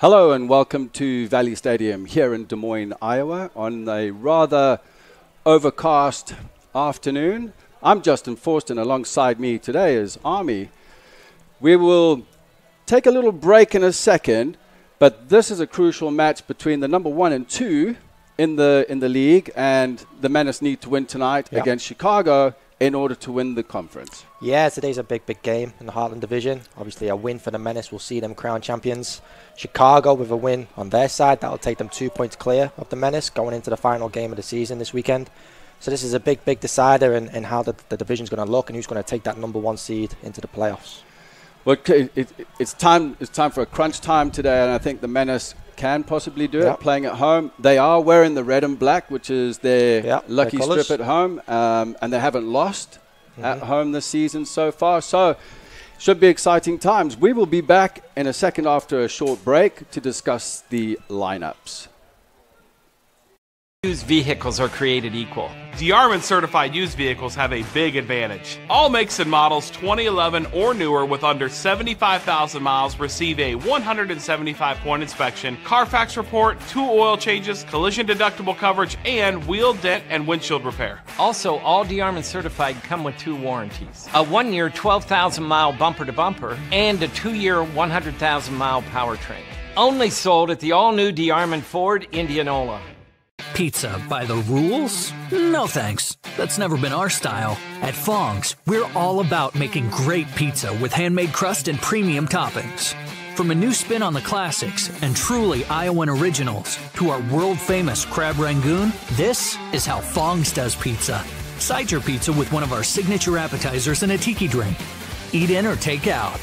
Hello and welcome to Valley Stadium here in Des Moines, Iowa on a rather overcast afternoon. I'm Justin Forst and alongside me today is Army. We will take a little break in a second, but this is a crucial match between the number 1 and 2 in the league, and the Menace need to win tonight against Chicago in order to win the conference. Yeah, today's a big game in the Heartland Division. Obviously, a win for the Menace will see them crowned champions. Chicago, with a win on their side, that'll take them 2 points clear of the Menace going into the final game of the season this weekend. So this is a big decider in how the division's going to look and who's going to take that number 1 seed into the playoffs. Well, it's time for a crunch time today, and I think the Menace can possibly do it, playing at home. They are wearing the red and black, which is their lucky strip at home, and they haven't lost at home this season so far. So should be exciting times. We will be back in a second after a short break to discuss the lineups. Used vehicles are created equal. DeArmond certified used vehicles have a big advantage. All makes and models 2011 or newer with under 75,000 miles receive a 175-point inspection, Carfax report, 2 oil changes, collision deductible coverage, and wheel, dent, and windshield repair. Also, all DeArmond certified come with 2 warranties. A 1-year 12,000-mile bumper-to-bumper and a 2-year 100,000-mile powertrain. Only sold at the all-new DeArmond Ford Indianola. Pizza by the rules? No thanks. That's never been our style. At Fong's, we're all about making great pizza with handmade crust and premium toppings. From a new spin on the classics and truly Iowan originals to our world-famous crab rangoon, this is how Fong's does pizza. Side your pizza with one of our signature appetizers and a tiki drink. Eat in or take out.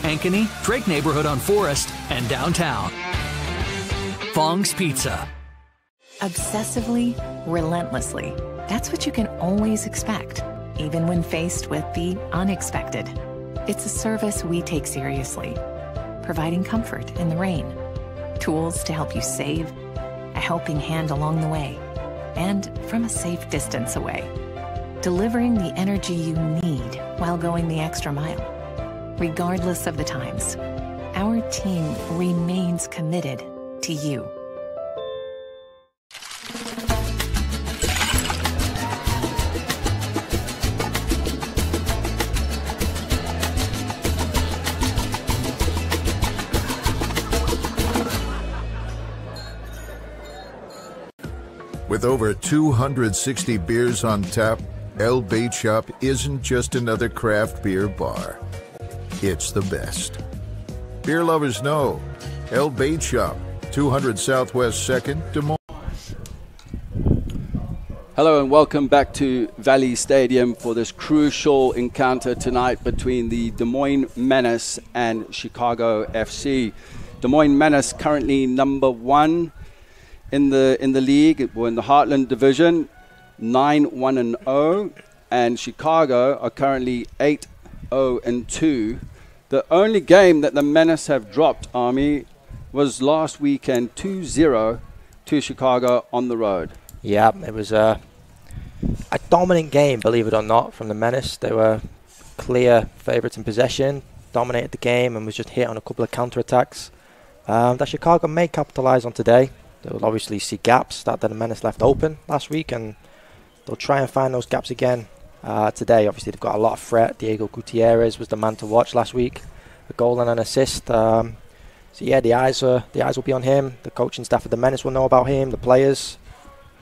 Ankeny, Drake neighborhood on Forest, and downtown. Fong's Pizza. Obsessively, relentlessly. That's what you can always expect, even when faced with the unexpected. It's a service we take seriously, providing comfort in the rain, tools to help you save, a helping hand along the way, and from a safe distance away. Delivering the energy you need while going the extra mile. Regardless of the times, our team remains committed to you. With over 260 beers on tap, El Bait Shop isn't just another craft beer bar. It's the best. Beer lovers know. El Bait Shop, 200 Southwest 2nd, Des Moines. Hello and welcome back to Valley Stadium for this crucial encounter tonight between the Des Moines Menace and Chicago FC. Des Moines Menace currently number 1 in the league. We're in the Heartland Division, 9-1-0, and Chicago are currently 8-0-2. The only game that the Menace have dropped, Army, was last weekend, 2-0 to Chicago on the road. Yeah, it was a dominant game, believe it or not, from the Menace. They were clear favourites in possession, dominated the game, and was just hit on a couple of counter-attacks that Chicago may capitalise on today. They will obviously see gaps that the Menace left open last week, and they'll try and find those gaps again today. Obviously, they've got a lot of threat. Diego Gutierrez was the man to watch last week, a goal and an assist. So yeah, the eyes will be on him. The coaching staff of the Menace will know about him, the players.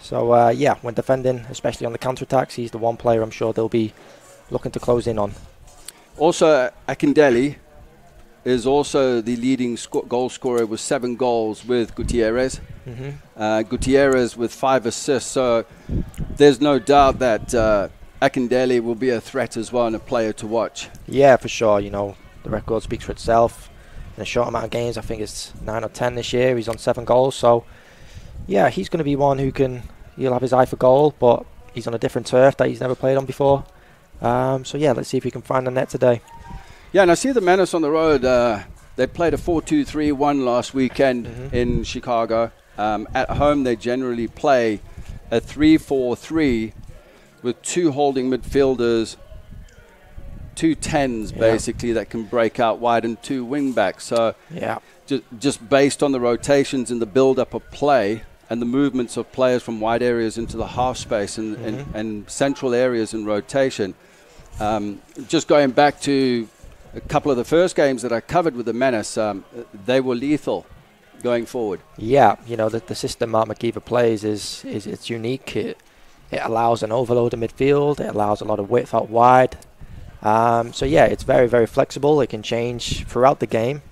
So yeah, when defending, especially on the counter-attacks, he's the one player I'm sure they'll be looking to close in on. Also, Akindele is also the leading goal scorer with 7 goals with Gutierrez. Gutierrez with 5 assists. So there's no doubt that Akindele will be a threat as well and a player to watch. Yeah, for sure. You know, the record speaks for itself. In a short amount of games, I think it's 9 or 10 this year. He's on 7 goals. So yeah, he's going to be one who he'll have his eye for goal, but he's on a different turf that he's never played on before. So yeah, let's see if he can find the net today. Yeah, and I see the Menace on the road. They played a 4-2-3-1 last weekend in Chicago. At home, they generally play a 3-4-3 with 2 holding midfielders, 2 10s basically that can break out wide, and 2 wing backs. So just based on the rotations and the build-up of play and the movements of players from wide areas into the half space and central areas in rotation. Just going back to a couple of the first games that I covered with the Menace, they were lethal going forward. Yeah, you know, the system Mark McGeever plays is it's unique. It allows an overload in midfield. It allows a lot of width out wide. So yeah, it's very, very flexible. It can change throughout the game.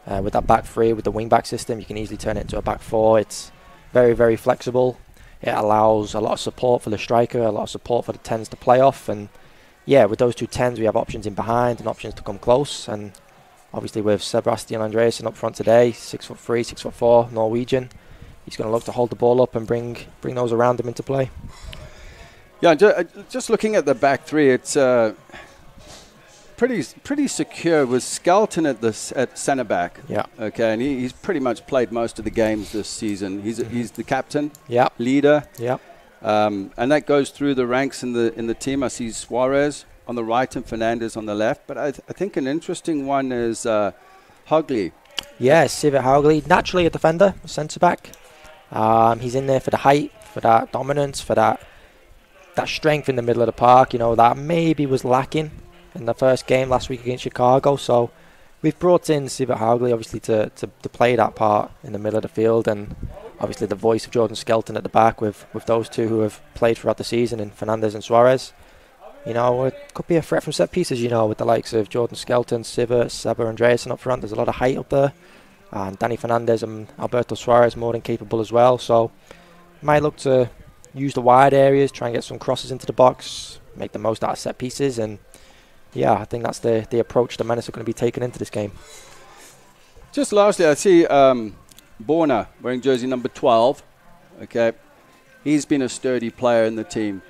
With that back three, with the wing back system, you can easily turn it into a back four. It's very, very flexible. It allows a lot of support for the striker, a lot of support for the 10s to play off. And yeah, with those two 10s, we have options in behind and options to come close. And obviously with Sebastian Andreasen up front today, 6'3", 6'4", Norwegian, he's going to look to hold the ball up and bring those around him into play. Yeah, just looking at the back three, it's pretty secure with Skelton at centre back. Yeah. Okay, and he's pretty much played most of the games this season. He's the captain. Yeah. Leader. Yeah. And that goes through the ranks in the team. I see Suarez on the right and Fernandez on the left. But I think an interesting one is Haugli. Yeah, Sivert Haugli, naturally a defender, a centre back. He's in there for the height, for that dominance, for that strength in the middle of the park. You know, that maybe was lacking in the first game last week against Chicago. So we've brought in Sivert Haugli obviously to play that part in the middle of the field, and obviously the voice of Jordan Skelton at the back with those two who have played throughout the season in Fernandez and Suarez. You know, it could be a threat from set pieces, you know, with the likes of Jordan Skelton, Sivert, Seba Andreasen up front. There's a lot of height up there. And Danny Fernandez and Alberto Suarez more than capable as well. So might look to use the wide areas, try and get some crosses into the box, make the most out of set pieces. And yeah, I think that's the approach the Menace are going to be taking into this game. Just lastly, I see Borna wearing jersey number 12. Okay, he's been a sturdy player in the team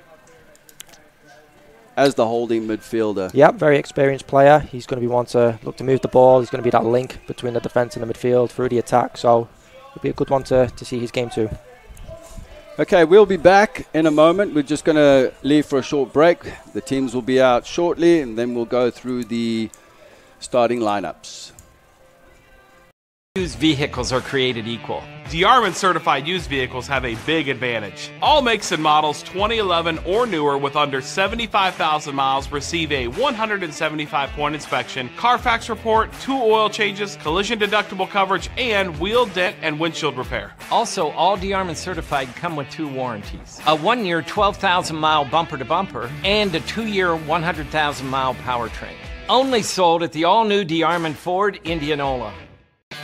as the holding midfielder. Yep, very experienced player. He's going to be one to look to move the ball. He's going to be that link between the defence and the midfield through the attack. So it'll be a good one to see his game too. Okay, we'll be back in a moment. We're just going to leave for a short break. The teams will be out shortly, and then we'll go through the starting lineups. Used vehicles are created equal. DeArmond certified used vehicles have a big advantage. All makes and models 2011 or newer with under 75,000 miles receive a 175-point inspection, Carfax report, 2 oil changes, collision deductible coverage, and wheel dent and windshield repair. Also, all DeArmond certified come with 2 warranties. A 1-year 12,000-mile bumper-to-bumper and a 2-year 100,000-mile powertrain. Only sold at the all-new DeArmond Ford Indianola.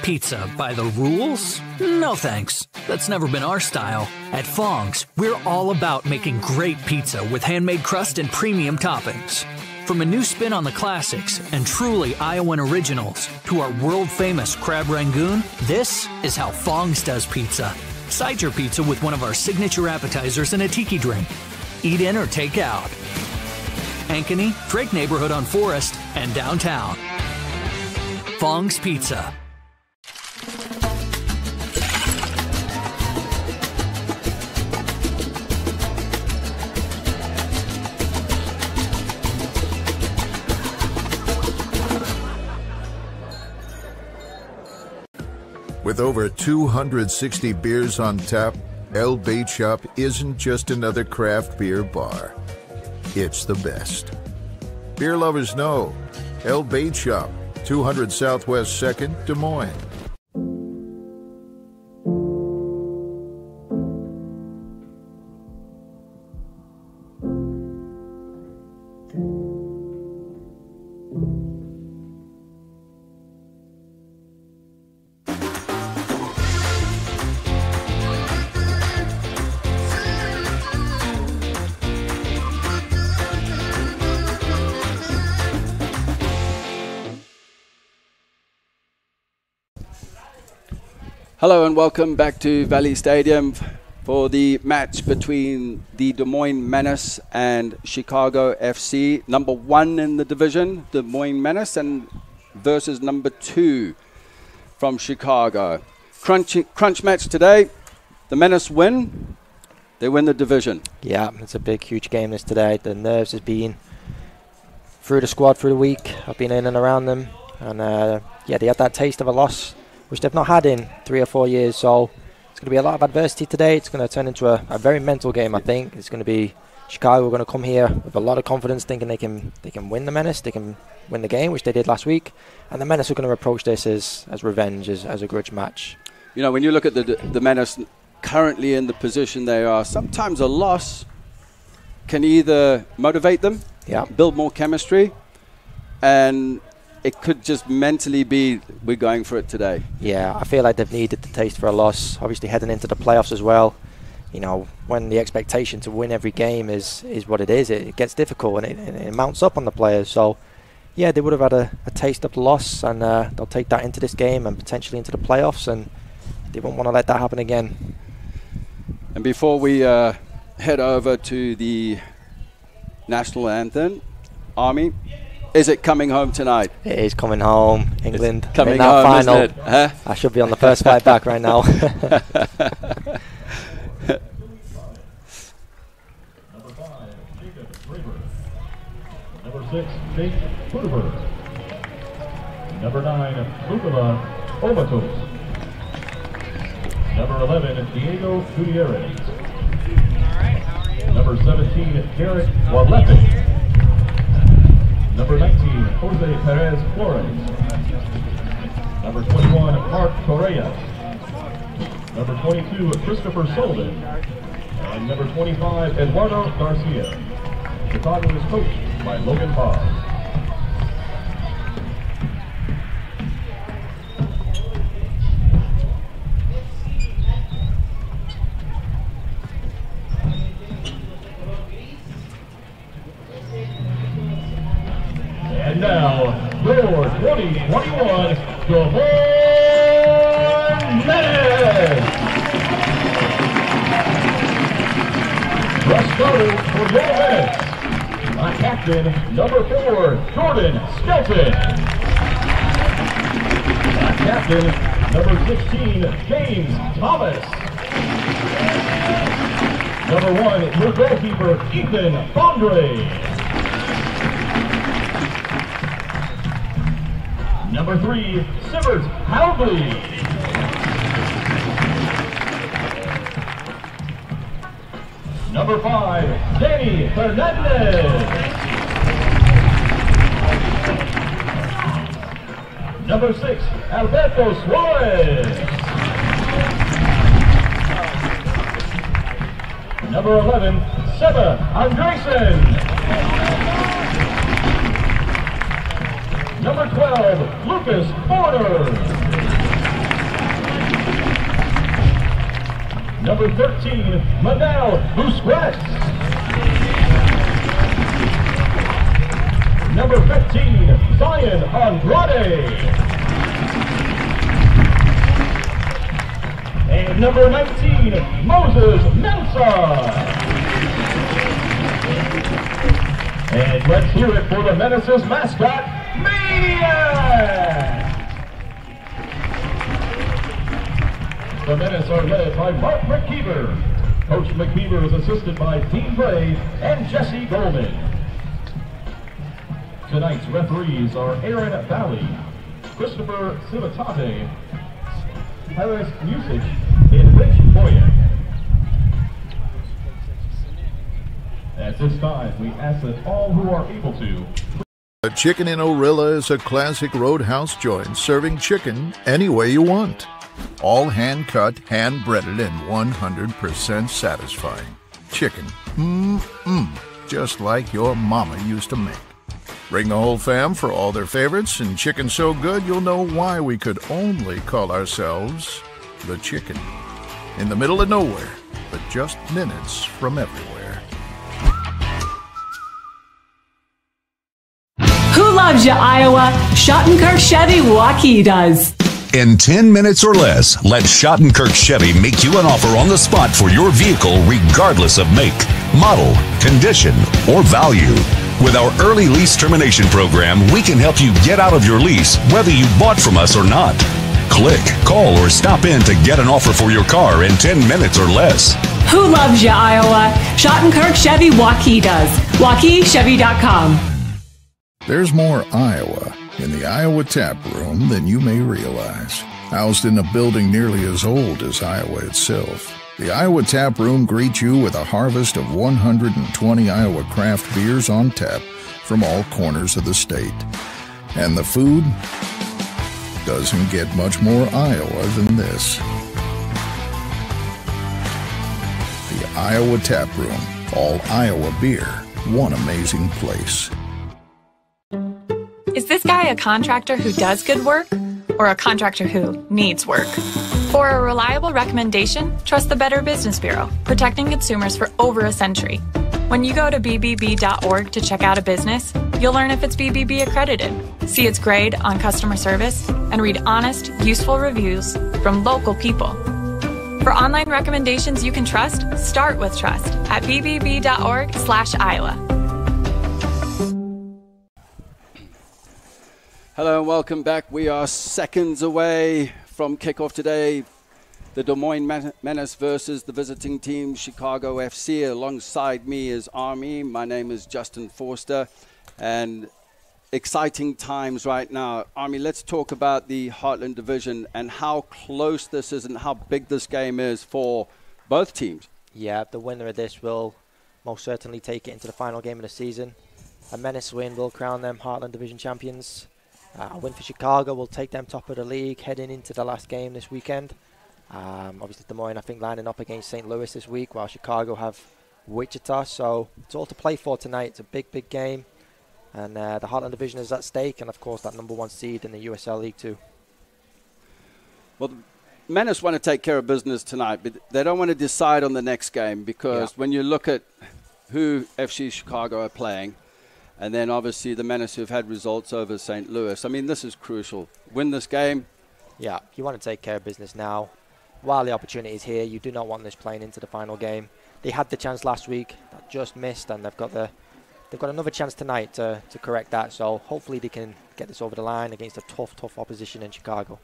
Pizza by the rules? No thanks. That's never been our style. At Fong's, we're all about making great pizza with handmade crust and premium toppings. From a new spin on the classics and truly Iowan originals to our world-famous crab rangoon, this is how Fong's does pizza. Side your pizza with one of our signature appetizers and a tiki drink. Eat in or take out. Ankeny, Drake neighborhood on Forest, and downtown. Fong's Pizza. With over 260 beers on tap, El Bait Shop isn't just another craft beer bar. It's the best. Beer lovers know. El Bait Shop, 200 Southwest 2nd, Des Moines. Hello and welcome back to Valley Stadium for the match between the Des Moines Menace and Chicago FC. Number 1 in the division, Des Moines Menace, and versus number 2 from Chicago. Crunch match today. The Menace win. They win the division. Yeah, it's a big, huge game this today. The nerves has been through the squad through the week. I've been in and around them. And yeah, they had that taste of a loss which they've not had in 3 or 4 years. So it's going to be a lot of adversity today. It's going to turn into a very mental game, I think. It's going to be Chicago are going to come here with a lot of confidence, thinking they can win the Menace, they can win the game, which they did last week. And the Menace are going to approach this as revenge, as a grudge match. You know, when you look at the Menace currently in the position they are, sometimes a loss can either motivate them, build more chemistry, and it could just mentally be, we're going for it today. Yeah, I feel like they've needed the taste for a loss, obviously heading into the playoffs as well. You know, when the expectation to win every game is what it is, it gets difficult and it mounts up on the players. So, yeah, they would have had a taste of the loss, and they'll take that into this game and potentially into the playoffs, and they won't want to let that happen again. And before we head over to the national anthem, Army, is it coming home tonight? It is coming home, England. It's coming home, final. isn't it? Huh? I should be on the first flight back right now. Number 6, Jake Puderberg. Number 9, Lukala Omatos. Number 11, Diego Gutierrez. Number 17, Derek Walepe. Number 19, Jose Perez Flores. Number 21, Mark Correa. Number 22, Christopher Sullivan. And number 25, Eduardo Garcia. Chicago is coached by Logan Bob. And now, your 2021 Des Moines Menace! Rush starters for your Menace. Captain, number 4, Jordan Skelton. Captain, number 16, James Thomas. Number 1, your goalkeeper, Ethan Fondre. Number 3, Sibbert Howley. Number 5, Danny Fernandez. Number 6, Alberto Suarez. Number 11, Seba Andresen. Number 12, Lucas Porter. Number 13, Manel Busquets. Number 15, Zion Andrade. And number 19, Moses Mensah. And let's hear it for the Menace's mascot, Maniac! The Menace are led by Mark McKeever. Coach McKeever is assisted by Dean Bray and Jesse Goldman. Tonight's referees are Aaron Valley, Christopher Civitate, Harris Musich, and Rich Boyan. At this time, we ask that all who are able to. A Chicken in Orilla is a classic roadhouse joint serving chicken any way you want. All hand-cut, hand-breaded, and 100% satisfying. Chicken, just like your mama used to make. Bring the whole fam for all their favorites, and chicken so good you'll know why we could only call ourselves the Chicken. In the middle of nowhere, but just minutes from everywhere. Who loves you, Iowa? Schottenkirk Chevy Waukee does. In 10 minutes or less, let Schottenkirk Chevy make you an offer on the spot for your vehicle regardless of make, model, condition, or value. With our early lease termination program, we can help you get out of your lease whether you bought from us or not. Click, call, or stop in to get an offer for your car in 10 minutes or less. Who loves you, Iowa? Schottenkirk Chevy Waukee does. WaukeeChevy.com. There's more Iowa in the Iowa Tap Room than you may realize. Housed in a building nearly as old as Iowa itself, the Iowa Tap Room greets you with a harvest of 120 Iowa craft beers on tap from all corners of the state. And the food doesn't get much more Iowa than this. The Iowa Tap Room, all Iowa beer, one amazing place. Is this guy a contractor who does good work or a contractor who needs work? For a reliable recommendation, trust the Better Business Bureau, protecting consumers for over a century. When you go to bbb.org to check out a business, you'll learn if it's BBB accredited, see its grade on customer service, and read honest, useful reviews from local people. For online recommendations you can trust, start with trust at bbb.org/Iowa. Hello and welcome back. We are seconds away from kickoff today. The Des Moines Menace versus the visiting team, Chicago FC. Alongside me is Army. My name is Justin Forster. And exciting times right now. Army, let's talk about the Heartland Division and how close this is and how big this game is for both teams. Yeah, the winner of this will most certainly take it into the final game of the season. A Menace win will crown them Heartland Division champions. A win for Chicago will take them top of the league heading into the last game this weekend. Obviously Des Moines, I think, lining up against St. Louis this week, while Chicago have Wichita. So it's all to play for tonight. It's a big, big game. And the Heartland Division is at stake, and of course that #1 seed in the USL League too. Well, the Menace want to take care of business tonight, but they don't want to decide on the next game because when you look at who FC Chicago are playing, and then obviously the Menace who've had results over St. Louis, I mean, this is crucial. Win this game. Yeah, you want to take care of business now. While the opportunity is here, you do not want this playing into the final game. They had the chance last week, that just missed, and they've got another chance tonight to correct that. So hopefully they can get this over the line against a tough opposition in Chicago.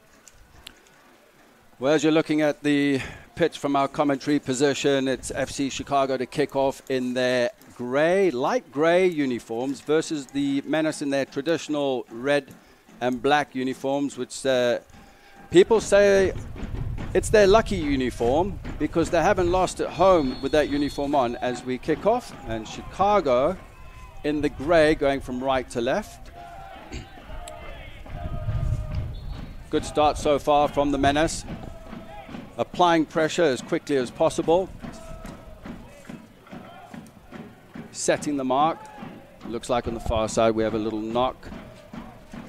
Well, as you're looking at the pitch from our commentary position, it's FC Chicago to kick off in their light grey uniforms versus the Menace in their traditional red and black uniforms, which people say it's their lucky uniform because they haven't lost at home with that uniform on as we kick off. And Chicago in the grey going from right to left. Good start so far from the Menace. Applying pressure as quickly as possible. Setting the mark. Looks like on the far side we have a little knock.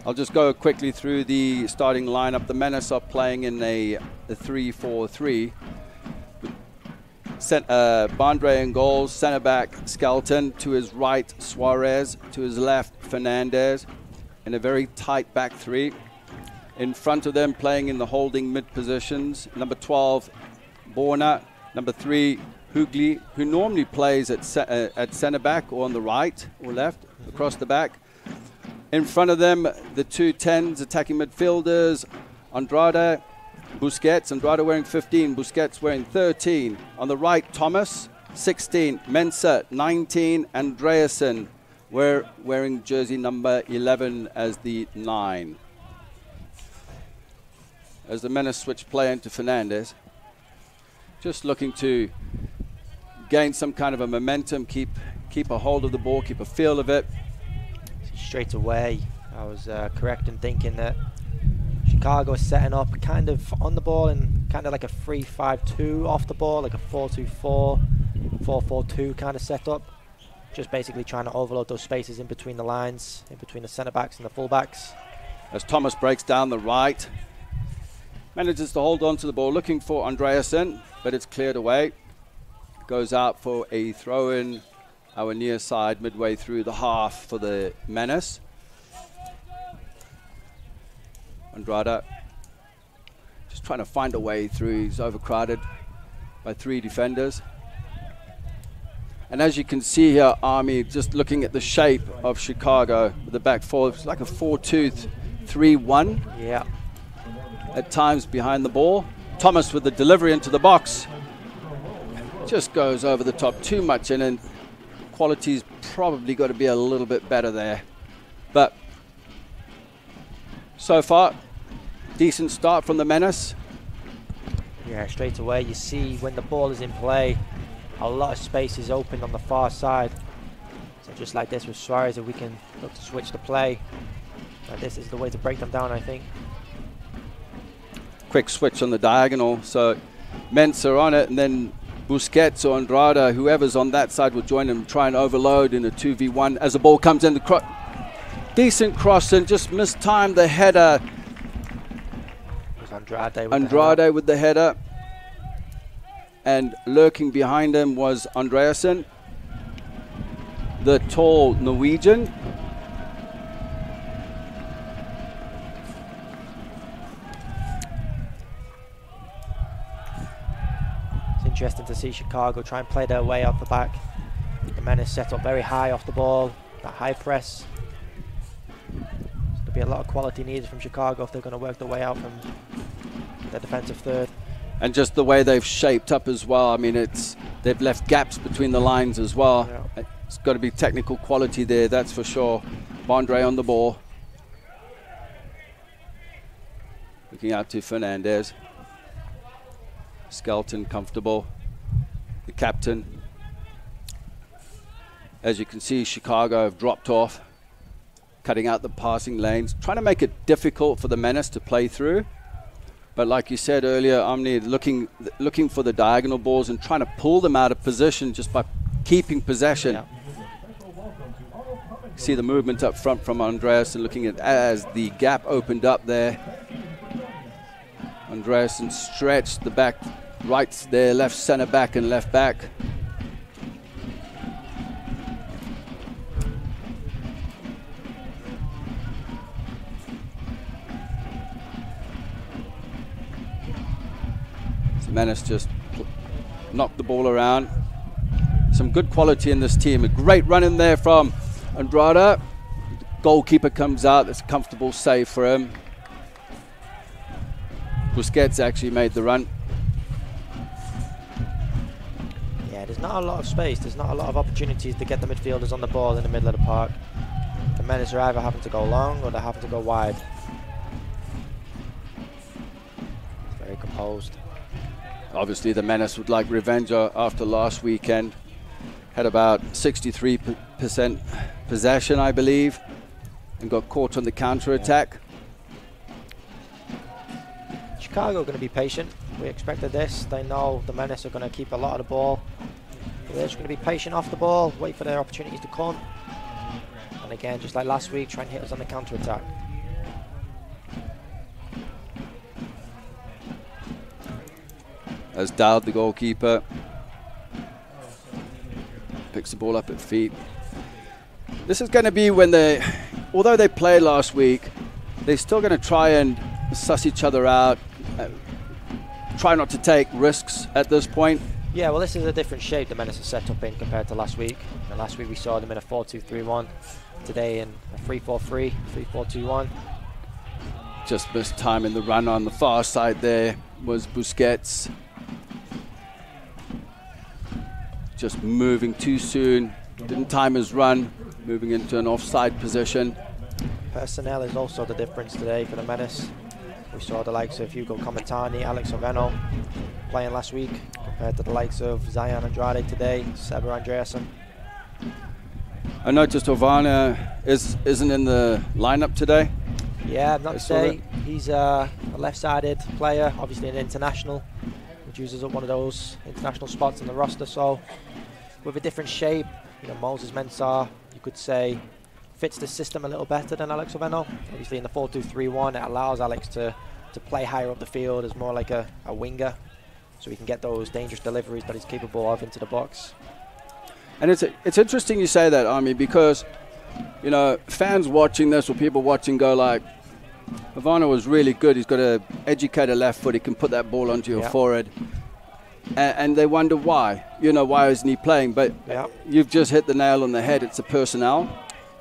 I'll just go quickly through the starting lineup. The Menace are playing in a 3-4-3. Bondre in goals, centre back Skelton, to his right Suarez, to his left Fernandez, in a very tight back three. In front of them, playing in the holding mid positions, number 12 Borna, number 3 Hugli, who normally plays at centre back or on the right or left across the back. In front of them, the 2 10s, attacking midfielders, Andrade, Busquets, Andrade wearing 15, Busquets wearing 13. On the right, Thomas, 16, Mensah, 19, Andreasen, wearing jersey number 11 as the 9. As the Menace switch play into Fernandez, just looking to gain some kind of a momentum, keep a hold of the ball, keep a feel of it. Straight away, I was correct in thinking that Chicago is setting up kind of on the ball and kind of like a 3-5-2 off the ball, like a 4-2-4, 4-4-2 kind of setup. Just basically trying to overload those spaces in between the lines, in between the centre backs and the full backs. As Thomas breaks down the right, manages to hold on to the ball, looking for Andreasen, but it's cleared away. Goes out for a throw-in, our near side, midway through the half for the Menace. Andrade just trying to find a way through. He's overcrowded by 3 defenders. And as you can see here, Army, just looking at the shape of Chicago, with the back four, it's like a 4-2-3-1. Yeah. At times behind the ball. Thomas with the delivery into the box. Just goes over the top too much, and then quality's probably got to be a little bit better there. But so far, Decent start from the Menace. Yeah, straight away you see when the ball is in play, a lot of space is open on the far side. So just like this with Suarez, if we can look to switch the play, this is the way to break them down, I think. Quick switch on the diagonal. So Mensah on it, and then Busquets or Andrade, whoever's on that side will join him, try and overload in a 2v1 as the ball comes in. Decent cross and just mistimed the header. Andrade with the header. And lurking behind him was Andreasen, the tall Norwegian. It's interesting to see Chicago try and play their way off the back. The Menace set up very high off the ball, that high press. There'll be a lot of quality needed from Chicago if they're going to work their way out from their defensive third. And just the way they've shaped up as well. I mean, they've left gaps between the lines as well. Yeah. It's got to be technical quality there, that's for sure. Bondre on the ball. Looking out to Fernandez. Skelton comfortable. The captain. As you can see, Chicago have dropped off, cutting out the passing lanes, trying to make it difficult for the Menace to play through. But like you said earlier, Omni looking for the diagonal balls and trying to pull them out of position just by keeping possession. Yeah. See the movement up front from Andreas and looking at as the gap opened up there. Andreasen stretched the back right there, left center back and left back. Menace just knocked the ball around. Some good quality in this team. A great run in there from Andrade. The goalkeeper comes out. It's a comfortable save for him. Busquets actually made the run. Yeah, there's not a lot of space. There's not a lot of opportunities to get the midfielders on the ball in the middle of the park. The Menace are either having to go long or they're having to go wide. It's very composed. Obviously, the Menace would like revenge after last weekend. Had about 63% possession, I believe, and got caught on the counter-attack. Chicago are going to be patient. We expected this. They know the Menace are going to keep a lot of the ball. They're just going to be patient off the ball, wait for their opportunities to come. And again, just like last week, try and hit us on the counter-attack. As Dowd, the goalkeeper, picks the ball up at feet. This is going to be when although they played last week, they're still going to try and suss each other out, try not to take risks at this point. Yeah, well, this is a different shape the Menace is set up in compared to last week. And last week we saw them in a 4-2-3-1. Today in a 3-4-3, 3-4-2-1. Just missed time in the run on the far side there was Busquets. Just moving too soon, didn't time his run, moving into an offside position. Personnel is also the difference today for the Menace. We saw the likes of Hugo Comitani, Alex Oveno playing last week compared to the likes of Zion Andrade today, Seba Andreasen. I noticed Ovana isn't in the lineup today. Yeah, not today. He's a left-sided player, obviously an international, which uses up one of those international spots in the roster. So with a different shape, you know, Moses Mensah, you could say, fits the system a little better than Alex Oveno. Obviously in the 4-2-3-1, it allows Alex to play higher up the field as more like a winger, so he can get those dangerous deliveries that he's capable of into the box. And it's interesting you say that, Army, because, you know, fans watching this or people watching go like, Ovana was really good. He's got an educated left foot. He can put that ball onto your forehead. And they wonder why. You know, why isn't he playing? But you've just hit the nail on the head. It's the personnel.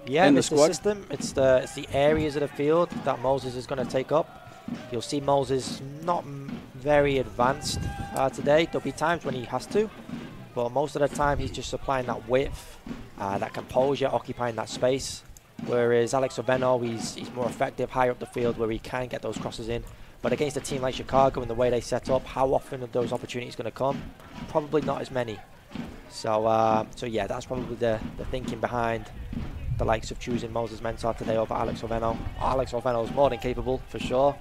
Yeah, and it's the system. It's the areas of the field that Moses is going to take up. You'll see Moses not very advanced today. There'll be times when he has to, but most of the time he's just supplying that width, that composure, occupying that space. Whereas Alex Oveno, he's more effective higher up the field where he can get those crosses in. But against a team like Chicago and the way they set up, how often are those opportunities going to come? Probably not as many. So yeah, that's probably the thinking behind the likes of choosing Moses Mensah today over Alex Oveno. Alex Oveno is more than capable, for sure.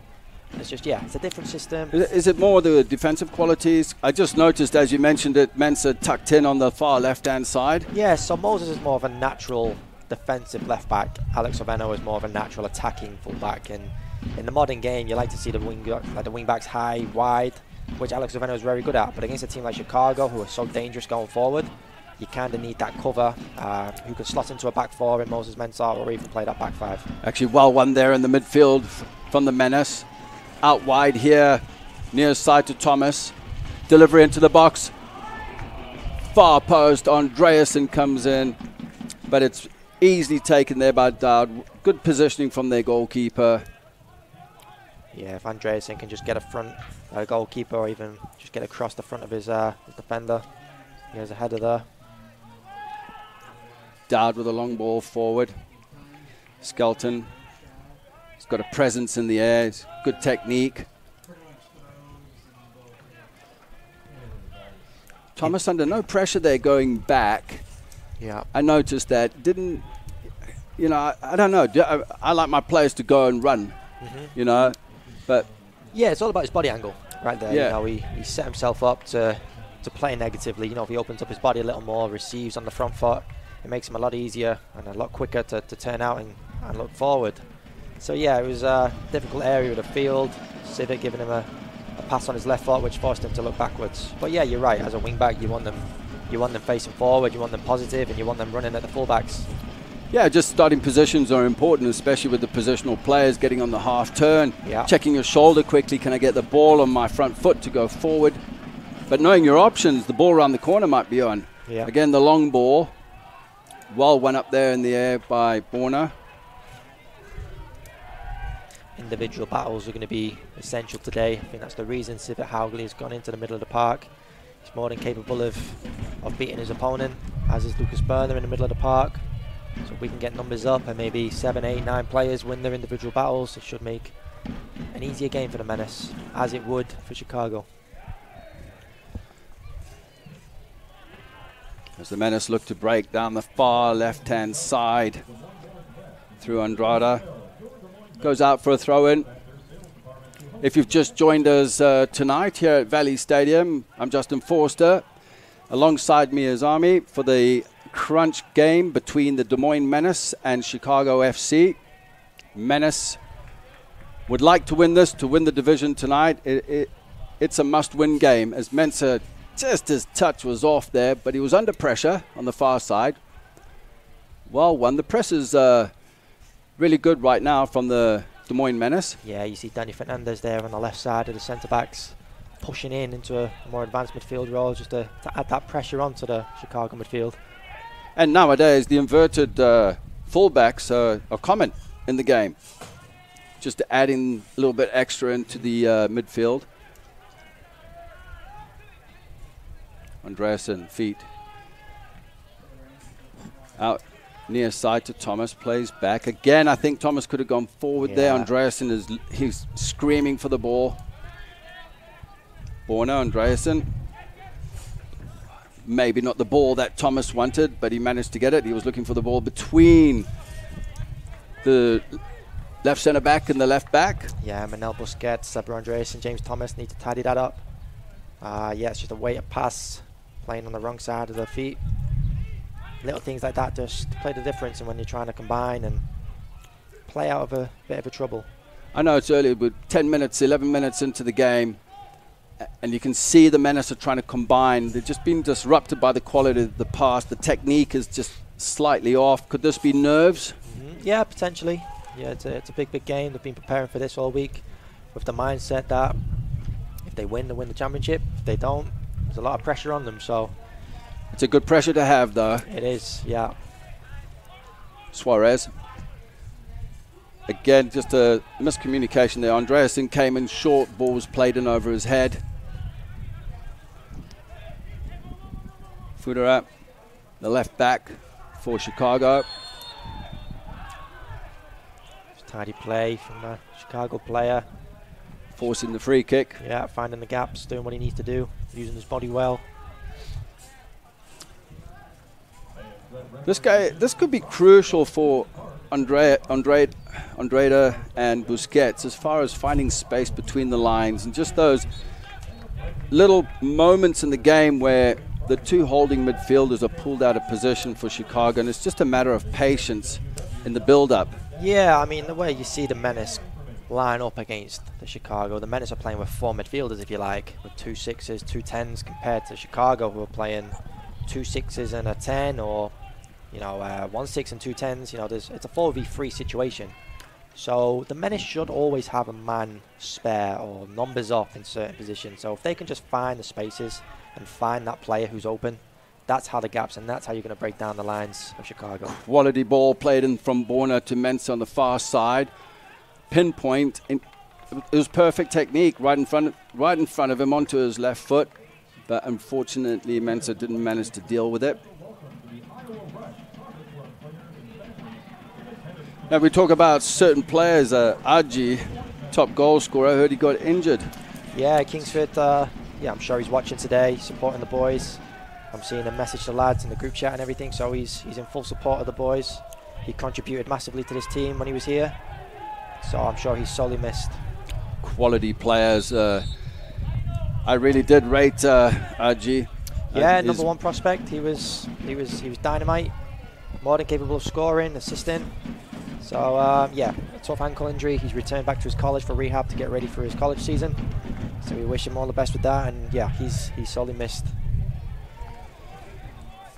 It's just, yeah, it's a different system. Is it more the defensive qualities? I just noticed, as you mentioned it, Mensah tucked in on the far left-hand side. Yeah, so Moses is more of a natural defensive left-back. Alex Oveno is more of a natural attacking full-back. And in the modern game, you like to see the wing-backs high, wide, which Alex Oveno is very good at. But against a team like Chicago, who are so dangerous going forward, you kind of need that cover who can slot into a back four in Moses Mensah or even play that back five. Actually, well won there in the midfield from the Menace. Out wide here, near side to Thomas. Delivery into the box. Far post, Andreasen comes in, but it's easily taken there by Dowd. Good positioning from their goalkeeper. Yeah, if Andreasen can just get a front goalkeeper or even just get across the front of his defender, he has a header there. Dowd with a long ball forward. Skelton. He's got a presence in the air. It's good technique. Thomas under no pressure there going back. Yeah. I noticed that. Didn't, you know, I don't know. I like my players to go and run, you know, but. Yeah, it's all about his body angle right there. Yeah. You know, he set himself up to play negatively. You know, if he opens up his body a little more, receives on the front foot, it makes him a lot easier and a lot quicker to turn out and look forward. So yeah, it was a difficult area of the field. Civic giving him a pass on his left foot, which forced him to look backwards. But yeah, you're right. As a wing back, you want them facing forward, you want them positive, and you want them running at the fullbacks. Yeah, just starting positions are important, especially with the positional players getting on the half turn, checking your shoulder quickly. Can I get the ball on my front foot to go forward? But knowing your options, the ball around the corner might be on. Yeah. Again, the long ball. Well went up there in the air by Borna. Individual battles are going to be essential today. I think that's the reason Civic Haugley has gone into the middle of the park. He's more than capable of beating his opponent, as is Lucas Berner in the middle of the park. So if we can get numbers up and maybe 7, 8, 9 players win their individual battles, it should make an easier game for the Menace, as it would for Chicago. As the Menace look to break down the far left-hand side through Andrada. Goes out for a throw-in. If you've just joined us tonight here at Valley Stadium, I'm Justin Forster. Alongside me is Army for the crunch game between the Des Moines Menace and Chicago FC. Menace would like to win this, to win the division tonight. It's a must-win game, as Mensah, just his touch was off there, but he was under pressure on the far side. Well won. The press is really good right now from the Des Moines Menace. Yeah, you see Danny Fernandez there on the left side of the centre-backs, pushing into a more advanced midfield role just to add that pressure onto the Chicago midfield. And nowadays, the inverted fullbacks are common in the game. Just adding a little bit extra into the midfield. Andreasen, feet. Out near side to Thomas, plays back. Again, I think Thomas could have gone forward there. Andreasen he's screaming for the ball. Borna, Andreasen. Maybe not the ball that Thomas wanted, but he managed to get it. He was looking for the ball between the left centre back and the left back. Yeah, Manel Busquets, Sabra Andreasen, James Thomas need to tidy that up. Yeah, it's just a weighted pass, playing on the wrong side of the feet. Little things like that just play the difference, and when you're trying to combine and play out of a bit of a trouble. I know it's early, but 10 minutes, 11 minutes into the game, and you can see the Menace are trying to combine. They've just been disrupted by the quality of the pass. The technique is just slightly off. Could this be nerves? Yeah, potentially. Yeah, it's a big game. They've been preparing for this all week with the mindset that if they win the championship. If they don't, there's a lot of pressure on them. So it's a good pressure to have, though. It is, yeah. Suarez. Again, just a miscommunication there. Andreasen came in short, ball was played in over his head. Fuderat, the left back for Chicago. Tidy play from a Chicago player. forcing the free kick. Yeah, finding the gaps, doing what he needs to do, using his body well. This could be crucial for Andrada and Busquets as far as finding space between the lines and just those little moments in the game where the two holding midfielders are pulled out of position for Chicago, and it's just a matter of patience in the build-up. Yeah, I mean, the way you see the Menace line up against the Chicago, the Menace are playing with 4 midfielders, if you like, with 2 6s, 2 10s, compared to Chicago, who are playing 2 6s and a 10, or 1 6 and 2 10s. It's a 4v3 situation. So the Menace should always have a man spare or numbers off in certain positions. So if they can just find the spaces and find that player who's open, that's how the gaps, and that's how you're going to break down the lines of Chicago. Quality ball played in from Borna to Mensah on the far side. Pinpoint. It was perfect technique right in front of him onto his left foot. But unfortunately, Mensah didn't manage to deal with it. Now we talk about certain players. Aji, top goal scorer, I heard he got injured. Yeah, Kingsford, I'm sure he's watching today, supporting the boys. I'm seeing him message the lads in the group chat and everything, so he's in full support of the boys. He contributed massively to this team when he was here, so I'm sure he's sorely missed. Quality players. I really did rate Aji. Yeah, number 1 prospect. He was dynamite, more than capable of scoring, assisting. So yeah, a tough ankle injury. He's returned back to his college for rehab to get ready for his college season. So we wish him all the best with that, and yeah, he's sorely missed.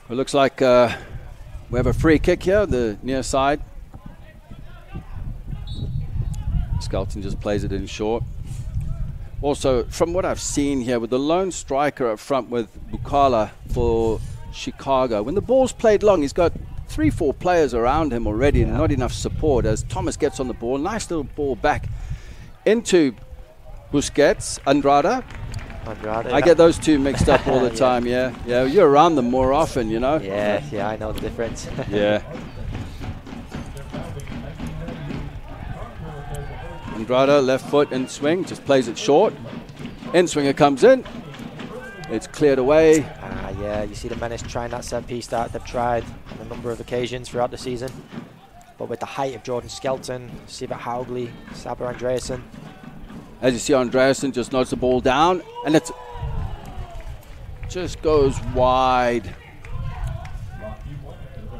It looks like we have a free kick here, the near side. Skelton just plays it in short. Also, from what I've seen here, with the lone striker up front with Bukala for Chicago, when the ball's played long, he's got 3-4 players around him already, and not enough support. As Thomas gets on the ball, nice little ball back into Busquets, Andrada. I get those two mixed up all the time. Yeah, you're around them more often, Yeah, I know the difference. Yeah. Andrada, left foot in swing, just plays it short. In swinger comes in. It's cleared away. Yeah, you see the Menace trying that set piece that they've tried on a number of occasions throughout the season. But with the height of Jordan Skelton, Sivert Haugli, Saber Andreasen. As you see, Andreasen just nods the ball down, and it just goes wide.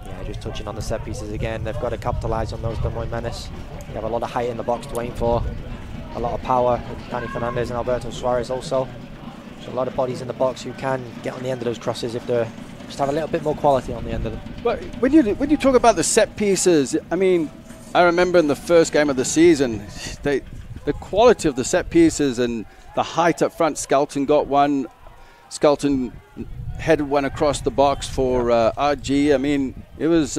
Yeah, just touching on the set pieces again. They've got to capitalise on those Des Moines Menace. They have a lot of height in the box to aim for, a lot of power with Dani Fernandez and Alberto Suarez also. So a lot of bodies in the box who can get on the end of those crosses if they just have a little bit more quality on the end of them. But when you talk about the set pieces, I mean, I remember in the first game of the season, the quality of the set pieces and the height up front. Skelton got one. Skelton headed one across the box for RG. I mean, it was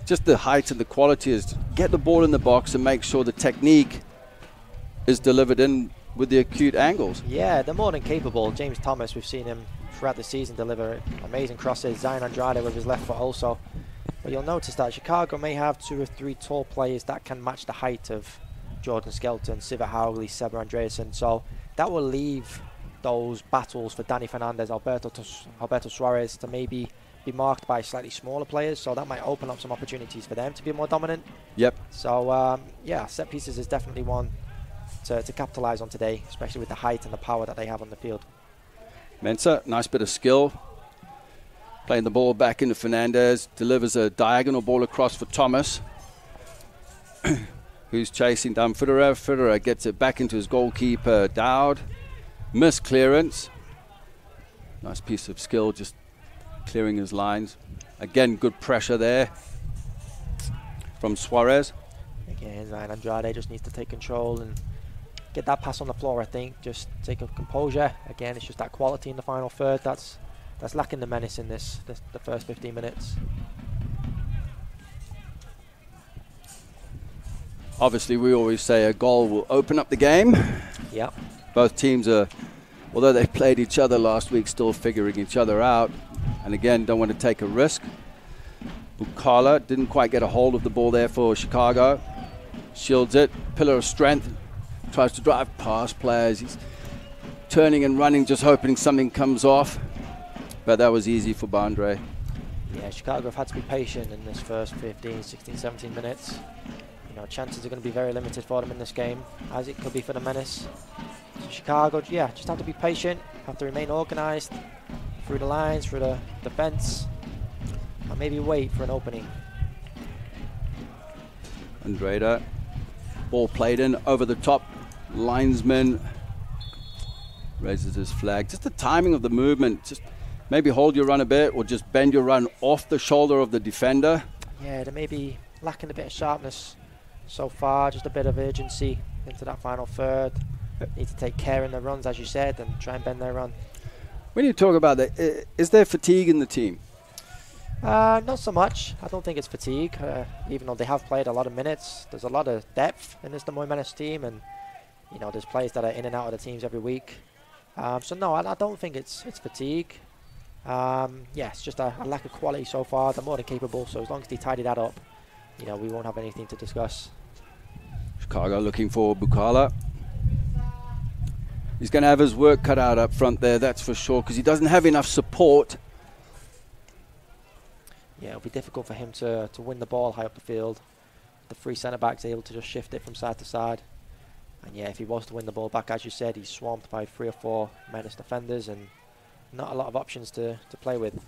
just the height and the quality is get the ball in the box and make sure the technique is delivered in with the acute angles. Yeah, they're more than capable. James Thomas, we've seen him throughout the season deliver amazing crosses. Zion Andrade with his left foot also. But you'll notice that Chicago may have 2 or 3 tall players that can match the height of Jordan Skelton, Sivert Haugli, Saber Andreasen. So that will leave those battles for Dani Fernandez, Alberto Suarez to maybe be marked by slightly smaller players. So that might open up some opportunities for them to be more dominant. Yep. So yeah, set pieces is definitely one to capitalise on today, especially with the height and the power that they have on the field. Mensah, nice bit of skill. Playing the ball back into Fernandez, delivers a diagonal ball across for Thomas, who's chasing down Federer. Federer gets it back into his goalkeeper, Dowd. Missed clearance. Nice piece of skill, just clearing his lines. Again, good pressure there from Suarez. Again, Zion Andrade just needs to take control and get that pass on the floor, I think. Just take a composure. Again, it's just that quality in the final third that's lacking the Menace in the first 15 minutes. Obviously, we always say a goal will open up the game. Yep. Both teams are, although they played each other last week, still figuring each other out. And again, don't want to take a risk. Bukala didn't quite get a hold of the ball there for Chicago. Shields it. Pillar of strength tries to drive past players. He's turning and running, just hoping something comes off. But that was easy for Bandre. Yeah, Chicago have had to be patient in this first 15, 16, 17 minutes. You know, chances are going to be very limited for them in this game, as it could be for the Menace. So Chicago, yeah, just have to be patient, have to remain organised through the lines, through the defence, and maybe wait for an opening. Andrada, ball played in over the top. Linesman raises his flag. Just the timing of the movement. Just maybe hold your run a bit, or just bend your run off the shoulder of the defender. Yeah, they may be lacking a bit of sharpness so far, just a bit of urgency into that final third. Need to take care in their runs, as you said, and try and bend their run. When you talk about that, is there fatigue in the team? Not so much. I don't think it's fatigue, even though they have played a lot of minutes. There's a lot of depth in this Des Moines Menace team, and you know, there's players that are in and out of the teams every week. So no, I don't think it's fatigue. Yeah, it's just a lack of quality so far. They're more than capable, so as long as they tidy that up, you know, we won't have anything to discuss. Chicago looking for Bukala. He's going to have his work cut out up front there, that's for sure, because he doesn't have enough support. Yeah, it'll be difficult for him to win the ball high up the field. The three centre-backs able to just shift it from side to side. And yeah, if he was to win the ball back, as you said, he's swamped by 3 or 4 Menace defenders and not a lot of options to play with.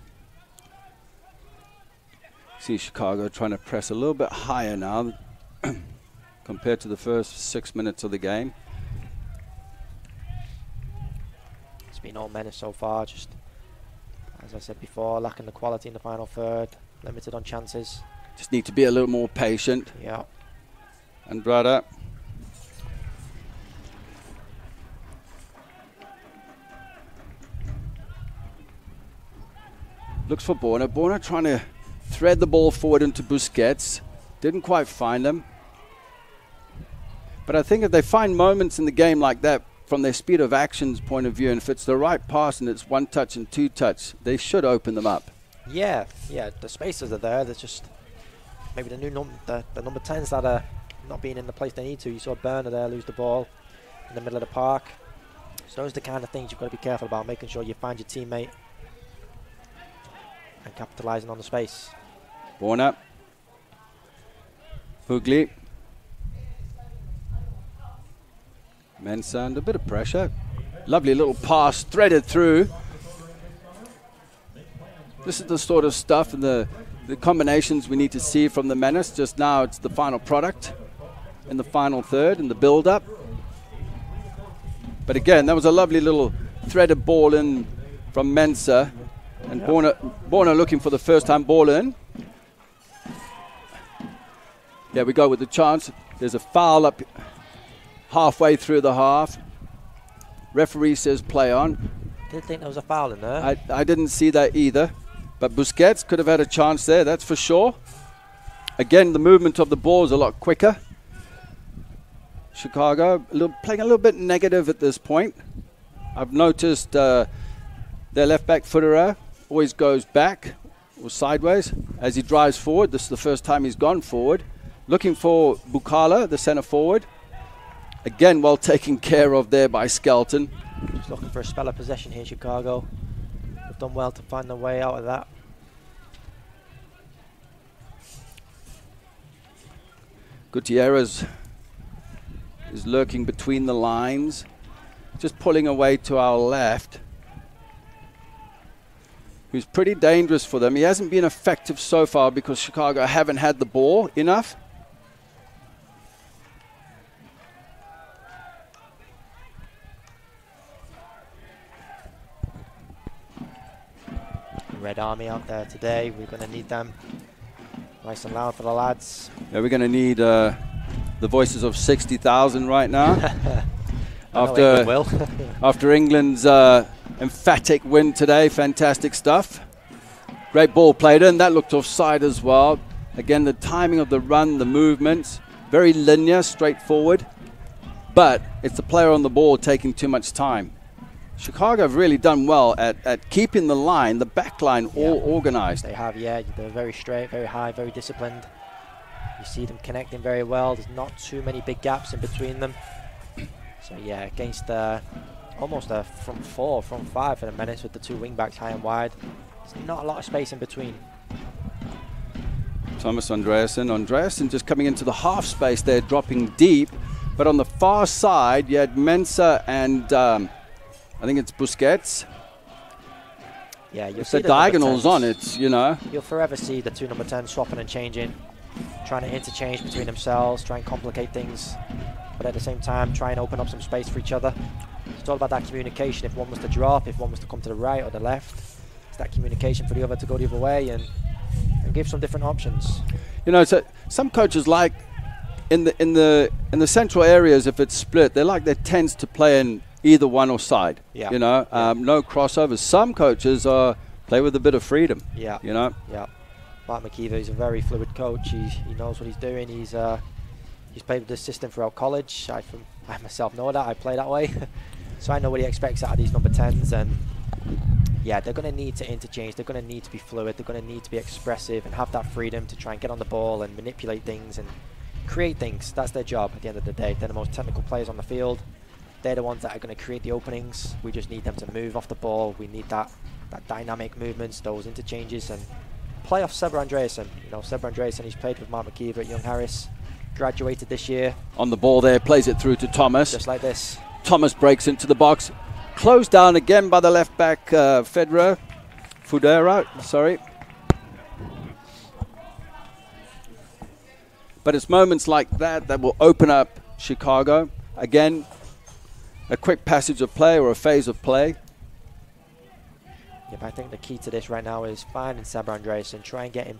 See Chicago trying to press a little bit higher now compared to the first 6 minutes of the game. It's been all Menace so far, just as I said before, lacking the quality in the final third, limited on chances. Just need to be a little more patient. Yeah. Andrada. Looks for Borna. Borna trying to thread the ball forward into Busquets. Didn't quite find him. But I think if they find moments in the game like that, from their speed of actions point of view, and if it's the right pass and it's 1 touch and 2 touch, they should open them up. Yeah, the spaces are there. There's just maybe the number 10s that are not being in the place they need to. You saw Burner there lose the ball in the middle of the park. So those are the kind of things you've got to be careful about, making sure you find your teammate and capitalising on the space. Borna. Pugli. Mensah under a bit of pressure. Lovely little pass threaded through. This is the sort of stuff and the combinations we need to see from the Menace. Just now it's the final product in the final third and the build-up. But again, that was a lovely little threaded ball in from Mensah. And Borna looking for the first time ball in. There we go with the chance. There's a foul up halfway through the half. Referee says play on. Didn't think there was a foul in there. I didn't see that either. But Busquets could have had a chance there, that's for sure. Again, the movement of the ball is a lot quicker. Chicago playing a little bit negative at this point. I've noticed their left back Federer always goes back or sideways as he drives forward. This is the first time he's gone forward. Looking for Bukala, the centre forward. Again, well taken care of there by Skelton. Just looking for a spell of possession here, Chicago. They've done well to find their way out of that. Gutierrez is lurking between the lines, just pulling away to our left. Who's pretty dangerous for them. He hasn't been effective so far because Chicago haven't had the ball enough. Red Army out there today. We're going to need them nice and loud for the lads. Yeah, we're going to need the voices of 60,000 right now. After England's emphatic win today. Fantastic stuff. Great ball played in. That looked offside as well. Again, the timing of the run, the movements, very linear, straightforward. But it's the player on the ball taking too much time. Chicago have really done well at keeping the line, the back line, all organised. They have, yeah. They're very straight, very high, very disciplined. You see them connecting very well. There's not too many big gaps in between them. So yeah, against almost a front four, front five for the Menace with the two wing backs high and wide. There's not a lot of space in between. Thomas Andreasen. Andreasen just coming into the half space there, dropping deep. But on the far side, you had Mensa and I think it's Busquets. Yeah, you'll it's see the diagonals on it, you know. You'll forever see the two number 10 swapping and changing, trying to interchange between themselves, try and complicate things, but at the same time try and open up some space for each other. It's all about that communication. If one was to drop, if one was to come to the right or the left, it's that communication for the other to go the other way and give some different options. You know, so some coaches like in the central areas, if it's split, they like their 10s to play in either one or side. Yeah. You know, no crossovers. Some coaches play with a bit of freedom. Yeah. You know. Yeah. Mark McKeever is a very fluid coach. He knows what he's doing. He's played with this system throughout college. I myself know that. I play that way. So I know what he expects out of these number 10s, and yeah, they're going to need to interchange. They're going to need to be fluid. They're going to need to be expressive and have that freedom to try and get on the ball and manipulate things and create things. That's their job at the end of the day. They're the most technical players on the field. They're the ones that are going to create the openings. We just need them to move off the ball. We need that dynamic movements, those interchanges, and play off Seba Andreasen. You know, Seba Andreasen, he's played with Mark McKeever at Young Harris, graduated this year. On the ball there, plays it through to Thomas. Just like this. Thomas breaks into the box. Closed down again by the left back, Fudera, sorry. But it's moments like that that will open up Chicago. Again, a quick passage of play or a phase of play. Yep, I think the key to this right now is finding Seba Andreasen, try and get him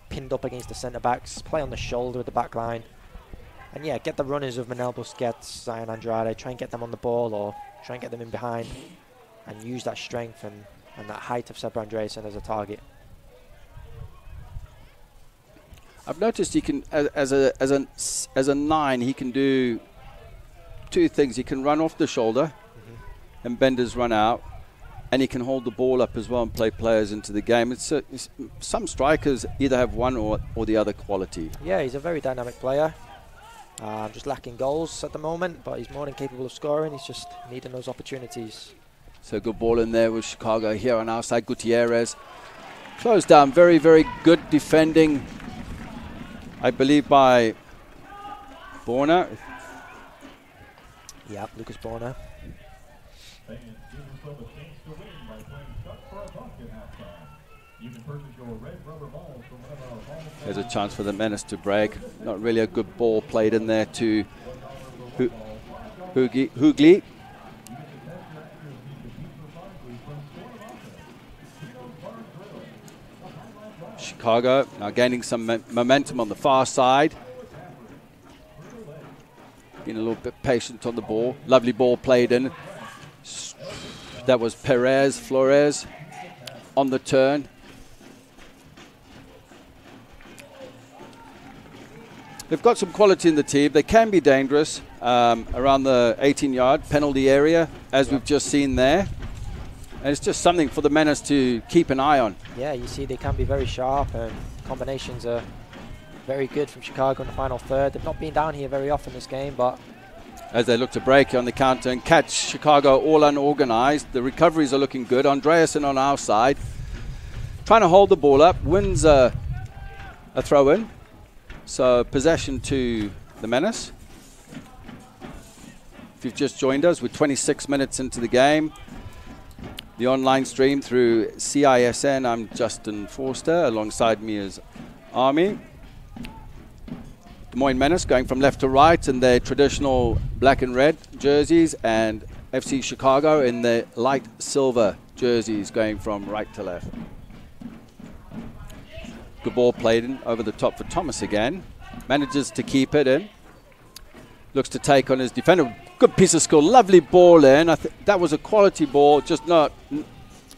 pinned up against the centre-backs, play on the shoulder with the back line. And yeah, get the runners of Manel Busquets, Zion Andrade, try and get them on the ball or try and get them in behind and use that strength and that height of Seba Andreasen as a target. I've noticed he can, as a 9, he can do two things. He can run off the shoulder and benders run out, and he can hold the ball up as well and play players into the game. It's some strikers either have one or the other quality. Yeah, he's a very dynamic player. Just lacking goals at the moment, but he's more than capable of scoring. He's just needing those opportunities. So good ball in there with Chicago here on our side. Gutierrez closed down. Very, very good defending, I believe, by Borna. Yeah, Lucas Borna. There's a chance for the Menace to break. Not really a good ball played in there to Hugli. Chicago now gaining some momentum on the far side. Being a little bit patient on the ball. Lovely ball played in. That was Flores on the turn. They've got some quality in the team. They can be dangerous around the 18-yard penalty area, as we've just seen there. And it's just something for the Menace to keep an eye on. Yeah, you see they can be very sharp, and combinations are very good from Chicago in the final third. They've not been down here very often this game, but as they look to break on the counter and catch Chicago all unorganized, the recoveries are looking good. Andreasen on our side, trying to hold the ball up, wins a throw-in. So possession to the Menace. If you've just joined us, we're 26 minutes into the game. The online stream through CISN. I'm Justin Forster. Alongside me is Army. Des Moines Menace going from left to right in their traditional black and red jerseys, and FC Chicago in their light silver jerseys going from right to left. Good ball played in over the top for Thomas again. Manages to keep it in. Looks to take on his defender. Good piece of skill. Lovely ball in. That was a quality ball. Just not,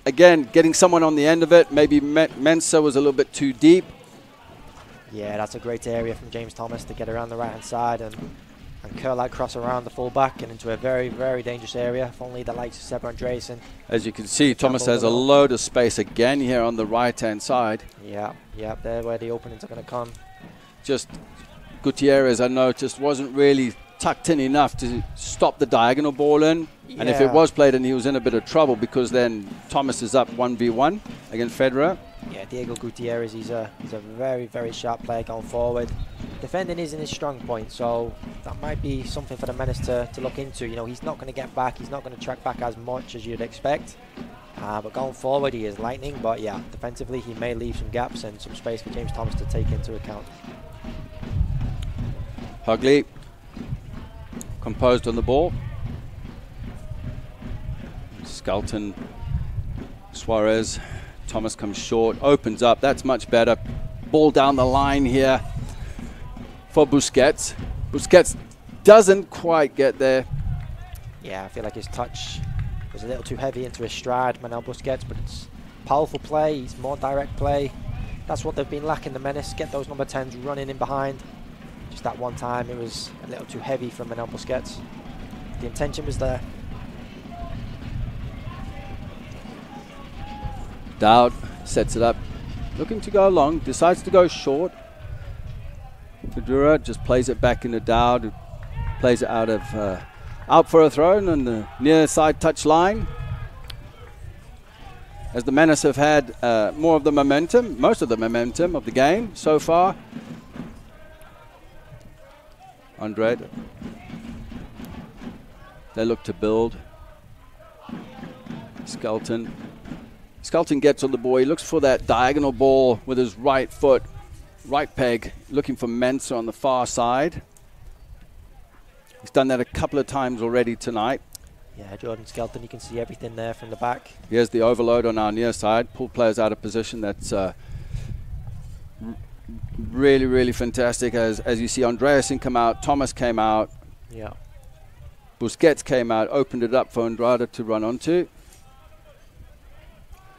again, getting someone on the end of it. Maybe Mensa was a little bit too deep. Yeah, that's a great area from James Thomas to get around the right-hand side and curl that cross around the full-back and into a very, very dangerous area. If only the likes of Seba Andreasen. As you can see, Thomas has a load of space again here on the right-hand side. Yeah, there where the openings are going to come. Just Gutierrez, I noticed, wasn't really tucked in enough to stop the diagonal ball in. Yeah. And if it was played in, he was in a bit of trouble because then Thomas is up 1v1 against Federer. Yeah, Diego Gutierrez, he's a very, very sharp player going forward. Defending isn't his strong point, so that might be something for the Menace to look into. You know, he's not going to get back, he's not going to track back as much as you'd expect. But going forward, he is lightning. But yeah, defensively, he may leave some gaps and some space for James Thomas to take into account. Hugley composed on the ball. Skelton, Suarez, Thomas comes short, opens up. That's much better. Ball down the line here for Busquets. Busquets doesn't quite get there. Yeah, I feel like his touch was a little too heavy into his stride, Manuel Busquets, but it's powerful play, he's more direct play. That's what they've been lacking, the Menace, get those number 10s running in behind. Just that one time, it was a little too heavy from Manuel Busquets. The intention was there. Dowd sets it up, looking to go long, decides to go short. Fedura just plays it back into Dowd, who plays it out of out for a throw on the near side touch line. As the Menace have had more of the momentum, most of the momentum of the game so far. Andrade, they look to build. Skelton gets on the ball. He looks for that diagonal ball with his right foot, right peg, looking for Mensah on the far side. He's done that a couple of times already tonight. Yeah, Jordan Skelton, you can see everything there from the back. Here's the overload on our near side. Pull players out of position. That's really, really fantastic. As you see, Andreasen come out, Thomas came out. Yeah. Busquets came out, opened it up for Andrade to run onto.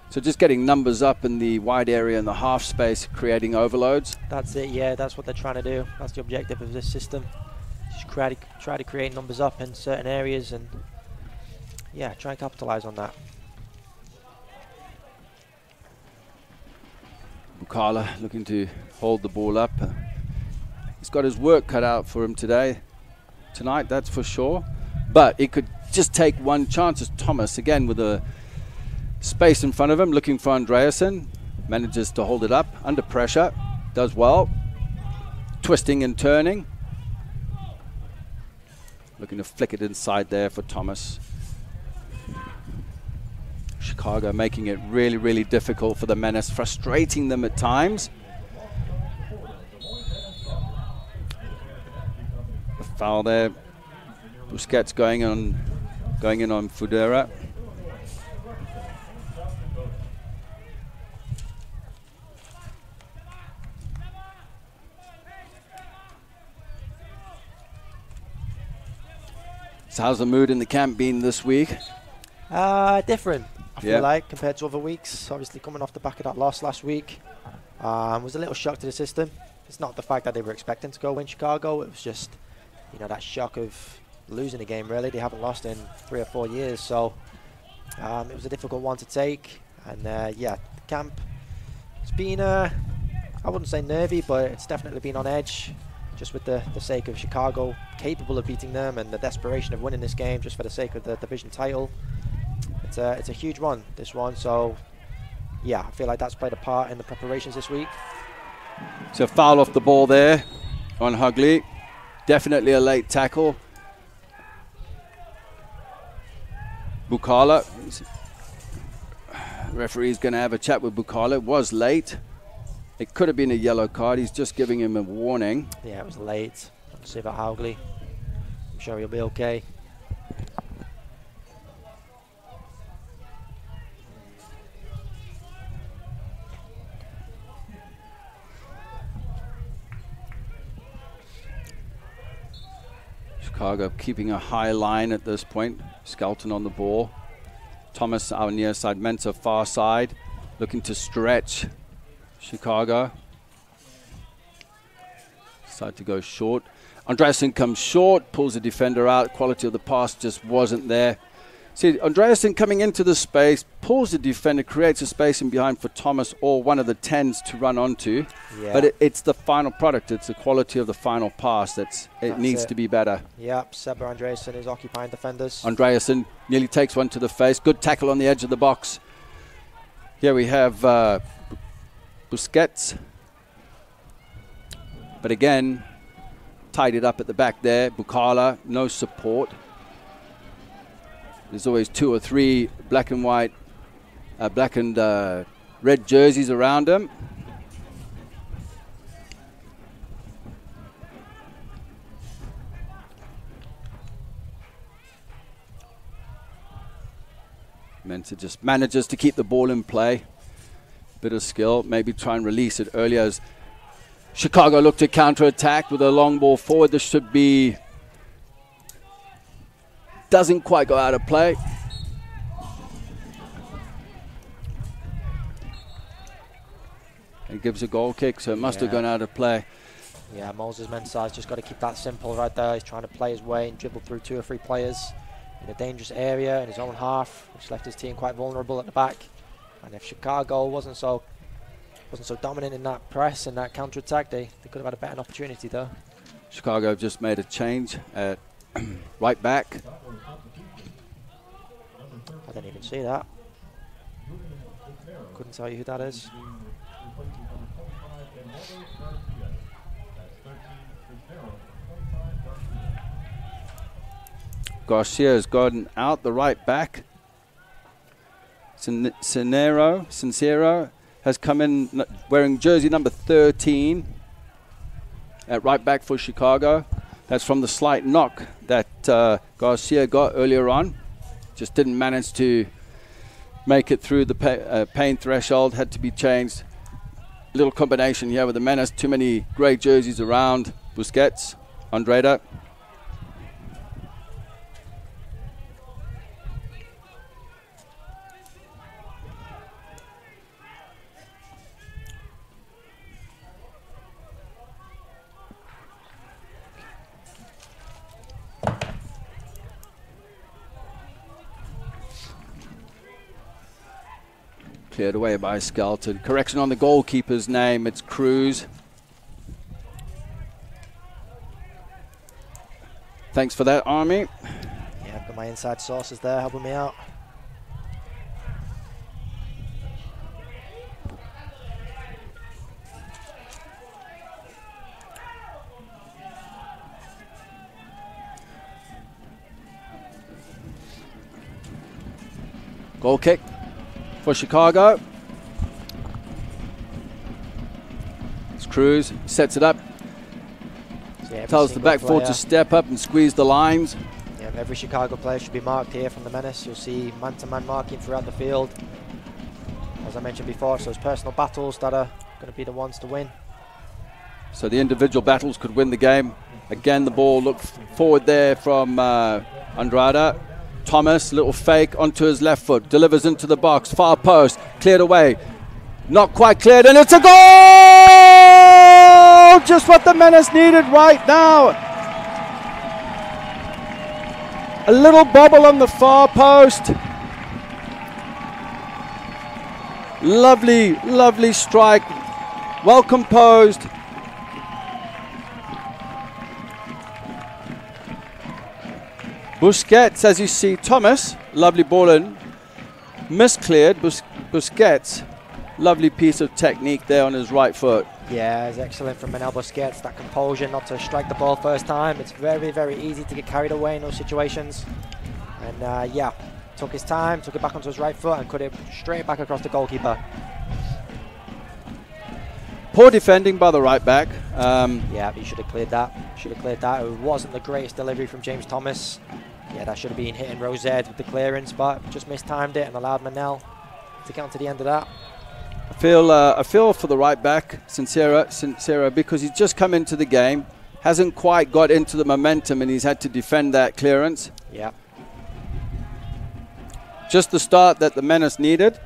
So just getting numbers up in the wide area in the half space, creating overloads. That's it, yeah, that's what they're trying to do. That's the objective of this system. Just try to create numbers up in certain areas and, yeah, try and capitalize on that. Bukala looking to hold the ball up. He's got his work cut out for him tonight, that's for sure. But it could just take one chance as Thomas, again, with a space in front of him, looking for Andreasen. Manages to hold it up under pressure. Does well. Twisting and turning. Looking to flick it inside there for Thomas. Chicago making it really, really difficult for the Menace, frustrating them at times. A foul there. Busquets going in on Fudera. So how's the mood in the camp been this week? Different, I feel like, compared to other weeks. Obviously coming off the back of that loss last week. Was a little shock to the system. It's not the fact that they were expecting to go win Chicago. It was just, you know, that shock of losing a game, really. They haven't lost in 3 or 4 years. So it was a difficult one to take. And, yeah, the camp, it's been, I wouldn't say nervy, but it's definitely been on edge. Just with the sake of Chicago capable of beating them and the desperation of winning this game just for the sake of the division title. It's a huge run, this one. So, yeah, I feel like that's played a part in the preparations this week. So foul off the ball there on Hugley. Definitely a late tackle. Bukala. Referee's going to have a chat with Bukala. It was late. It could have been a yellow card. He's just giving him a warning. Yeah, it was late. Let's see about Haugley. I'm sure he'll be okay. Chicago keeping a high line at this point. Skelton on the ball. Thomas, our near side. Mensah, far side. Looking to stretch Chicago. Decide to go short. Andreasen comes short, pulls the defender out. Quality of the pass just wasn't there. See, Andreasen coming into the space, pulls the defender, creates a space in behind for Thomas or one of the 10s to run onto. Yeah. But it's the final product. It's the quality of the final pass it needs to be better. Yep, Seba Andreasen is occupying defenders. Andreasen nearly takes one to the face. Good tackle on the edge of the box. Here we have Busquets. But again, tied it up at the back there. Bukala, no support. There's always 2 or 3 black and white, black and red jerseys around him. Mensah just manages to keep the ball in play. Bit of skill, maybe try and release it earlier as Chicago look to counter-attack with a long ball forward. This should be... Doesn't quite go out of play. It gives a goal kick, so it must have gone out of play. Yeah, Moses Mensah's just got to keep that simple right there. He's trying to play his way and dribble through 2 or 3 players in a dangerous area in his own half, which left his team quite vulnerable at the back. And if Chicago wasn't so dominant in that press and that counter-attack, they could have had a better opportunity though. Chicago have just made a change at right back. I didn't even see that. Couldn't tell you who that is. Garcia has gotten out the right back. Sincero has come in wearing jersey number 13 at right back for Chicago. That's from the slight knock that Garcia got earlier on. Just didn't manage to make it through the pain threshold, had to be changed. Little combination here with the Menace. Too many grey jerseys around. Busquets, Andreda. Cleared away by Skelton. Correction on the goalkeeper's name. It's Cruz. Thanks for that, Army. Yeah, I've got my inside sources there helping me out. Goal kick for Chicago. It's Cruz, sets it up. So yeah, tells the back four to step up and squeeze the lines. Yeah, every Chicago player should be marked here from the Menace. You'll see man-to-man marking throughout the field. As I mentioned before, it's those personal battles that are going to be the ones to win. So the individual battles could win the game. Again, the ball looked forward there from Andrada. Thomas, little fake onto his left foot, delivers into the box, far post, cleared away, not quite cleared, and it's a goal! Just what the Menace needed right now. A little bobble on the far post. Lovely, lovely strike, well composed. Busquets, as you see, Thomas, lovely ball in, miscleared. Busquets, lovely piece of technique there on his right foot. Yeah, it's excellent from Manel Busquets, that composure not to strike the ball first time. It's very, very easy to get carried away in those situations. And yeah, took his time, took it back onto his right foot and cut it straight back across the goalkeeper. Poor defending by the right back. Yeah, he should have cleared that. Should have cleared that. It wasn't the greatest delivery from James Thomas. Yeah, that should have been hitting Rosette with the clearance, but just mistimed it and allowed Manel to get onto the end of that. I feel for the right back, Sincero, because he's just come into the game, hasn't quite got into the momentum, and he's had to defend that clearance. Yeah. Just the start that the Menace needed.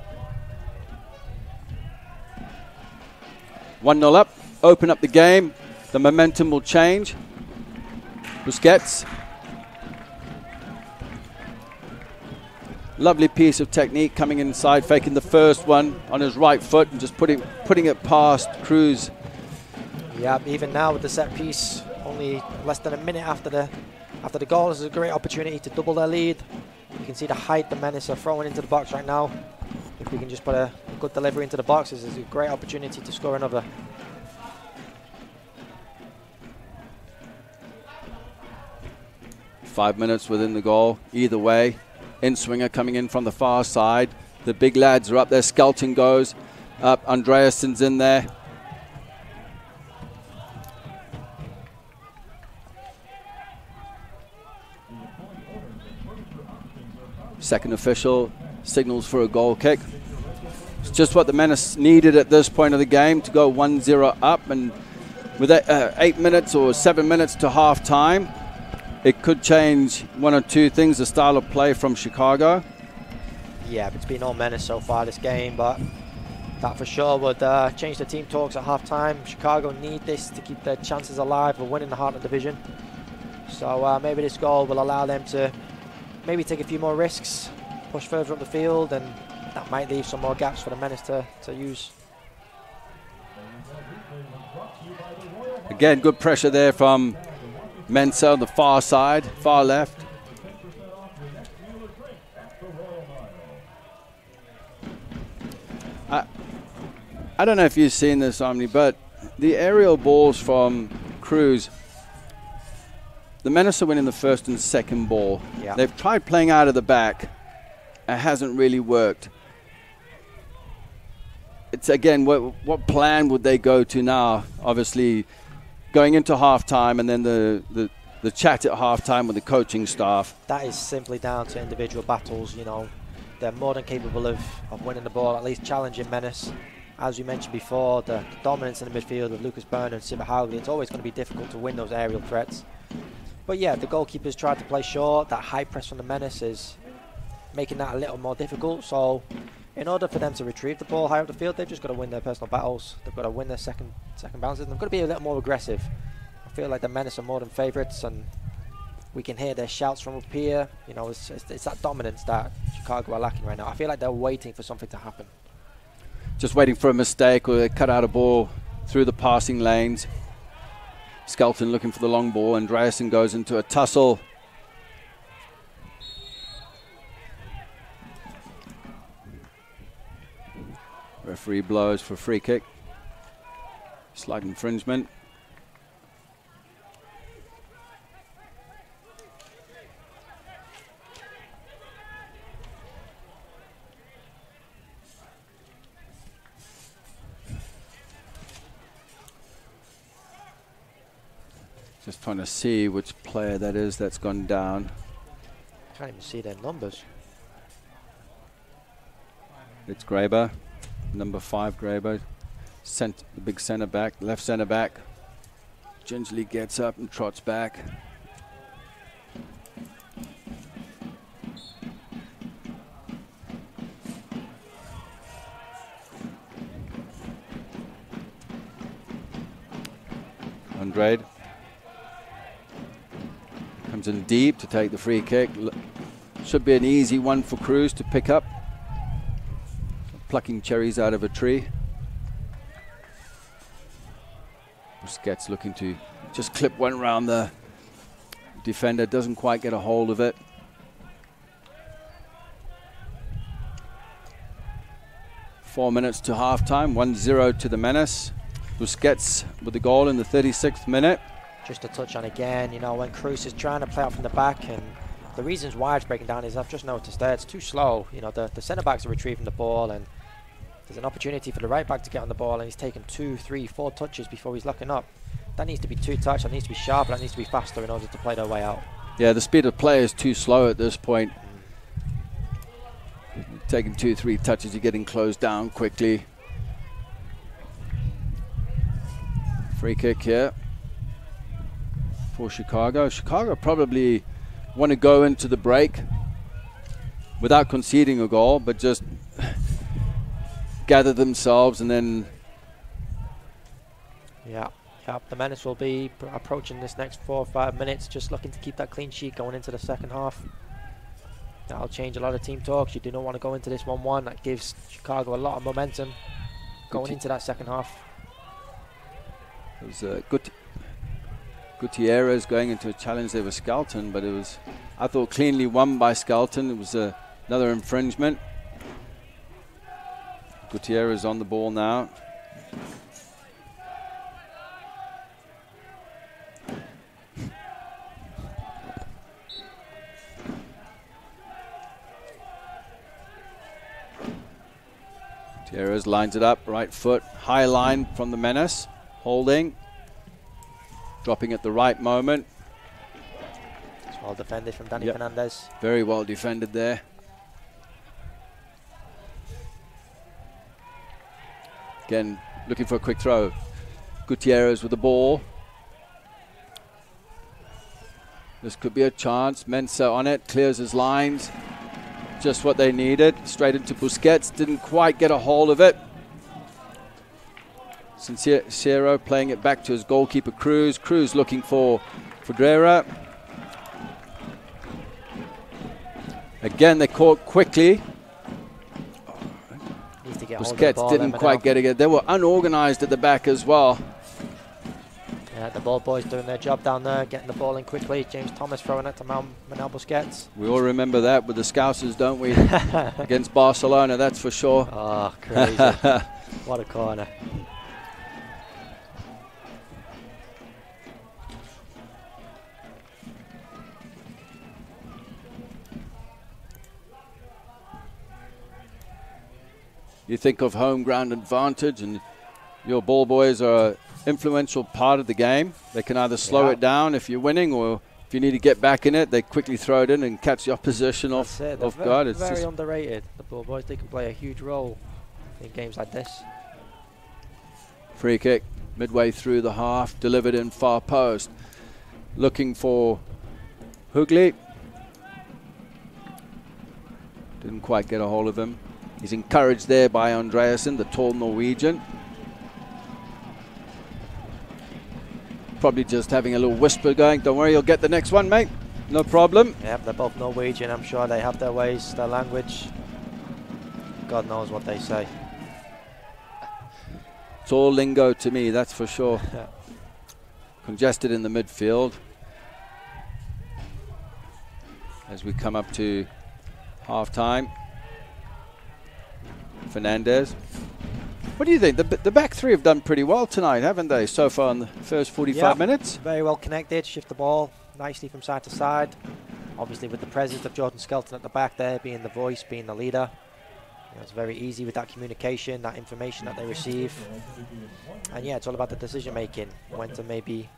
1-0 up, open up the game, the momentum will change. Busquets. Lovely piece of technique coming inside, faking the first one on his right foot and just putting it past Cruz. Yeah, even now with the set piece, only less than a minute after the goal, this is a great opportunity to double their lead. You can see the height the Menace are throwing into the box right now. If we can just put a good delivery into the box, this is a great opportunity to score another. Five minutes within the goal, either way. In-swinger coming in from the far side. The big lads are up there. Skelton goes up. Andreasen's in there. Second official signals for a goal kick. It's just what the Menace needed at this point of the game to go 1-0 up. And with 8 minutes or 7 minutes to half time, it could change one or two things, the style of play from Chicago. Yeah, it's been all Menace so far this game, but that for sure would change the team talks at half-time. Chicago need this to keep their chances alive of winning the Heartland Division. So maybe this goal will allow them to maybe take a few more risks, push further up the field, and that might leave some more gaps for the Menace to use. Again, good pressure there from Mensa on the far side, far left. I don't know if you've seen this, Omni, but the aerial balls from Cruz, the Menace are winning the first and second ball. Yeah. They've tried playing out of the back. It hasn't really worked. It's again, what plan would they go to now? Obviously, going into halftime and then the chat at halftime with the coaching staff. That is simply down to individual battles. You know, they're more than capable of winning the ball, at least challenging Menace. As we mentioned before, the dominance in the midfield with Lucas Byrne and Sibba Howley, it's always going to be difficult to win those aerial threats. But yeah, the goalkeepers tried to play short. That high press from the Menace is making that a little more difficult. So in order for them to retrieve the ball high up the field, they've just got to win their personal battles. They've got to win their second bounces. They've got to be a little more aggressive. I feel like the Menace are more than favourites, and we can hear their shouts from up here. You know, it's that dominance that Chicago are lacking right now. I feel like they're waiting for something to happen. Just waiting for a mistake, or they cut out a ball through the passing lanes. Skelton looking for the long ball. Andreasen goes into a tussle. Referee blows for free kick. Slight infringement. Just trying to see which player that is that's gone down. Can't even see their numbers. It's Graber, number 5 Graber. The big centre back, left centre back. Gingerly gets up and trots back. Andrade comes in deep to take the free kick. Should be an easy one for Cruz to pick up. Plucking cherries out of a tree. Busquets looking to just clip one round the defender. Doesn't quite get a hold of it. Four minutes to halftime. 1-0 to the Menace. Busquets with the goal in the 36th minute. Just to touch on again, you know, when Cruz is trying to play out from the back, and the reasons why it's breaking down is I've just noticed there it's too slow. You know, the centre-backs are retrieving the ball, and there's an opportunity for the right-back to get on the ball, and he's taken 2, 3, 4 touches before he's locking up. That needs to be 2 touches, that needs to be sharper, that needs to be faster in order to play their way out. Yeah, the speed of play is too slow at this point. Taking 2, 3 touches, you're getting closed down quickly. Free kick here for Chicago. Chicago probably want to go into the break without conceding a goal, but just gather themselves and then... Yeah, the Menace will be approaching this next 4 or 5 minutes, just looking to keep that clean sheet going into the second half. That'll change a lot of team talks. You do not want to go into this 1-1. That gives Chicago a lot of momentum going into that second half. It was Gutierrez going into a challenge there with Skelton, but it was, I thought, cleanly won by Skelton. It was another infringement. Gutierrez on the ball now. Gutierrez lines it up, right foot, high line from the Menace, holding, dropping at the right moment. It's well defended from Danny Fernandez. Very well defended there. Again, looking for a quick throw. Gutierrez with the ball. This could be a chance. Mensa on it, clears his lines. Just what they needed. Straight into Busquets. Didn't quite get a hold of it. Sincero playing it back to his goalkeeper, Cruz. Cruz looking for Figueroa. Again, they caught quickly. Busquets didn't quite get it. They were unorganized at the back as well. Yeah, the ball boys doing their job down there, getting the ball in quickly. James Thomas throwing it to Manuel Busquets. We all remember that with the Scousers, don't we? Against Barcelona, that's for sure. Oh, crazy. What a corner. You think of home ground advantage, and your ball boys are an influential part of the game. They can either slow it down if you're winning, or if you need to get back in it, they quickly throw it in and catch the opposition off guard. It's very underrated. The ball boys, they can play a huge role in games like this. Free kick midway through the half, delivered in far post. Looking for Hugli. Didn't quite get a hold of him. He's encouraged there by Andreasen, the tall Norwegian. Probably just having a little whisper going, don't worry, you'll get the next one, mate. No problem. Yep, they're both Norwegian. I'm sure they have their ways, their language. God knows what they say. It's all lingo to me, that's for sure. Congested in the midfield. As we come up to half-time. Fernandez. What do you think? The back three have done pretty well tonight, haven't they, so far in the first 45 minutes? Very well connected, shift the ball nicely from side to side. Obviously with the presence of Jordan Skelton at the back there, being the voice, being the leader. You know, it's very easy with that communication, that information that they receive. And yeah, it's all about the decision making, when to maybe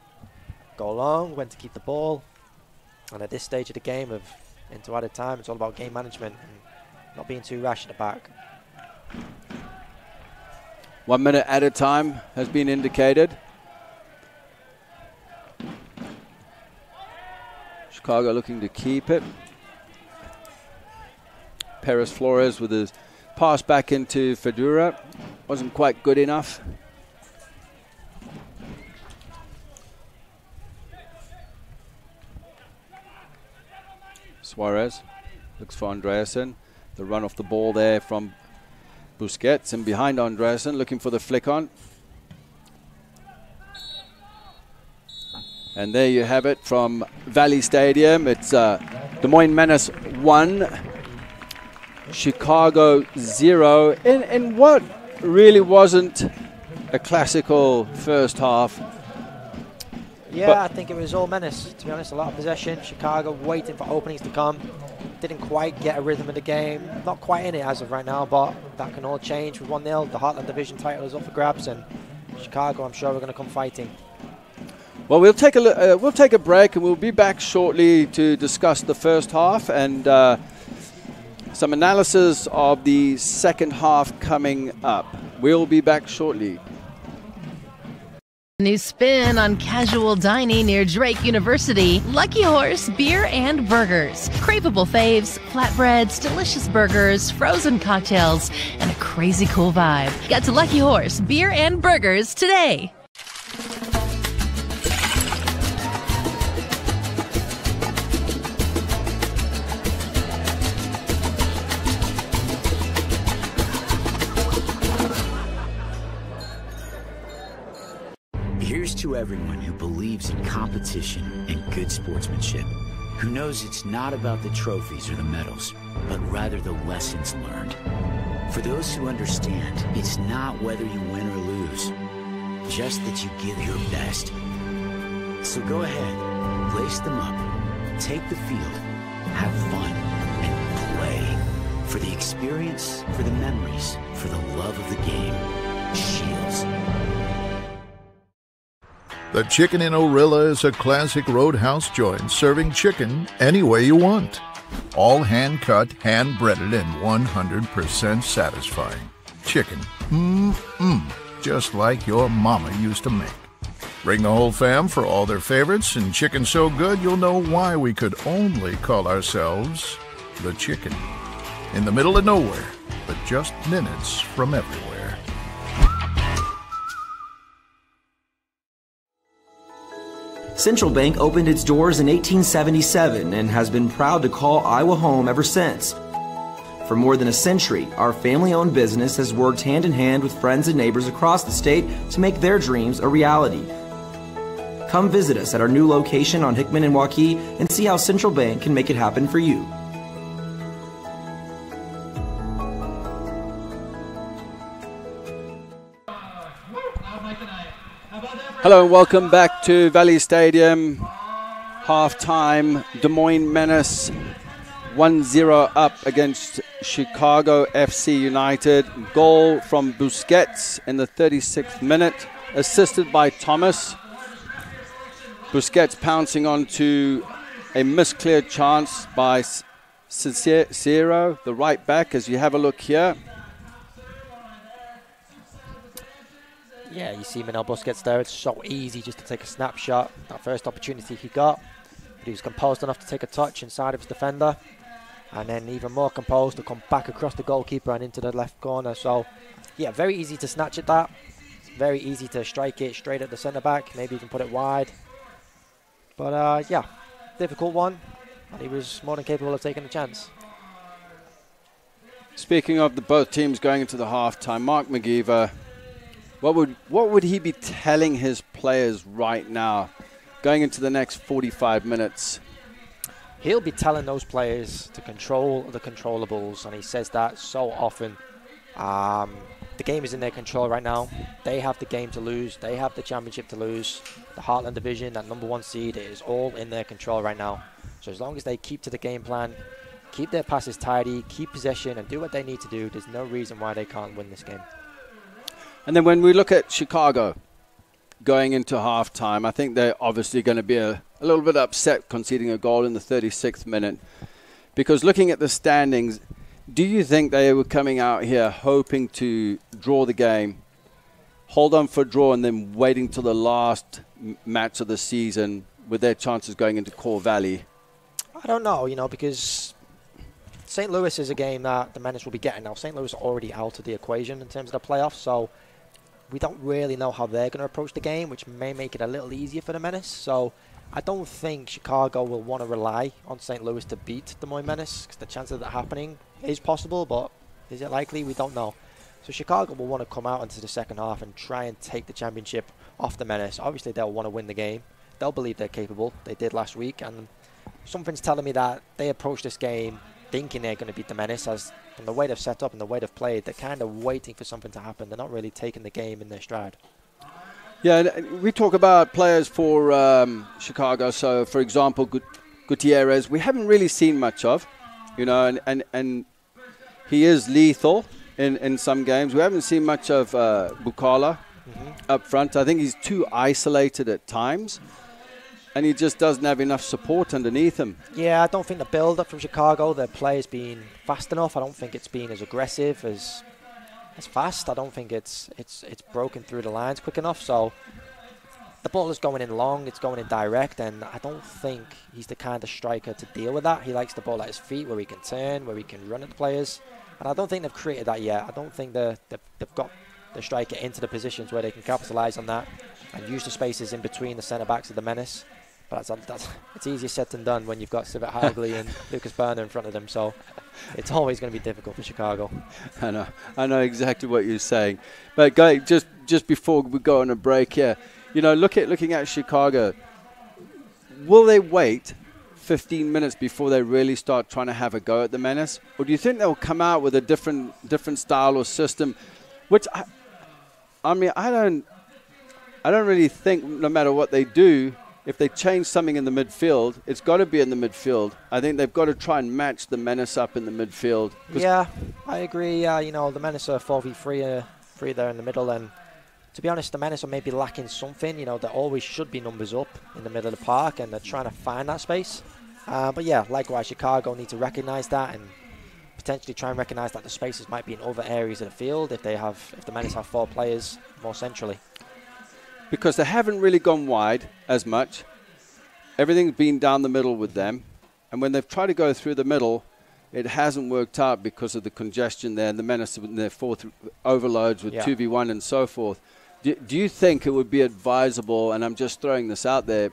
go long, when to keep the ball. And at this stage of the game, into added time, it's all about game management and not being too rash at the back. 1 minute at a time has been indicated. Chicago looking to keep it. Perez Flores with his pass back into Fedura. Wasn't quite good enough. Suarez looks for Andreasen. The run off the ball there from Busquets, and behind Andreasen, looking for the flick on. And there you have it from Valley Stadium. It's Des Moines Menace 1, Chicago 0, in what really wasn't a classical first half. Yeah, I think it was all Menace, to be honest. A lot of possession. Chicago waiting for openings to come. Didn't quite get a rhythm of the game. Not quite in it as of right now, but that can all change with 1-0. The Heartland Division title is up for grabs, and Chicago, I'm sure, we're going to come fighting. Well, we'll take a break, and we'll be back shortly to discuss the first half and some analysis of the second half coming up. We'll be back shortly. New spin on casual dining near Drake University. Lucky Horse Beer and Burgers. Craveable faves, flatbreads, delicious burgers, frozen cocktails, and a crazy cool vibe. Get to Lucky Horse Beer and Burgers today. to everyone who believes in competition and good sportsmanship, who knows it's not about the trophies or the medals, but rather the lessons learned. For those who understand, it's not whether you win or lose, just that you give your best. So go ahead, lace them up, take the field, have fun, and play. For the experience, for the memories, for the love of the game. Shields. The Chicken in Orilla is a classic roadhouse joint serving chicken any way you want. All hand-cut, hand-breaded, and 100% satisfying. Chicken, just like your mama used to make. Bring the whole fam for all their favorites, and chicken so good you'll know why we could only call ourselves the Chicken. In the middle of nowhere, but just minutes from everywhere. Central Bank opened its doors in 1877 and has been proud to call Iowa home ever since. For more than a century, our family-owned business has worked hand-in-hand with friends and neighbors across the state to make their dreams a reality. Come visit us at our new location on Hickman and Waukee and see how Central Bank can make it happen for you. Hello and welcome back to Valley Stadium. Halftime, Des Moines Menace 1-0 up against Chicago FC United. Goal from Busquets in the 36th minute, assisted by Thomas. Busquets pouncing onto a miscleared chance by Cicero, the right back, as you have a look here. Yeah, you see Manuel Busquets there. It's so easy just to take a snapshot. That first opportunity he got, but he was composed enough to take a touch inside of his defender, and then even more composed to come back across the goalkeeper and into the left corner. So, yeah, very easy to snatch at that. Very easy to strike it straight at the centre back. Maybe even put it wide. But yeah, difficult one, and he was more than capable of taking a chance. Speaking of the both teams going into the halftime, Mark McGeever. What would he be telling his players right now, going into the next 45 minutes? He'll be telling those players to control the controllables, and he says that so often. The game is in their control right now. They have the game to lose. They have the championship to lose. The Heartland Division, that #1 seed, it is all in their control right now. So as long as they keep to the game plan, keep their passes tidy, keep possession, and do what they need to do, there's no reason why they can't win this game. And then when we look at Chicago going into halftime, I think they're obviously going to be a little bit upset conceding a goal in the 36th minute. Because looking at the standings, do you think they were coming out here hoping to draw the game, hold on for a draw, and then waiting till the last match of the season with their chances going into Core Valley? I don't know, because St. Louis is a game that the Menace will be getting. Now, St. Louis are already out of the equation in terms of the playoffs, so we don't really know how they're going to approach the game, which may make it a little easier for the Menace. So I don't think Chicago will want to rely on St. Louis to beat Des Moines Menace, because the chance of that happening is possible, but is it likely? We don't know. So Chicago will want to come out into the second half and try and take the championship off the Menace. Obviously, they'll want to win the game. They'll believe they're capable. They did last week, and something's telling me that they approach this game thinking they're going to beat the Menace, as from the way they've set up and the way they've played, they're kind of waiting for something to happen. They're not really taking the game in their stride. Yeah, we talk about players for Chicago. So, for example, Gutierrez, we haven't really seen much of, and he is lethal in some games. We haven't seen much of Bukala up front. I think he's too isolated at times, and he just doesn't have enough support underneath him. Yeah, I don't think the build-up from Chicago, their play has been fast enough. I don't think it's been as aggressive, as fast. I don't think it's broken through the lines quick enough. So the ball is going in long, it's going in direct, and I don't think he's the kind of striker to deal with that. He likes the ball at his feet, where he can turn, where he can run at the players. And I don't think they've created that yet. I don't think they've got the striker into the positions where they can capitalise on that and use the spaces in between the centre-backs of the Menace. But it's easier said than done when you've got Civet Hagley and Lucas Berner in front of them. So it's always going to be difficult for Chicago. I know exactly what you're saying. But just before we go on a break here, you know, looking at Chicago, will they wait 15 minutes before they really start trying to have a go at the Menace? Or do you think they'll come out with a different style or system? Which, I mean, I don't really think no matter what they do, if they change something in the midfield, it's got to be in the midfield. I think they've got to try and match the Menace up in the midfield. Yeah, I agree. You know, the Menace are 4v3 free there in the middle, and to be honest, the Menace are maybe lacking something. You know, there always should be numbers up in the middle of the park, and they're trying to find that space. But yeah, likewise, Chicago need to recognise that and potentially try and recognise that the spaces might be in other areas of the field if the Menace have 4 players more centrally. Because they haven't really gone wide as much. Everything's been down the middle with them. And when they've tried to go through the middle, it hasn't worked out because of the congestion there and the Menace in their 4th overloads with 2v1 and so forth. Do you think it would be advisable, and I'm just throwing this out there,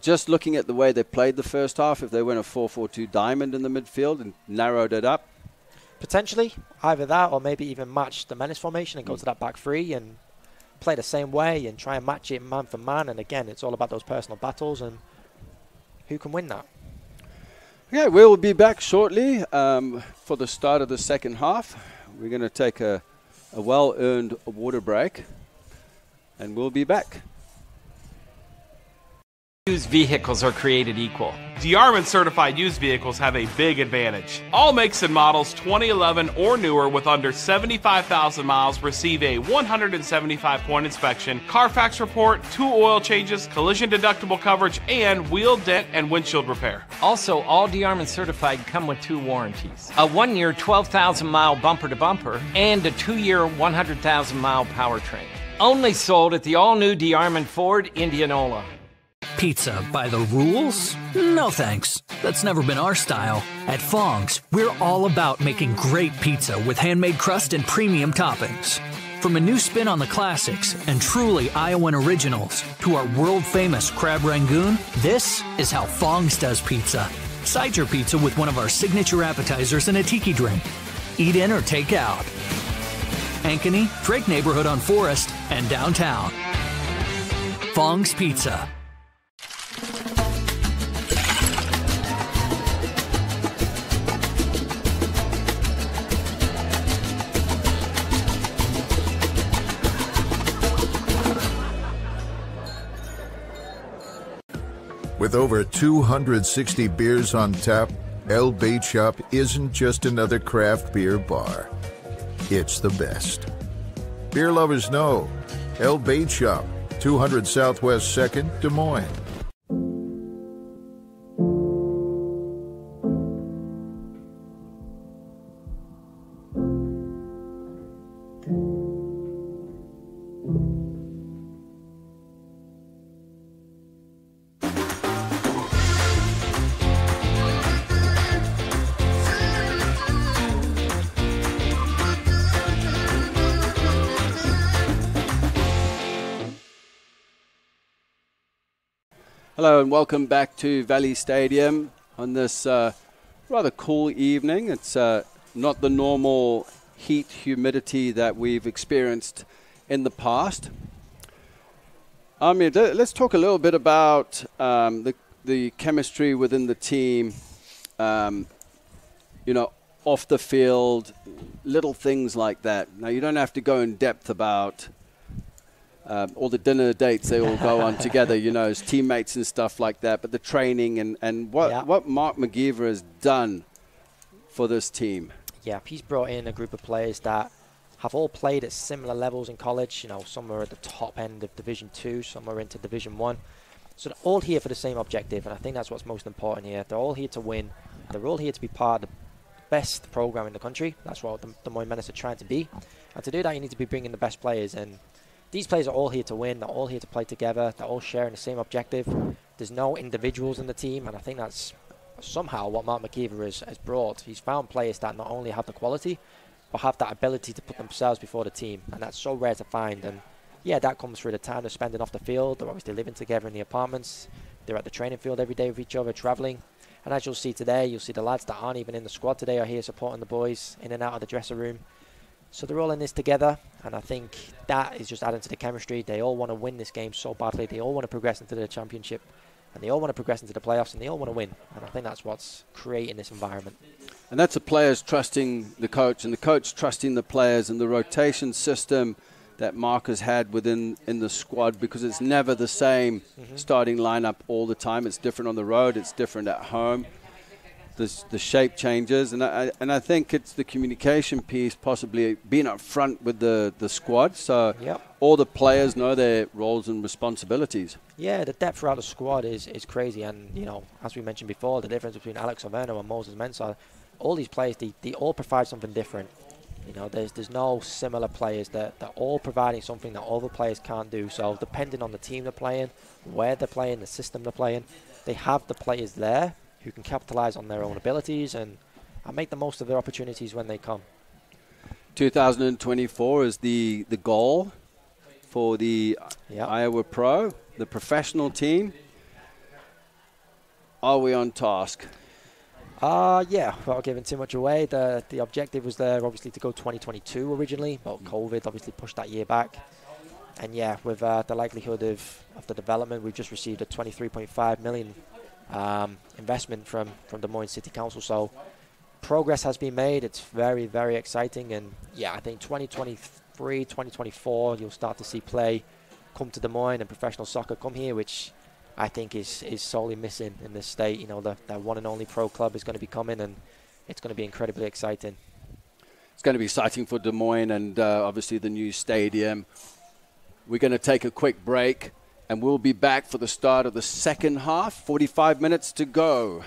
just looking at the way they played the first half, if they went a 4-4-2 diamond in the midfield and narrowed it up? Potentially, either that or maybe even match the Menace formation and go to that back 3 and play the same way and try and match it man for man. And again, it's all about those personal battles and who can win that. Yeah, we'll be back shortly for the start of the second half. We're going to take a well-earned water break, and we'll be back. Used vehicles are created equal. DeArmond certified used vehicles have a big advantage. All makes and models 2011 or newer with under 75,000 miles receive a 175-point inspection, Carfax report, 2 oil changes, collision deductible coverage, and wheel, dent, and windshield repair. Also, all DeArmond certified come with 2 warranties. A 1-year 12,000-mile bumper-to-bumper and a 2-year 100,000-mile powertrain. Only sold at the all-new DeArmond Ford Indianola. Pizza by the rules? No thanks. That's never been our style. At Fong's, we're all about making great pizza with handmade crust and premium toppings. From a new spin on the classics and truly Iowan originals to our world-famous crab rangoon, this is how Fong's does pizza. Side your pizza with one of our signature appetizers and a tiki drink. Eat in or take out. Ankeny, Drake neighborhood on Forest, and downtown. Fong's Pizza. With over 260 beers on tap, El Bait Shop isn't just another craft beer bar. It's the best. Beer lovers know El Bait Shop, 200 Southwest 2nd, Des Moines. Hello and welcome back to Valley Stadium on this rather cool evening. It's not the normal heat, humidity that we've experienced in the past. I mean, let's talk a little bit about the chemistry within the team, you know, off the field, little things like that. Now, you don't have to go in depth about all the dinner dates they all go on together, you know, as teammates and stuff like that. But the training and what Mark McGeever has done for this team. Yeah, he's brought in a group of players that have all played at similar levels in college. You know, some are at the top end of Division 2, some are into Division 1. So they're all here for the same objective, and I think that's what's most important here. They're all here to win. They're all here to be part of the best program in the country. That's what the Moines Menace are trying to be. And to do that, you need to be bringing the best players in. These players are all here to win. They're all here to play together. They're all sharing the same objective. There's no individuals in the team, and I think that's somehow what Mark McGeever has brought. He's found players that not only have the quality, but have that ability to put themselves before the team, and that's so rare to find. And yeah, that comes through the time they're spending off the field. They're obviously living together in the apartments. They're at the training field every day with each other, traveling. And as you'll see today, you'll see the lads that aren't even in the squad today are here supporting the boys in and out of the dressing room. So they're all in this together, and I think that is just adding to the chemistry. They all want to win this game so badly. They all want to progress into the championship, and they all want to progress into the playoffs, and they all want to win. And I think that's what's creating this environment. And that's the players trusting the coach, and the coach trusting the players, and the rotation system that Mark has had in the squad, because it's never the same starting lineup all the time. It's different on the road. It's different at home. The shape changes, and I think it's the communication piece, possibly being up front with the squad, so all the players know their roles and responsibilities. Yeah, the depth throughout the squad is crazy, and you know, as we mentioned before, the difference between Alex Averno and Moses Mensah, all these players, they all provide something different. You know, there's no similar players. They're all providing something that other players can't do. So depending on the team they're playing, where they're playing, the system they're playing, they have the players there who can capitalize on their own abilities and make the most of their opportunities when they come. 2024 is the goal for the Iowa Pro, the professional team. Are we on task? Yeah, without giving too much away, the objective was there obviously to go 2022 originally, but COVID obviously pushed that year back. And yeah, with the likelihood of the development, we've just received a $23.5 million investment from Des Moines City Council, so progress has been made. It's very, very exciting, and yeah, I think 2023, 2024, you'll start to see play come to Des Moines and professional soccer come here, which I think is sorely missing in this state. You know, that one and only pro club is going to be coming, and it's going to be incredibly exciting. It's going to be exciting for Des Moines, and obviously the new stadium. We're going to take a quick break, and we'll be back for the start of the second half. 45 minutes to go.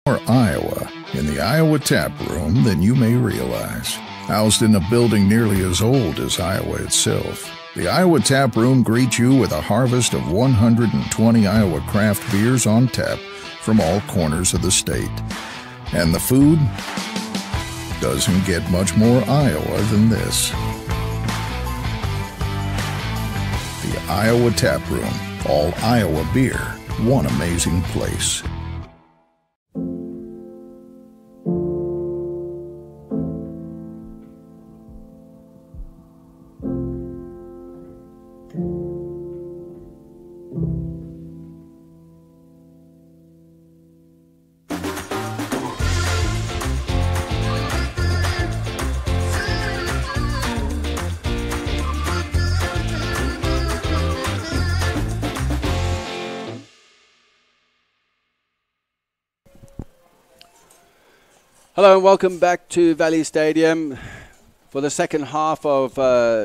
More Iowa in the Iowa Tap Room than you may realize. Housed in a building nearly as old as Iowa itself, the Iowa Tap Room greets you with a harvest of 120 Iowa craft beers on tap from all corners of the state. And the food doesn't get much more Iowa than this. The Iowa Tap Room, all Iowa beer, one amazing place. Hello and welcome back to Valley Stadium for the second half of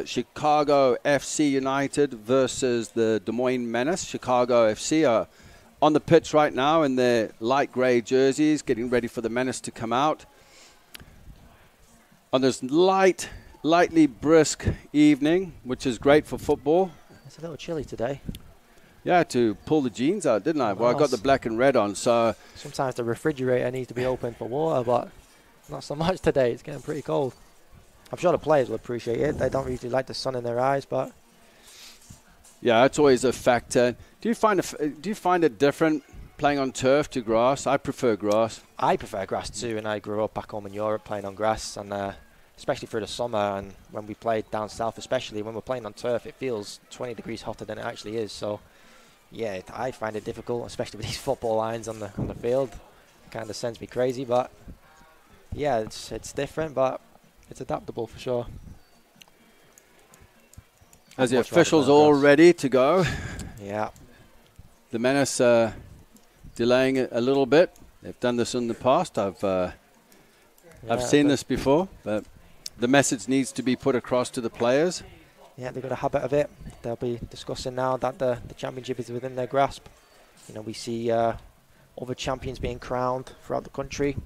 Chicago FC United versus the Des Moines Menace. Chicago FC are on the pitch right now in their light grey jerseys, getting ready for the Menace to come out. On this lightly brisk evening, which is great for football. It's a little chilly today. Yeah, I had to pull the jeans out, didn't I? Well, I got the black and red on, so... Sometimes the refrigerator needs to be open for water, but not so much today. It's getting pretty cold. I'm sure the players will appreciate it. They don't usually like the sun in their eyes, but... Yeah, that's always a factor. Do you find it different playing on turf to grass? I prefer grass. I prefer grass too, and I grew up back home in Europe playing on grass, and especially through the summer, and when we played down south, especially when we're playing on turf, it feels 20 degrees hotter than it actually is. So, yeah, I find it difficult, especially with these football lines on the field. It kind of sends me crazy, but yeah, it's different, but it's adaptable for sure. As the officials all ready to go. Yeah. The Menace delaying it a little bit. They've done this in the past. I've seen this before, but the message needs to be put across to the players. Yeah, they've got a habit of it. They'll be discussing now that the championship is within their grasp. You know, we see other champions being crowned throughout the country.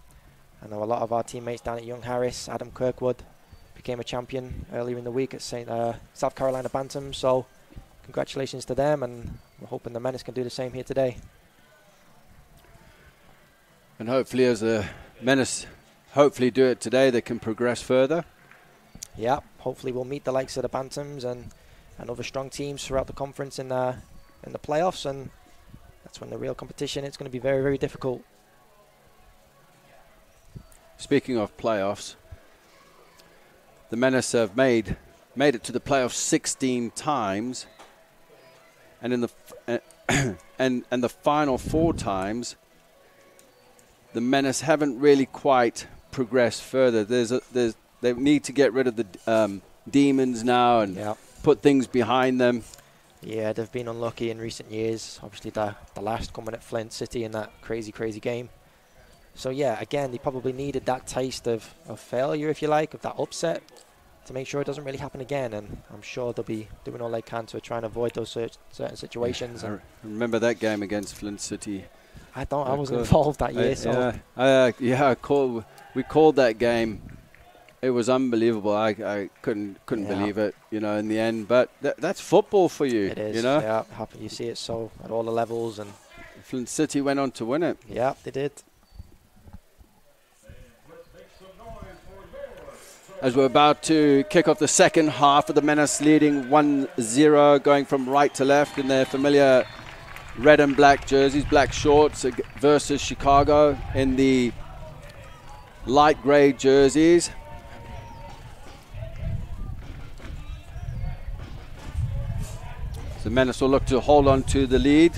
I know a lot of our teammates down at Young Harris, Adam Kirkwood, became a champion earlier in the week at South Carolina Bantam. So congratulations to them, and we're hoping the Menace can do the same here today. And hopefully as the Menace hopefully do it today, they can progress further. Yeah, hopefully we'll meet the likes of the Bantams and other strong teams throughout the conference in the playoffs, and that's when the real competition, it's going to be very, very difficult. speaking of playoffs, the Menace have made it to the playoffs 16 times, and in the and the final 4 times, the Menace haven't really quite progressed further. They need to get rid of the demons now and put things behind them. Yeah, they've been unlucky in recent years. Obviously, the last coming at Flint City in that crazy game. So yeah, again, they probably needed that taste of failure, if you like, of that upset, to make sure it doesn't really happen again. And I'm sure they'll be doing all they can to try and avoid those certain situations. I remember that game against Flint City. I wasn't involved that year. We called that game. It was unbelievable. I couldn't believe it, in the end. But that's football for you. It is. Yeah, you see it so at all the levels. And Flint City went on to win it. Yeah, they did. As we're about to kick off the second half of the Menace, leading 1-0, going from right to left in their familiar red and black jerseys, black shorts, versus Chicago in the light gray jerseys. The Menace will look to hold on to the lead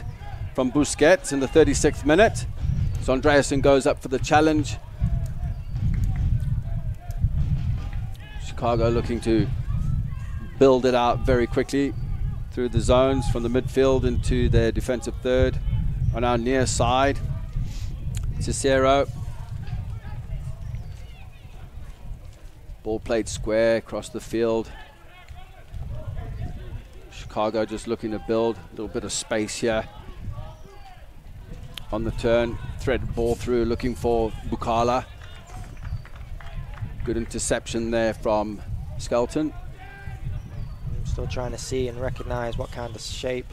from Busquets in the 36th minute. So Andreasen goes up for the challenge. Chicago looking to build it out very quickly through the zones from the midfield into their defensive third on our near side. Cicero. Ball played square across the field. Chicago just looking to build a little bit of space here. On the turn, threaded ball through, looking for Bukala. Good interception there from Skelton. I'm still trying to see and recognize what kind of shape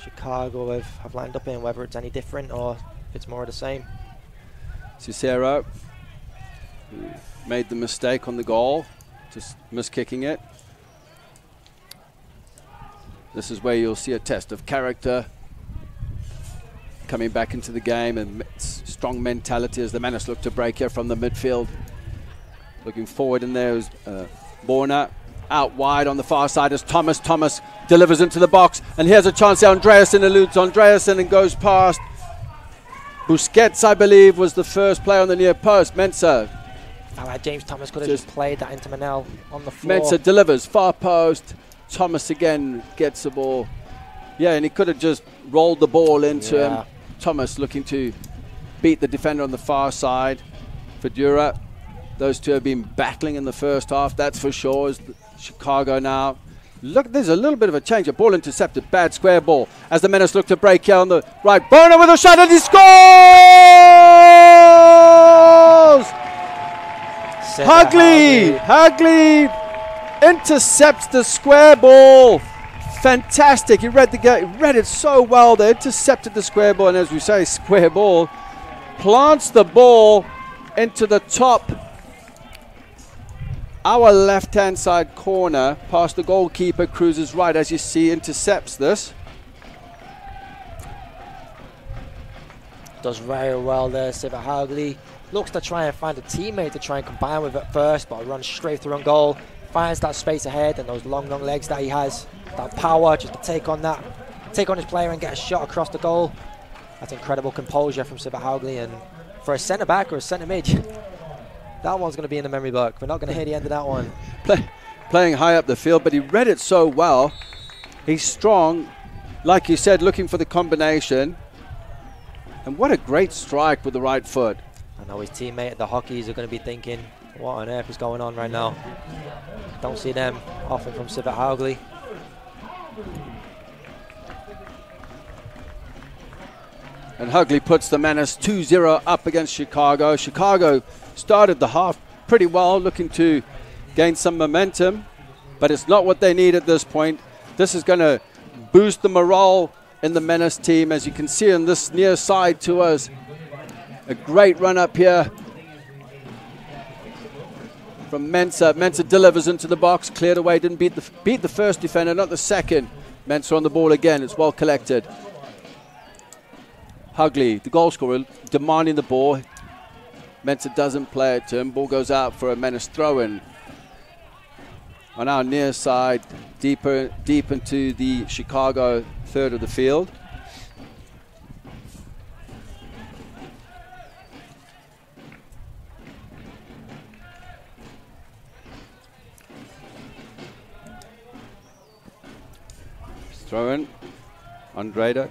Chicago have lined up in, whether it's any different or if it's more of the same. Cicero made the mistake on the goal, just miskicking it. This is where you'll see a test of character coming back into the game and strong mentality as the Menace look to break here from the midfield. Looking forward in there is Borna. Out wide on the far side is Thomas. Thomas delivers into the box. And here's a chance there. Andreasen eludes Andreasen and goes past. Busquets, I believe, was the first player on the near post. Mensah. James Thomas could have just played that into Manel on the floor. Mensah delivers. Far post. Thomas again gets the ball. Yeah, and he could have just rolled the ball into him. Thomas looking to beat the defender on the far side. Fedura. Those two have been battling in the first half, that's for sure. As Chicago now. Look, there's a little bit of a change. A ball intercepted, bad square ball. As the Menace look to break here on the right. Bona with a shot and he scores! Hagley intercepts the square ball. Fantastic. He read the game, read it so well. They intercepted the square ball, and as we say, square ball. Plants the ball into the top, our left-hand side corner, past the goalkeeper, cruises right, as you see, intercepts this. Does very well there, Siva Hagley. Looks to try and find a teammate to try and combine with at first, but runs straight through on goal. Finds that space ahead and those long legs that he has. That power just to take on his player and get a shot across the goal. That's incredible composure from Siva Hagley, and for a centre-back or a centre-mid, that one's going to be in the memory book. We're not going to hear the end of that one. Playing high up the field, but he read it so well. He's strong, like you said, looking for the combination. And what a great strike with the right foot. I know his teammate at the hockeys are going to be thinking, what on earth is going on right now? Don't see them often from Siva Hagley. And Hagley puts the Menace 2-0 up against Chicago. Chicago started the half pretty well, looking to gain some momentum, but it's not what they need at this point. This is going to boost the morale in the Menace team, as you can see on this near side to us. A great run up here from Mensah. Mensah delivers into the box, cleared away, didn't beat the first defender, not the second. Mensah on the ball again, it's well collected. Hagley, the goal scorer, demanding the ball. Mensah doesn't play it to him. Ball goes out for a Menace throw-in. On our near side, deep into the Chicago third of the field. Throw in. Andrade.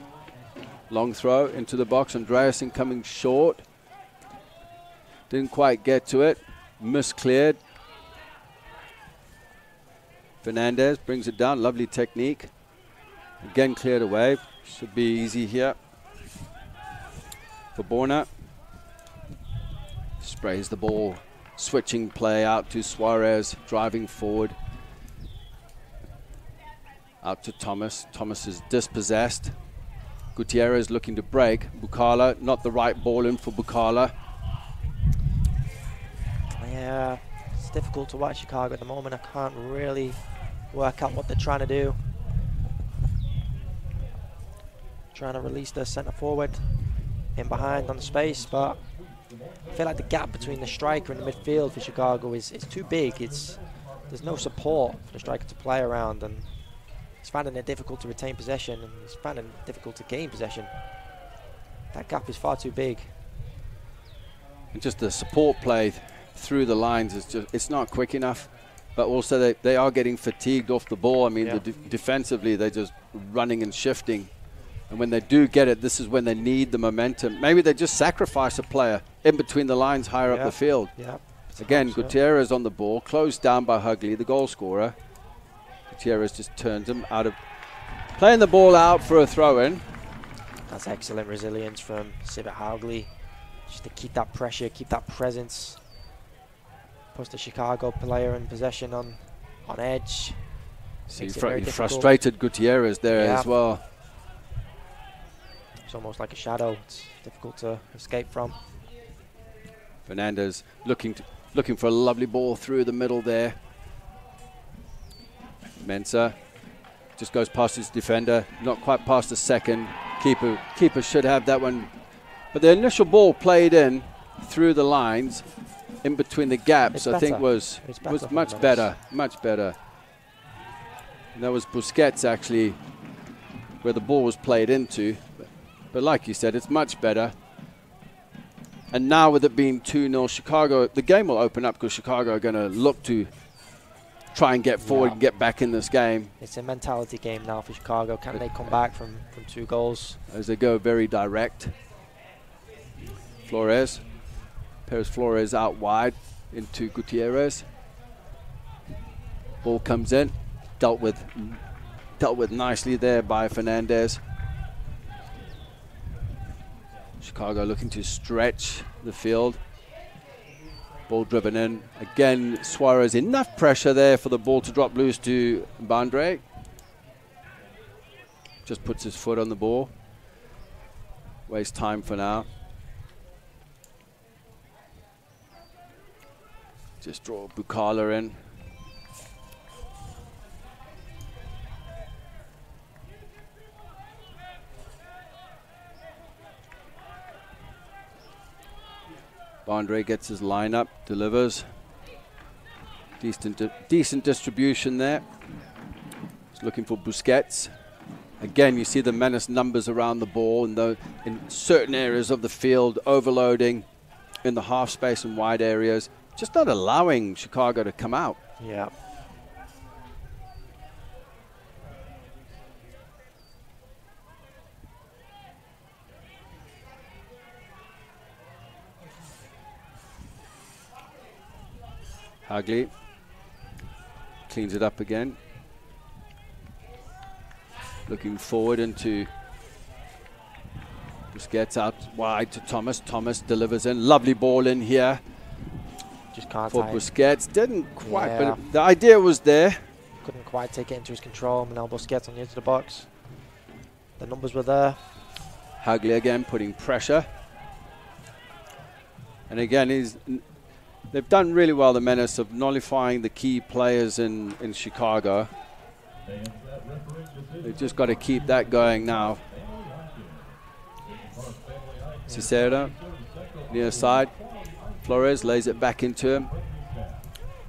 Long throw into the box. Andreasen coming short. Didn't quite get to it. Miscleared. Fernandez brings it down. Lovely technique. Again cleared away. Should be easy here. For Borna. Sprays the ball. Switching play out to Suarez. Driving forward. Out to Thomas. Thomas is dispossessed. Gutierrez looking to break. Bukala, not the right ball in for Bukala. Yeah, it's difficult to watch Chicago at the moment. I can't really work out what they're trying to do. Trying to release the centre forward in behind on the space, but I feel like the gap between the striker and the midfield for Chicago is too big. There's no support for the striker to play around, and he's finding it difficult to retain possession, and he's finding it difficult to gain possession. That gap is far too big. And just the support play through the lines is it's not quick enough, but also they are getting fatigued off the ball. I mean, defensively they're just running and shifting, and when they do get it, this is when they need the momentum. Maybe they just sacrifice a player in between the lines higher up the field. Again, Gutierrez on the ball, closed down by Hugley, the goal scorer. Gutierrez just turns him out of playing the ball out for a throw-in. That's excellent resilience from Sivert Haugli, just to keep that pressure, keep that presence. Puts the Chicago player in possession on edge. So he frustrated Gutierrez there as well. It's almost like a shadow. It's difficult to escape from. Fernandez looking for a lovely ball through the middle there. Mensah just goes past his defender, not quite past the second. Keeper should have that one. But the initial ball played in through the lines, in between the gaps, I think was much better. And that was Busquets actually, where the ball was played into. But like you said, it's much better. And now with it being 2-0 Chicago, the game will open up because Chicago are going to look to try and get forward and get back in this game. It's a mentality game now for Chicago. Can they come back from 2 goals? As they go very direct. Flores. Perez Flores out wide into Gutierrez. Ball comes in. Dealt with nicely there by Fernandez. Chicago looking to stretch the field. Ball driven in. Again, Suarez, enough pressure there for the ball to drop loose to Bandre. Just puts his foot on the ball. Waste time for now. Just draw Bukala in. Bandre gets his line up, delivers. Decent distribution there. He's looking for Busquets. Again, you see the Menace numbers around the ball, and in certain areas of the field, overloading in the half space and wide areas, just not allowing Chicago to come out. Yeah. Hagley cleans it up again. Looking forward into Busquets out wide to Thomas. Thomas delivers in. Lovely ball in here. Just can't for Busquets. Didn't quite, but the idea was there. Couldn't quite take it into his control. Now Busquets on the edge of the box. The numbers were there. Hagley again putting pressure. And again, they've done really well, the Menace, of nullifying the key players in Chicago. They've just got to keep that going now. Cicero, near side. Flores lays it back into him.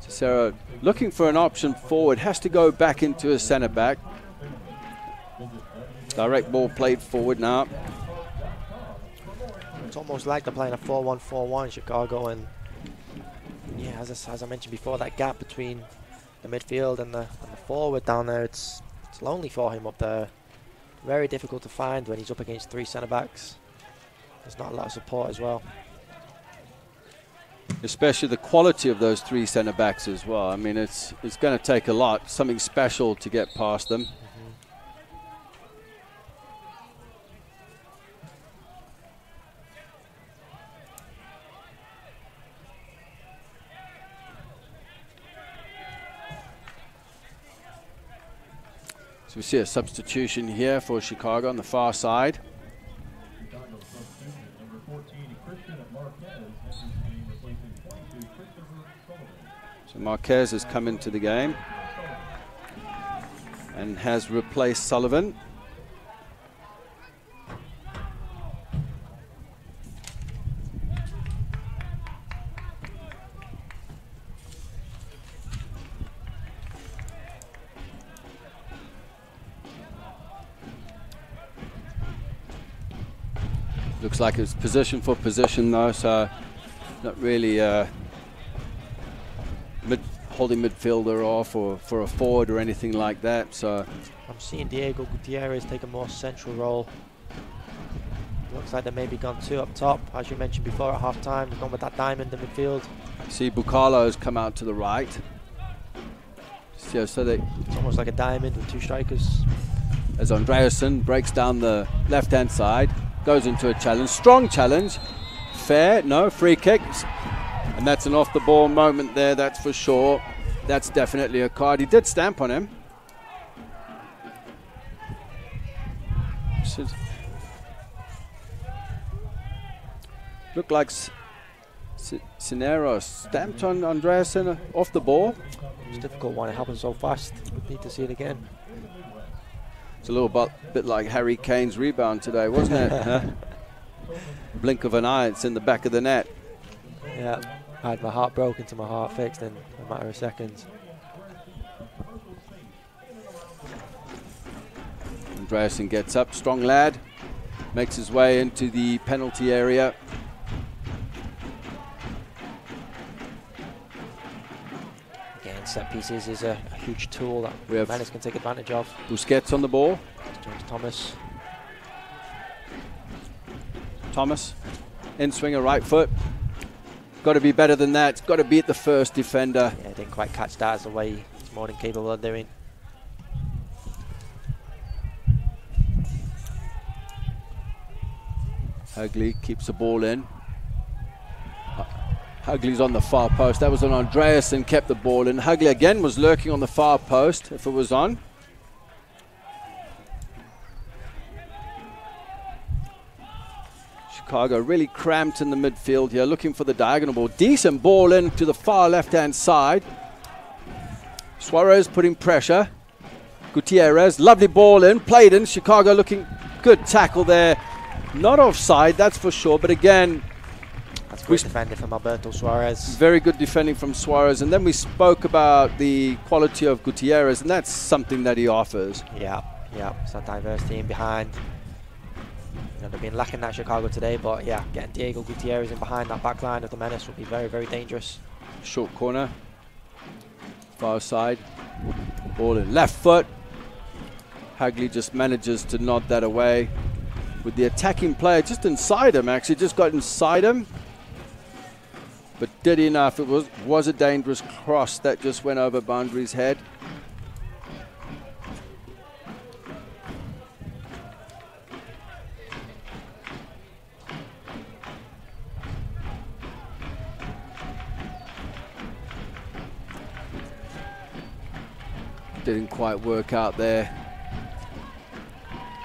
Cicero looking for an option forward, has to go back into a center back. Direct ball played forward now. It's almost like they're playing a 4-1-4-1 Chicago, and yeah, as I mentioned before, that gap between the midfield and the forward down there, it's lonely for him up there. Very difficult to find when he's up against 3 centre backs. There's not a lot of support as well. Especially the quality of those 3 centre backs as well. I mean, it's going to take a lot, something special to get past them. So we see a substitution here for Chicago on the far side. So Marquez has come into the game and has replaced Sullivan. Looks like it's position for position though, so not really holding midfielder off for a forward or anything like that. So I'm seeing Diego Gutierrez take a more central role. Looks like they maybe gone 2 up top, as you mentioned before at half time. They've gone with that diamond in midfield. See Bucalo has come out to the right. So it's almost like a diamond with 2 strikers. As Andreasen breaks down the left-hand side, goes into a challenge, strong challenge, fair, no, free kicks, and that's an off-the-ball moment there, that's for sure. That's definitely a card. He did stamp on him. Looked like Cinero stamped on Andreasen off the ball. It's a difficult one, it happens so fast. We need to see it again. It's a little bit like Harry Kane's rebound today, wasn't it? Blink of an eye, it's in the back of the net. Yeah, I had my heart broken to my heart fixed in a matter of seconds. Andreasen gets up, strong lad, makes his way into the penalty area. Again, set pieces is a huge tool that Menace can take advantage of. Busquets on the ball. James Thomas. Thomas, in swinger, right foot. Got to be better than that. Got to beat the first defender. Yeah, didn't quite catch that as the way he's more than capable of doing. Hugley keeps the ball in. Hugley's on the far post. That was on Andreasen, kept the ball in. Hugley again was lurking on the far post if it was on. Chicago really cramped in the midfield here, looking for the diagonal ball. Decent ball in to the far left-hand side. Suarez putting pressure. Gutierrez, lovely ball in, played in. Chicago looking good tackle there. Not offside, that's for sure, but again, that's great defending from Alberto Suarez. Very good defending from Suarez, and then we spoke about the quality of Gutierrez, and that's something that he offers. Yeah, it's that diversity in behind. You know, they've been lacking that Chicago today, but yeah, getting Diego Gutierrez in behind that back line of the Menace would be very, very dangerous. Short corner, far side, ball in left foot. Hugley just manages to nod that away with the attacking player just inside him, actually, just got inside him. But did enough. It was a dangerous cross that just went over Boundary's head. Didn't quite work out there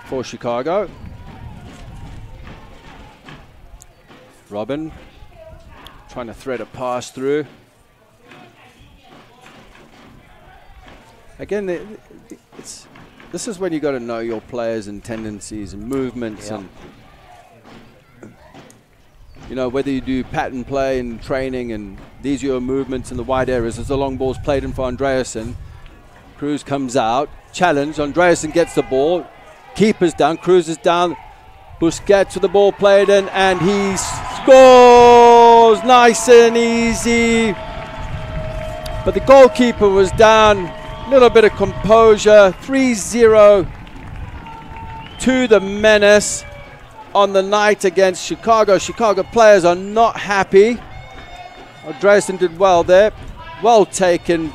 for Chicago. Robin trying to thread a pass through. Again, this is when you got to know your players and tendencies and movements. Yeah. And you know, whether you do pattern play and training and these are your movements in the wide areas as the long ball's played in for Andreasen. Cruz comes out, challenge, Andreasen gets the ball, keeper's down, Cruz is down, Busquets with the ball played in, and he scores nice and easy. But the goalkeeper was down, a little bit of composure, 3-0 to the Menace on the night against Chicago. Chicago players are not happy. Andreasen did well there, well taken.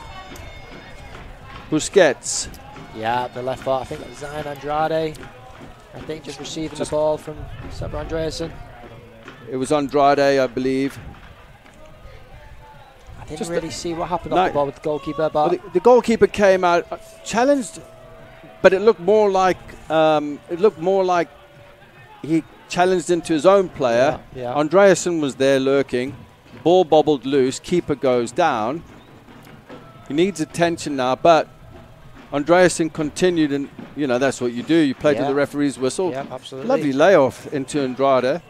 Busquets. Yeah, the left foot, I think that's Zion Andrade. I think just receiving the ball from Sever Andreasen. It was Andrade, I believe. I didn't really see what happened off the ball with the goalkeeper, but well, the goalkeeper came out, challenged, but it looked more like he challenged into his own player. Yeah. Andreasen was there lurking. Ball bobbled loose. Keeper goes down. He needs attention now, but Andreasen continued, and you know that's what you do. You play to the referee's whistle. Yeah, absolutely. Lovely layoff into Andrade.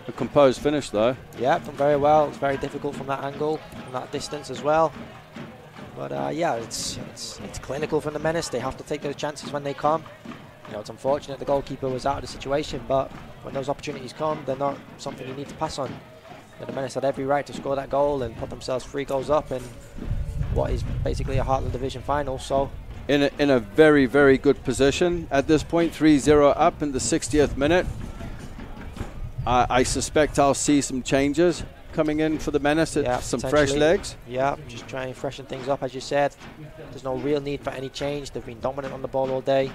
A composed finish, though. Yeah, done very well. It's very difficult from that angle, from that distance as well. But yeah, it's clinical from the Menace. They have to take those chances when they come. You know, it's unfortunate the goalkeeper was out of the situation, but when those opportunities come, they're not something you need to pass on. You know, the Menace had every right to score that goal and put themselves 3 goals up in what is basically a Heartland Division final. So in a very, very good position at this point, 3-0 up in the 60th minute. I suspect I'll see some changes coming in for the Menace, some fresh legs. Yeah, just trying to freshen things up, as you said. There's no real need for any change. They've been dominant on the ball all day.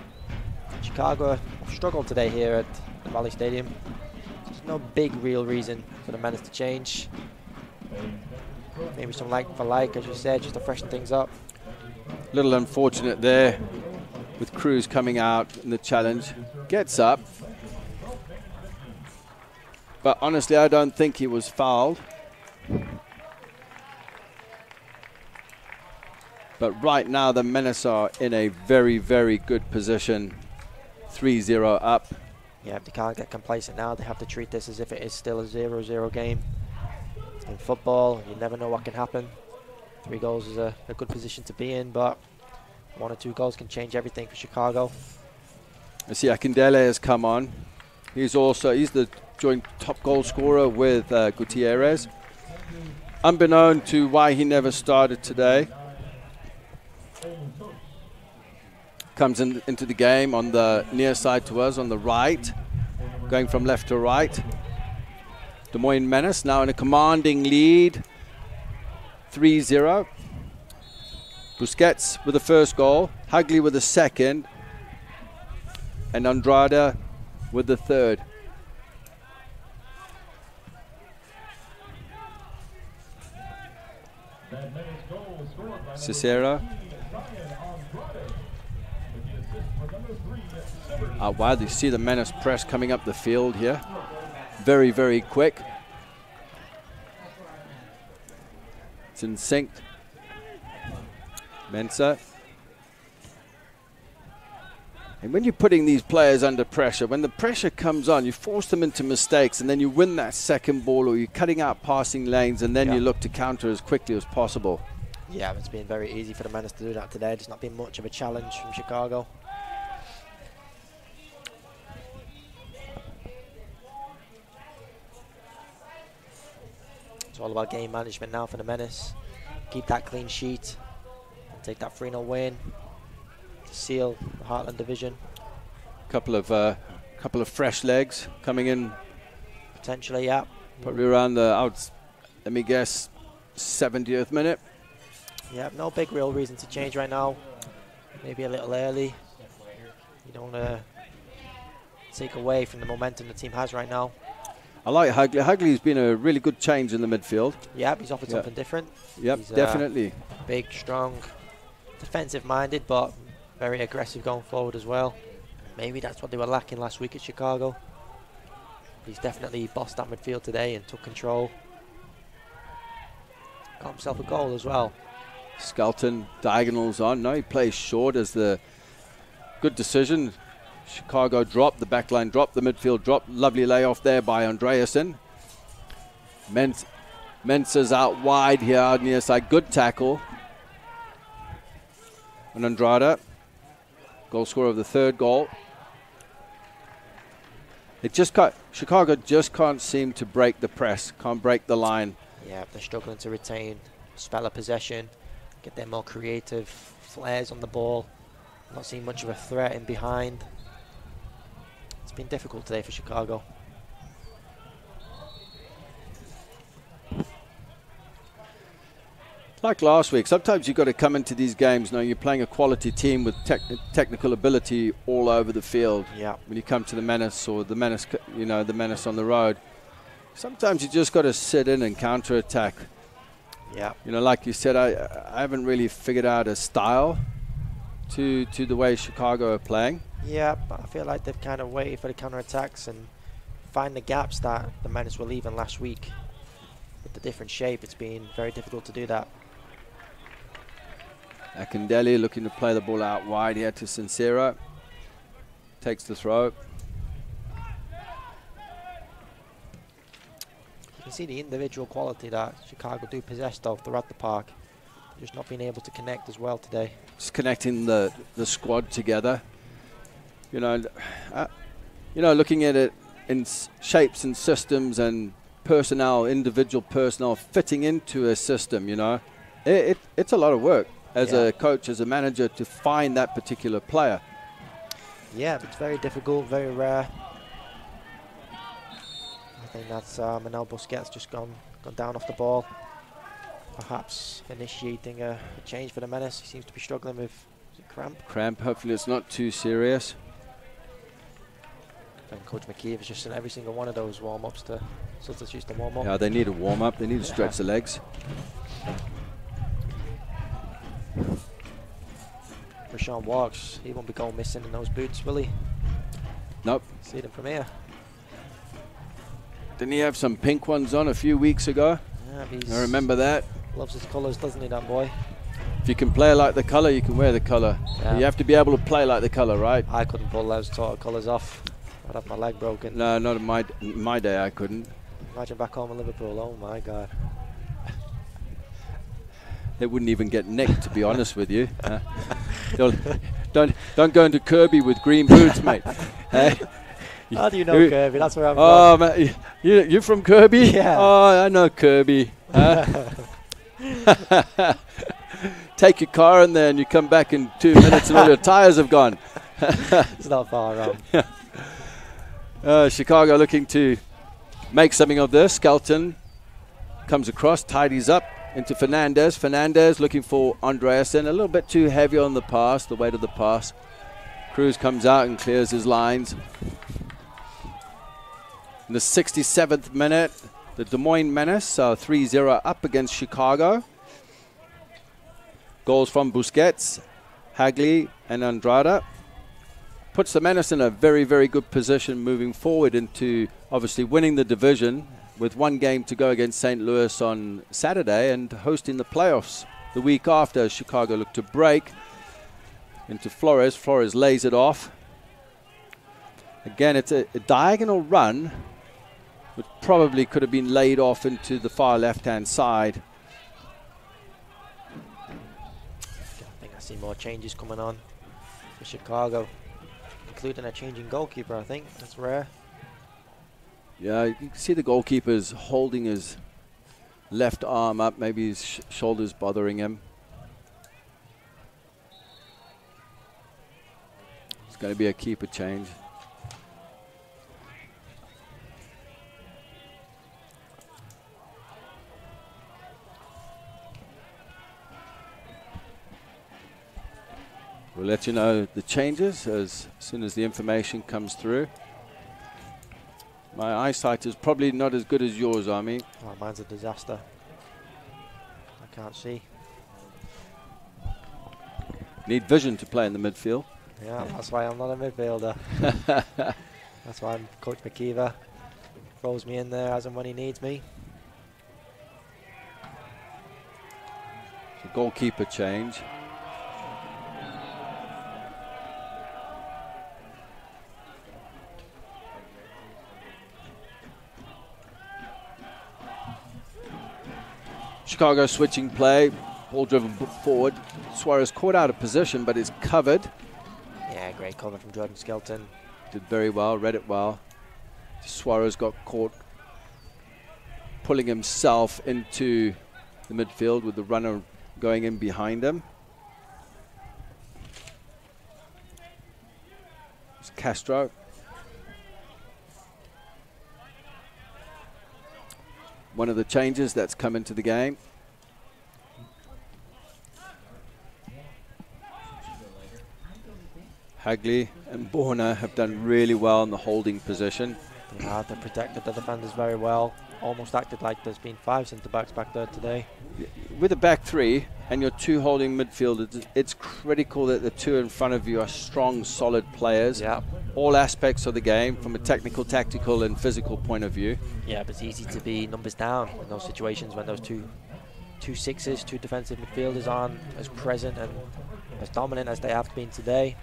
Chicago struggled today here at the Valley Stadium. There's no big real reason for the Menace to change. Maybe some like for like, as you said, just to freshen things up. A little unfortunate there with Cruz coming out in the challenge. Gets up. But honestly, I don't think he was fouled. But right now, the Menace are in a very, very good position. 3-0 up. Yeah, they can't get complacent now. They have to treat this as if it is still a 0-0 game. In football, you never know what can happen. 3 goals is a good position to be in, but 1 or 2 goals can change everything for Chicago. I see Akindele has come on. He's the joint top goal scorer with Gutierrez. Unbeknown to why he never started today. Comes into the game on the near side to us, on the right. Going from left to right. Des Moines Menace now in a commanding lead. 3-0. Busquets with the first goal. Hagley with the second. And Andrade with the third. Cicero. Wow, you see the Menace press coming up the field here. Very, very quick. It's in sync. Mensah. And when you're putting these players under pressure, when the pressure comes on, you force them into mistakes, and then you win that second ball, or you're cutting out passing lanes, and then you look to counter as quickly as possible. Yeah, it's been very easy for the Menace to do that today. It's not been much of a challenge from Chicago. It's all about game management now for the Menace. Keep that clean sheet and take that 3-0 win to seal the Heartland Division. Couple of fresh legs coming in. Potentially, yeah. Probably around the let me guess, 70th minute. Yeah, no big real reason to change right now. Maybe a little early. You don't want to take away from the momentum the team has right now. I like Hagley. Hagley's been a really good change in the midfield. Yeah, he's offered something different. Yep, he's, definitely. Big, strong, defensive-minded, but very aggressive going forward as well. Maybe that's what they were lacking last week at Chicago. He's definitely bossed that midfield today and took control. Got himself a goal as well. Skelton diagonals on. No, he plays short as the good decision. Chicago dropped, the back line dropped, the midfield dropped. Lovely layoff there by Andreasen. Mensah's out wide here, near side. Good tackle. And Andrada, goal scorer of the third goal. Chicago just can't seem to break the press, can't break the line. Yeah, they're struggling to retain spell of possession, get their more creative flares on the ball. Not seeing much of a threat in behind. It's been difficult today for Chicago. Like last week, sometimes you've got to come into these games knowing you're playing a quality team with technical ability all over the field. Yeah. When you come to the Menace or the Menace, the Menace on the road, sometimes you just got to sit in and counter-attack. Yeah. Like you said, I haven't really figured out a style to the way Chicago are playing. Yeah, but I feel like they've kind of waited for the counter-attacks and find the gaps that the Menace were leaving last week. With the different shape, it's been very difficult to do that. Akindele looking to play the ball out wide here to Sincero. Takes the throw. You can see the individual quality that Chicago do possess though throughout the park. Just not being able to connect as well today. Just connecting the squad together. Looking at it in shapes and systems and personnel, individual personnel fitting into a system, it's a lot of work as a coach, as a manager, to find that particular player. Yeah, it's very difficult, very rare. I think that's Manuel Busquets just gone down off the ball. Perhaps initiating a change for the Menace. He seems to be struggling with cramp. Hopefully it's not too serious. And Coach McKeever has just sent every single one of those warm-ups to substitutes to warm up. Yeah, they need a warm-up. They need to stretch the legs. Rashawn Walks, he won't be going missing in those boots, will he? Nope. See them from here. Didn't he have some pink ones on a few weeks ago? Yeah, I remember that. Loves his colours, doesn't he, that boy? If you can play like the colour, you can wear the colour. Yeah. You have to be able to play like the colour, right? I couldn't pull those sort of colours off. I'd have my leg broken. No, not in my day, I couldn't. Imagine back home in Liverpool, oh my God. They wouldn't even get nicked, to be honest with you. Don't go into Kirby with green boots, mate. How do you know Kirby? That's where I'm from. Man, you're from Kirby? Yeah. Oh, I know Kirby. Take your car in there and you come back in 2 minutes and all your tires have gone. It's not far wrong. Chicago looking to make something of this. Skelton comes across, tidies up into Fernandez. Fernandez looking for Andreasen. A little bit too heavy on the pass, the weight of the pass. Cruz comes out and clears his lines. In the 67th minute, the Des Moines Menace are 3-0 up against Chicago. Goals from Busquets, Hagley and Andrada. Puts the Menace in a very, very good position moving forward into obviously winning the division with one game to go against St. Louis on Saturday and hosting the playoffs the week after as Chicago look to break into Flores. Flores lays it off. Again, it's a diagonal run, which probably could have been laid off into the far left-hand side. I think I see more changes coming on for Chicago, including a changing goalkeeper, I think. That's rare. Yeah, you can see the goalkeeper's holding his left arm up. Maybe his shoulder's bothering him. It's going to be a keeper change. We'll let you know the changes as soon as the information comes through. My eyesight is probably not as good as yours, Army. Oh, mine's a disaster. I can't see. Need vision to play in the midfield. Yeah, that's why I'm not a midfielder. That's why I'm Coach McKeever throws me in there as and when he needs me. So goalkeeper change. Chicago switching play, ball driven forward. Suarez caught out of position, but is covered. Yeah, great cover from Jordan Skelton. Did very well, read it well. Suarez got caught pulling himself into the midfield with the runner going in behind him. It's Castro. One of the changes that's come into the game. Hagley and Borna have done really well in the holding position. Yeah, they protected the defenders very well. Almost acted like there's been 5 centre-backs back there today. With a back three and your 2 holding midfielders, it's critical that the 2 in front of you are strong, solid players. Yeah. All aspects of the game from a technical, tactical and physical point of view. Yeah, but it's easy to be numbers down in those situations when those two sixes, 2 defensive midfielders aren't as present and as dominant as they have been today.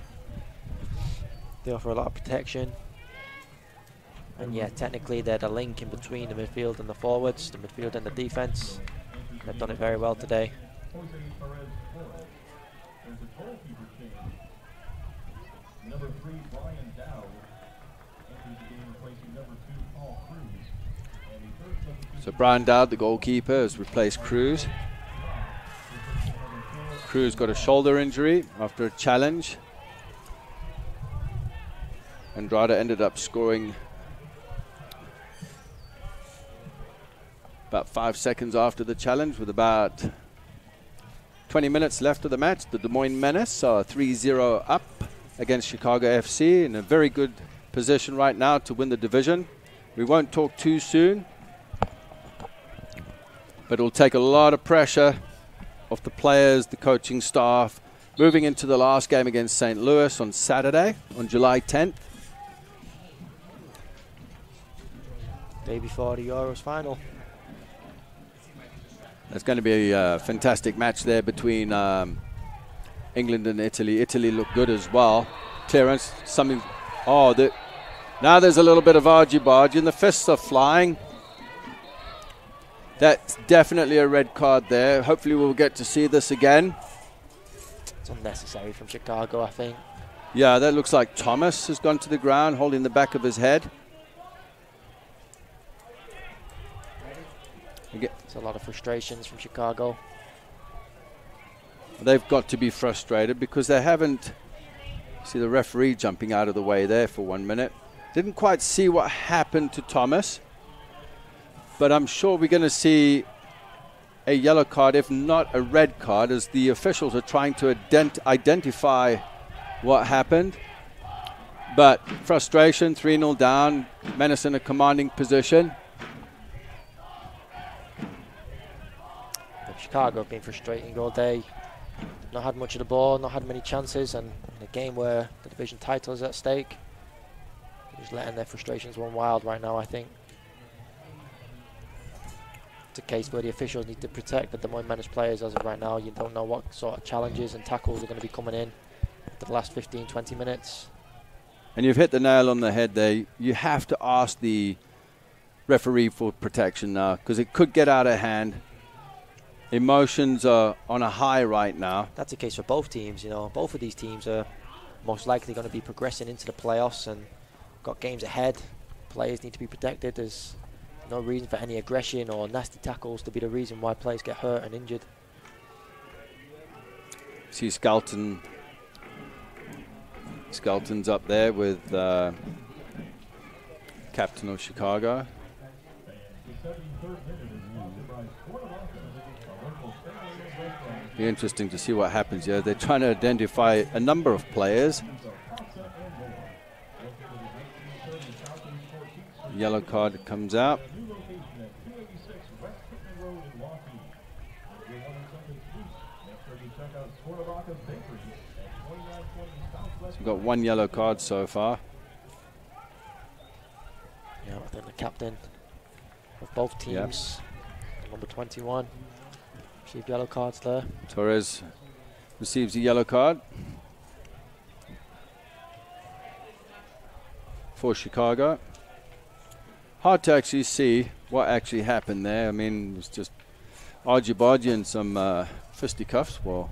They offer a lot of protection. And yeah, technically they're the link in between the midfield and the forwards, the midfield and the defence. They've done it very well today. So Brian Dowd, the goalkeeper, has replaced Cruz. Cruz got a shoulder injury after a challenge. Andrada ended up scoring about 5 seconds after the challenge with about 20 minutes left of the match. The Des Moines Menace are 3-0 up against Chicago FC in a very good position right now to win the division. We won't talk too soon, but it'll take a lot of pressure off the players, the coaching staff, moving into the last game against St. Louis on Saturday, on July 10th. Day before the Euros final. There's going to be a fantastic match there between England and Italy. Italy look good as well. Clearance, something. Oh, now there's a little bit of argy-bargy and the fists are flying. That's definitely a red card there. Hopefully we'll get to see this again. It's unnecessary from Chicago, I think. Yeah, that looks like Thomas has gone to the ground holding the back of his head. There's a lot of frustrations from Chicago. They've got to be frustrated because they haven't. See the referee jumping out of the way there for 1 minute. Didn't quite see what happened to Thomas, but I'm sure we're going to see a yellow card, if not a red card, as the officials are trying to identify what happened. But frustration, 3-0 down, Menace in a commanding position. Chicago have been frustrating all day. Not had much of the ball, not had many chances, and in a game where the division title is at stake, they're just letting their frustrations run wild right now, I think. It's a case where the officials need to protect the Des Moines Menace players as of right now. You don't know what sort of challenges and tackles are going to be coming in for the last 15, 20 minutes. And you've hit the nail on the head there. You have to ask the referee for protection now, because it could get out of hand. Emotions are on a high right now. That's the case for both teams. You know, both of these teams are most likely going to be progressing into the playoffs and got games ahead. Players need to be protected. There's no reason for any aggression or nasty tackles to be the reason why players get hurt and injured. See Skelton. Skelton's up there with captain of Chicago. Be interesting to see what happens here. They're trying to identify a number of players. Yellow card comes out. So we've got 1 yellow card so far. Yeah, I think the captain of both teams, number 21, received yellow cards there. Torres receives a yellow card for Chicago. Hard to actually see what actually happened there. I mean, it was just argy-bargy and some fisticuffs, well,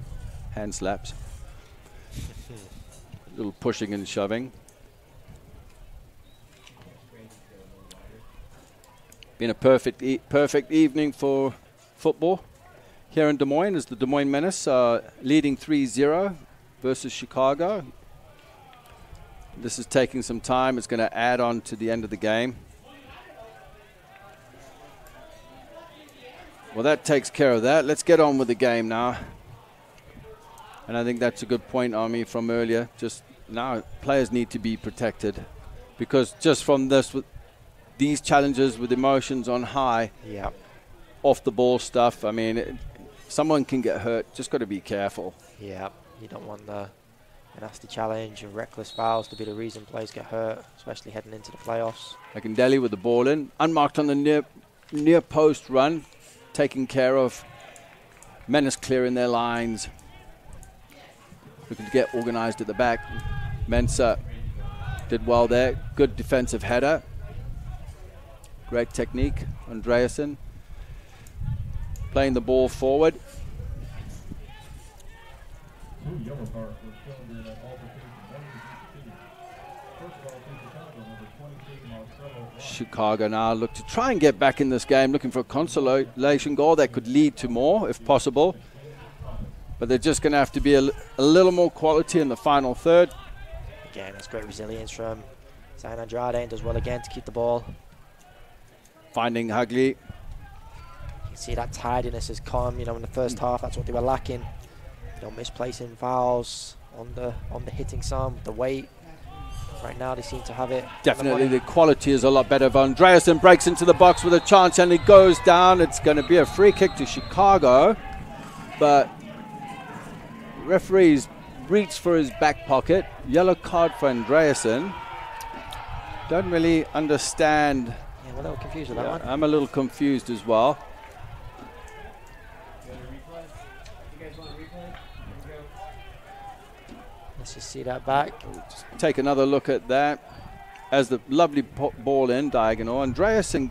hand slaps. A little pushing and shoving. Been a perfect evening for football here in Des Moines as the Des Moines Menace leading 3-0 versus Chicago. This is taking some time. It's going to add on to the end of the game. Well, that takes care of that. Let's get on with the game now. And I think that's a good point, Army, from earlier. Just now, players need to be protected. Because just from this, these challenges with emotions on high, off the ball stuff, I mean, someone can get hurt. Just got to be careful. Yeah, you don't want the nasty challenge and reckless fouls to be the reason players get hurt, especially heading into the playoffs. Akindele with the ball in. Unmarked on the near post run. Taking care of. Menace clearing their lines. Looking to get organized at the back. Mensah did well there. Good defensive header. Great technique. Andreasen playing the ball forward. Chicago now look to try and get back in this game, looking for a consolation goal that could lead to more if possible. But they're just going to have to be a little more quality in the final third. Again, that's great resilience from San Andrade, and does well again to keep the ball. Finding Hughley. You can see that tidiness has come, you know, in the first half. That's what they were lacking. You know, misplacing fouls on the hitting some, the weight. Right now they seem to have it. Definitely the quality is a lot better. Andreasen breaks into the box with a chance and it goes down. It's going to be a free kick to Chicago. But referees reach for his back pocket. Yellow card for Andreasen. Don't really understand. Yeah, we're a little confused with that one. I'm a little confused as well. Let's just see that back. Just take another look at that. As the lovely ball in diagonal. Andreasen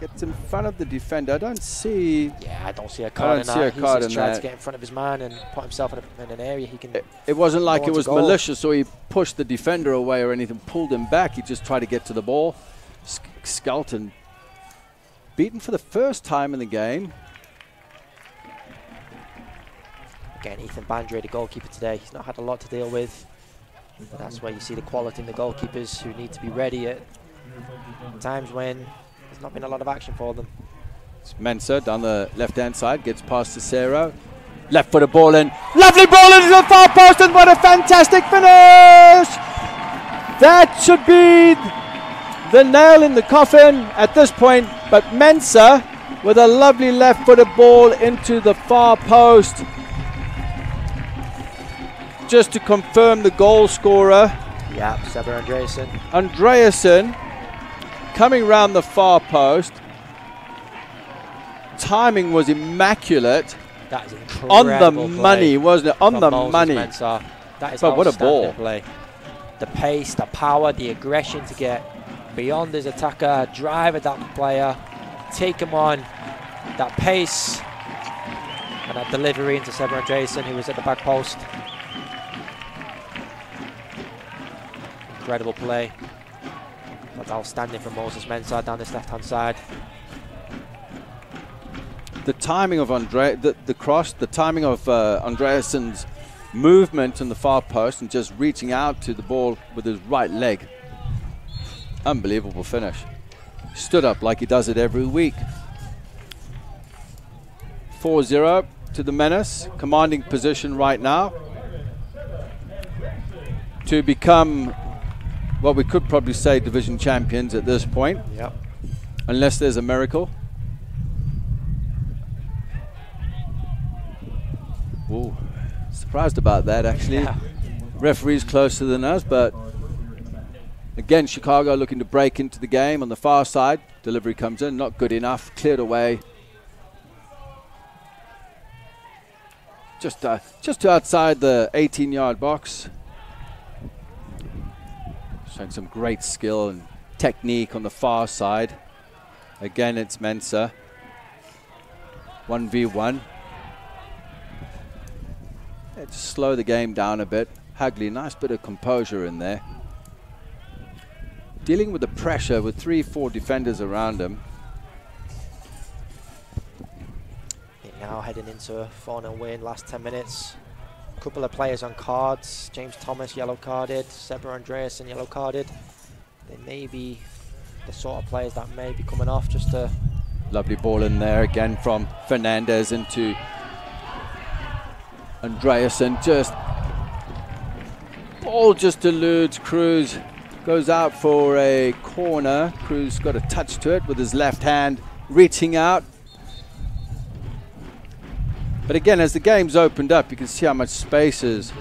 gets in front of the defender. I don't see. Yeah, I don't see a card in that. He's just tried to get in front of his man and put himself in an area he can. It wasn't like it was malicious or he pushed the defender away or anything, pulled him back. He just tried to get to the ball. Skelton beaten for the first time in the game. Again, Ethan Bandre, the goalkeeper today, he's not had a lot to deal with. But that's where you see the quality in the goalkeepers who need to be ready at times when there's not been a lot of action for them. It's Mensah down the left-hand side, gets past Cicero. Left-footed ball in. Lovely ball into the far post, and what a fantastic finish! That should be the nail in the coffin at this point, but Mensah with a lovely left-footed ball into the far post. Just to confirm the goal scorer. Yeah, Sever Andreasen. Andreasen coming round the far post. Timing was immaculate. That is incredible. On the money, wasn't it? On the money. Mensah. That is but what a ball. Play. The pace, the power, the aggression to get beyond his attacker, drive at that player, take him on. That pace and that delivery into Sever Andreasen, who was at the back post. Incredible play. That's outstanding from Moses Mensah down this left-hand side. The timing of the cross, the timing of Andreasen's movement in the far post and just reaching out to the ball with his right leg. Unbelievable finish. Stood up like he does it every week. 4-0 to the Menace, commanding position right now to become what we could probably say division champions at this point. Yep. Unless there's a miracle. Ooh, surprised about that actually. Yeah. Referee's closer than us, but again Chicago looking to break into the game on the far side. Delivery comes in, not good enough, cleared away. Just outside the 18-yard box. Showing some great skill and technique on the far side. Again, it's Mensah. 1v1. Yeah, just slow the game down a bit. Hagley, nice bit of composure in there. Dealing with the pressure with 3-4 defenders around him. Now heading into a 4-0 win, last 10 minutes. A couple of players on cards. James Thomas yellow carded, Seba Andreasen yellow carded. They may be the sort of players that may be coming off just to... Lovely ball in there again from Fernandez into Andreasen. Just ball just eludes Cruz. Goes out for a corner. Cruz got a touch to it with his left hand, reaching out. But again, as the game's opened up, you can see how much space is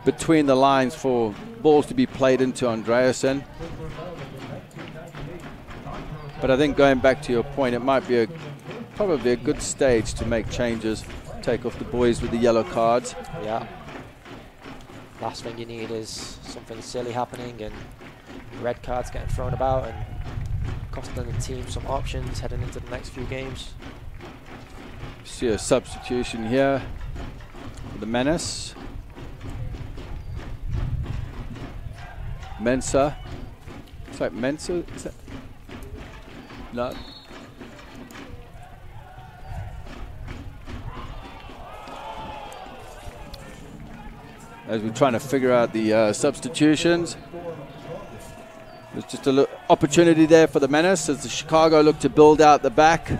between the lines for balls to be played into Andreasen. But I think going back to your point, it might be probably a good stage to make changes, take off the boys with the yellow cards. Yeah. Last thing you need is something silly happening and red cards getting thrown about and costing the team some options heading into the next few games. See a substitution here for the Menace. Mensah. It's like Mensah, is that? No. As we're trying to figure out the substitutions. There's just a opportunity there for the Menace as the Chicago look to build out the back.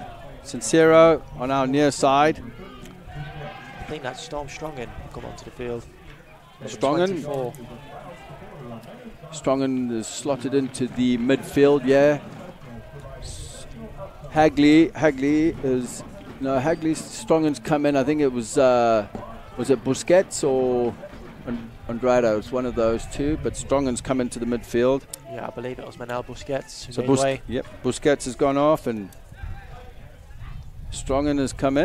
Sincero on our near side. I think that's Storm Strongen come onto the field. Strongen? Strongen is slotted into the midfield, yeah. Hagley is... No, Strongen's come in. I think it was it Busquets or Andrade? It was one of those two, but Strongen's come into the midfield. Yeah, I believe it was Manel Busquets. So Busquets has gone off and Strongen has come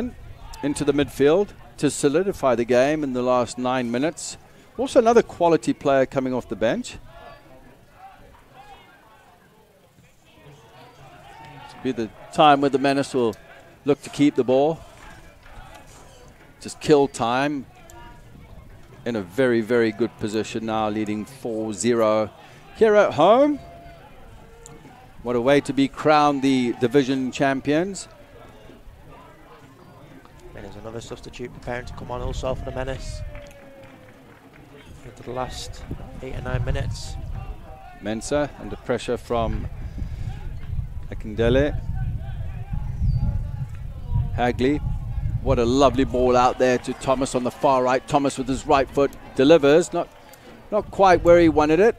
into the midfield to solidify the game in the last 9 minutes. Also another quality player coming off the bench. This will be the time where the Menace will look to keep the ball. Just kill time. In a very, very good position now, leading 4-0 here at home. What a way to be crowned the division champions. And there's another substitute preparing to come on also for the Menace. Into the last 8 or 9 minutes. Mensah under pressure from Akindele. Hagley. What a lovely ball out there to Thomas on the far right. Thomas with his right foot delivers. Not quite where he wanted it.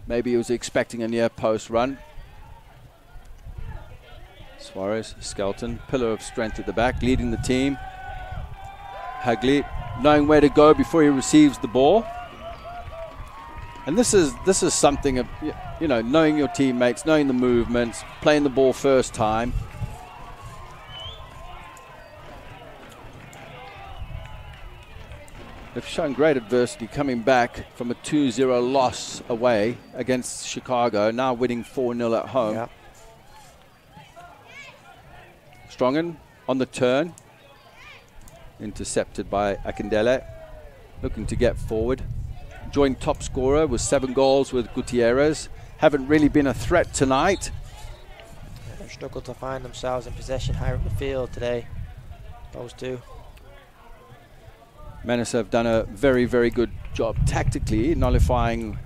Maybe he was expecting a near post run. Suarez, Skelton, pillar of strength at the back, leading the team. Hagley knowing where to go before he receives the ball. And this is something of, you know, knowing your teammates, knowing the movements, playing the ball first time. They've shown great adversity coming back from a 2-0 loss away against Chicago, now winning 4-0 at home. Yep. Strongen on the turn. Intercepted by Akindele. Looking to get forward. Joint top scorer with 7 goals with Gutierrez. Haven't really been a threat tonight. Yeah, they've struggled to find themselves in possession higher up the field today. Those two. Menace have done a very, very good job tactically, nullifying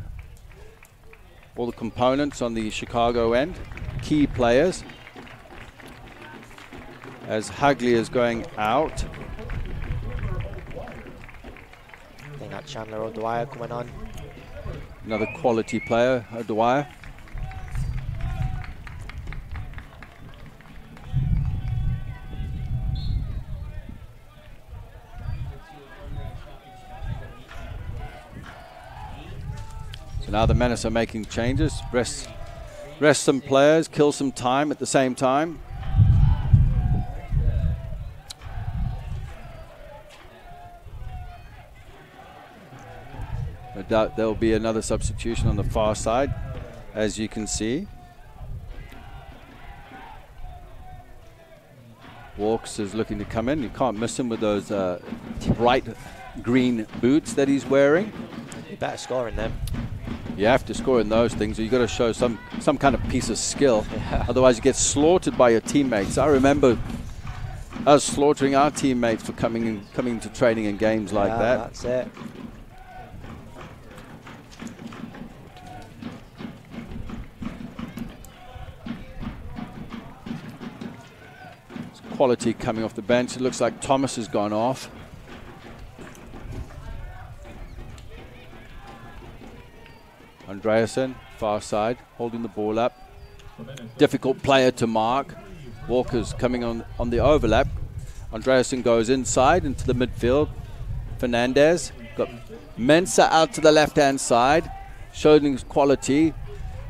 all the components on the Chicago end. Key players. As Hagley is going out. I think that Chandler O'Dwyer coming on. Another quality player, O'Dwyer. So now the Menace are making changes. Rest some players, kill some time at the same time. No doubt there will be another substitution on the far side, as you can see. Walks is looking to come in. You can't miss him with those bright green boots that he's wearing. You better score in them. You have to score in those things, or you got to show some kind of piece of skill. Yeah. Otherwise, you get slaughtered by your teammates. I remember us slaughtering our teammates for coming to training in games like that. That's it. Quality coming off the bench. It looks like Thomas has gone off. Andreasen, far side, holding the ball up. Difficult player to mark. Walker's coming on the overlap. Andreasen goes inside into the midfield. Fernandez got Mensah out to the left-hand side, showing his quality.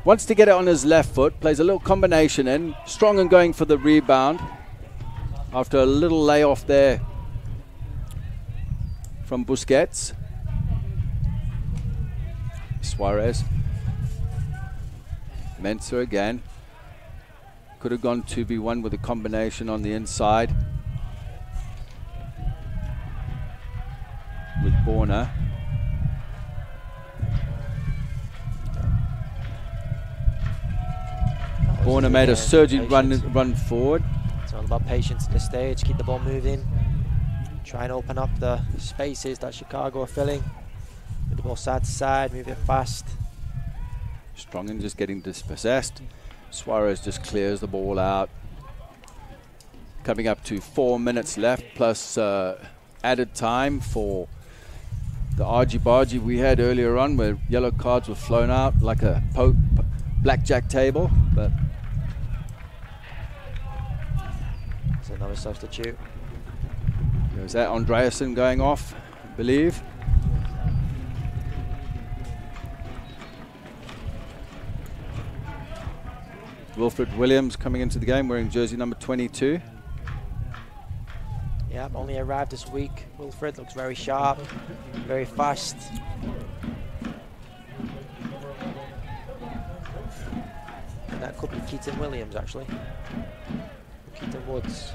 Wants to get it on his left foot, plays a little combination in. Strong and going for the rebound after a little layoff there from Busquets. Suarez. Mensah again. Could have gone 2v1 with a combination on the inside with Borna. Borna made a surging run forward. It's all about patience at this stage. Keep the ball moving. Try and open up the spaces that Chicago are filling. Move the ball side to side, move it fast. Strongen just getting dispossessed. Suarez just clears the ball out. Coming up to 4 minutes left, plus added time for the argy-bargy we had earlier on, where yellow cards were flown out like a blackjack table. But it's another substitute. There's that Andreasen going off, I believe. Wilfred Williams coming into the game wearing jersey number 22. Yeah, only arrived this week. Wilfred looks very sharp, very fast. And that could be Keaton Williams, actually. Keaton Woods.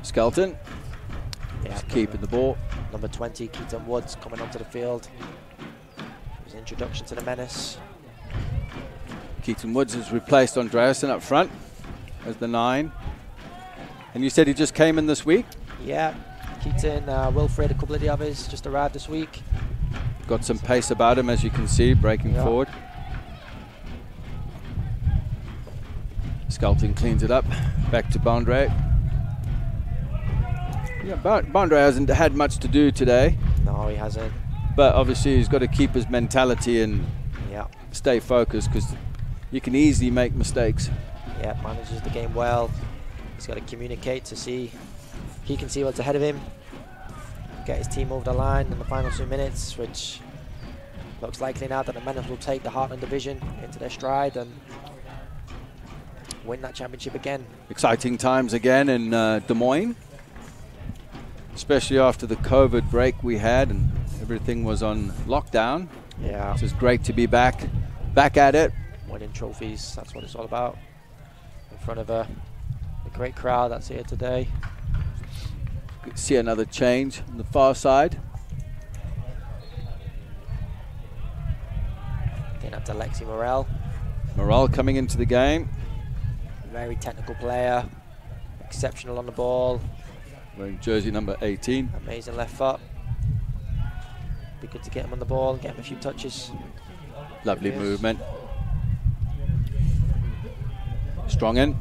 Skelton. Yeah, keeping the ball. Number 20, Keaton Woods, coming onto the field. His introduction to the Menace. Keaton Woods has replaced Andreasen up front as the 9. And you said he just came in this week? Yeah, Keaton, Wilfred, a couple of the others just arrived this week. Got some pace about him, as you can see, breaking forward. Skelton cleans it up. Back to Bondre. Yeah, Bondre hasn't had much to do today. No, he hasn't. But obviously he's got to keep his mentality and stay focused, because you can easily make mistakes. Yeah, manages the game well. He's got to communicate to see. He can see what's ahead of him. Get his team over the line in the final 2 minutes, which looks likely now that the Menace will take the Heartland division into their stride and win that championship again. Exciting times again in Des Moines, especially after the COVID break we had and everything was on lockdown. Yeah, it's just great to be back at it. Winning trophies, that's what it's all about. In front of a great crowd that's here today. See another change on the far side. Then up to Alexi Morel. Morel coming into the game. Very technical player, exceptional on the ball. Wearing jersey number 18. Amazing left foot. Be good to get him on the ball and get him a few touches. Lovely movement. Strong in.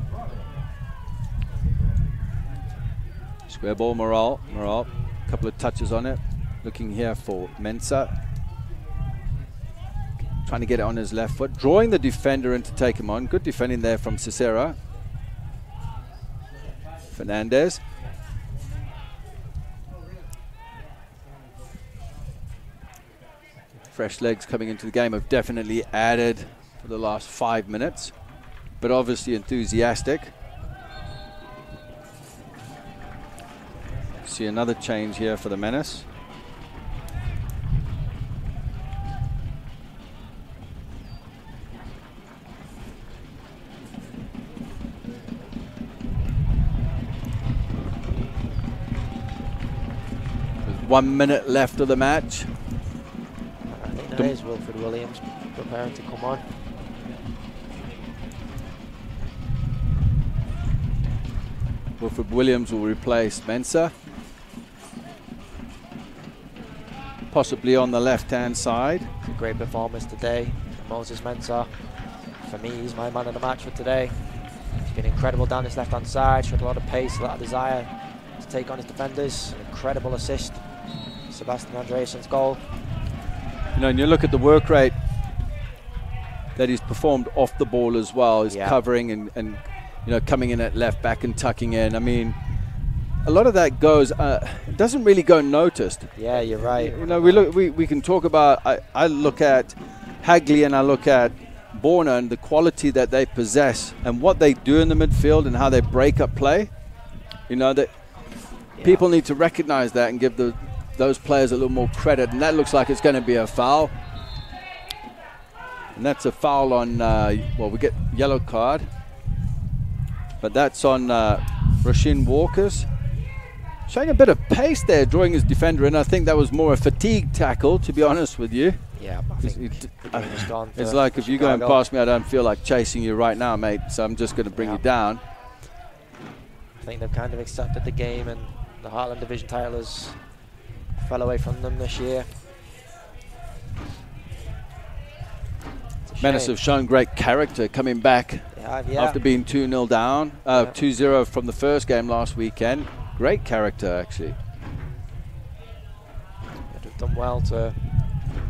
Square ball, Morel. A couple of touches on it. Looking here for Mensah. Trying to get it on his left foot. Drawing the defender in to take him on. Good defending there from Cicero. Fernandez. Fresh legs coming into the game have definitely added for the last 5 minutes, but obviously enthusiastic. See another change here for the Menace. 1 minute left of the match. I think there is Wilfred Williams preparing to come on. Wilfred Williams will replace Mensah. Possibly on the left-hand side. Great performance today, Moses Mensah. For me, he's my man of the match for today. He's been incredible down this left-hand side, showed a lot of pace, a lot of desire to take on his defenders. An incredible assist. Sebastian Andreassen's goal. You know, and you look at the work rate that he's performed off the ball as well. He's covering and you know, coming in at left back and tucking in. I mean, a lot of that goes, it doesn't really go noticed. Yeah, you're right. You know, we can talk about, I look at Hagley and I look at Borna and the quality that they possess and what they do in the midfield and how they break up play. You know, that people need to recognize that and give those players a little more credit. And that looks like it's going to be a foul. And that's a foul on, well, we get yellow card. But that's on Rashin Walker's. Showing a bit of pace there, drawing his defender in. I think that was more a fatigue tackle, to be honest with you. Yeah, I think it's like if you're going past me, I don't feel like chasing you right now, mate. So I'm just going to bring you down. I think they've kind of accepted the game, and the Heartland Division title has fell away from them this year. Menace have shown great character coming back after being 2-0 down, 2-0 from the first game last weekend. Great character, actually. They've done well to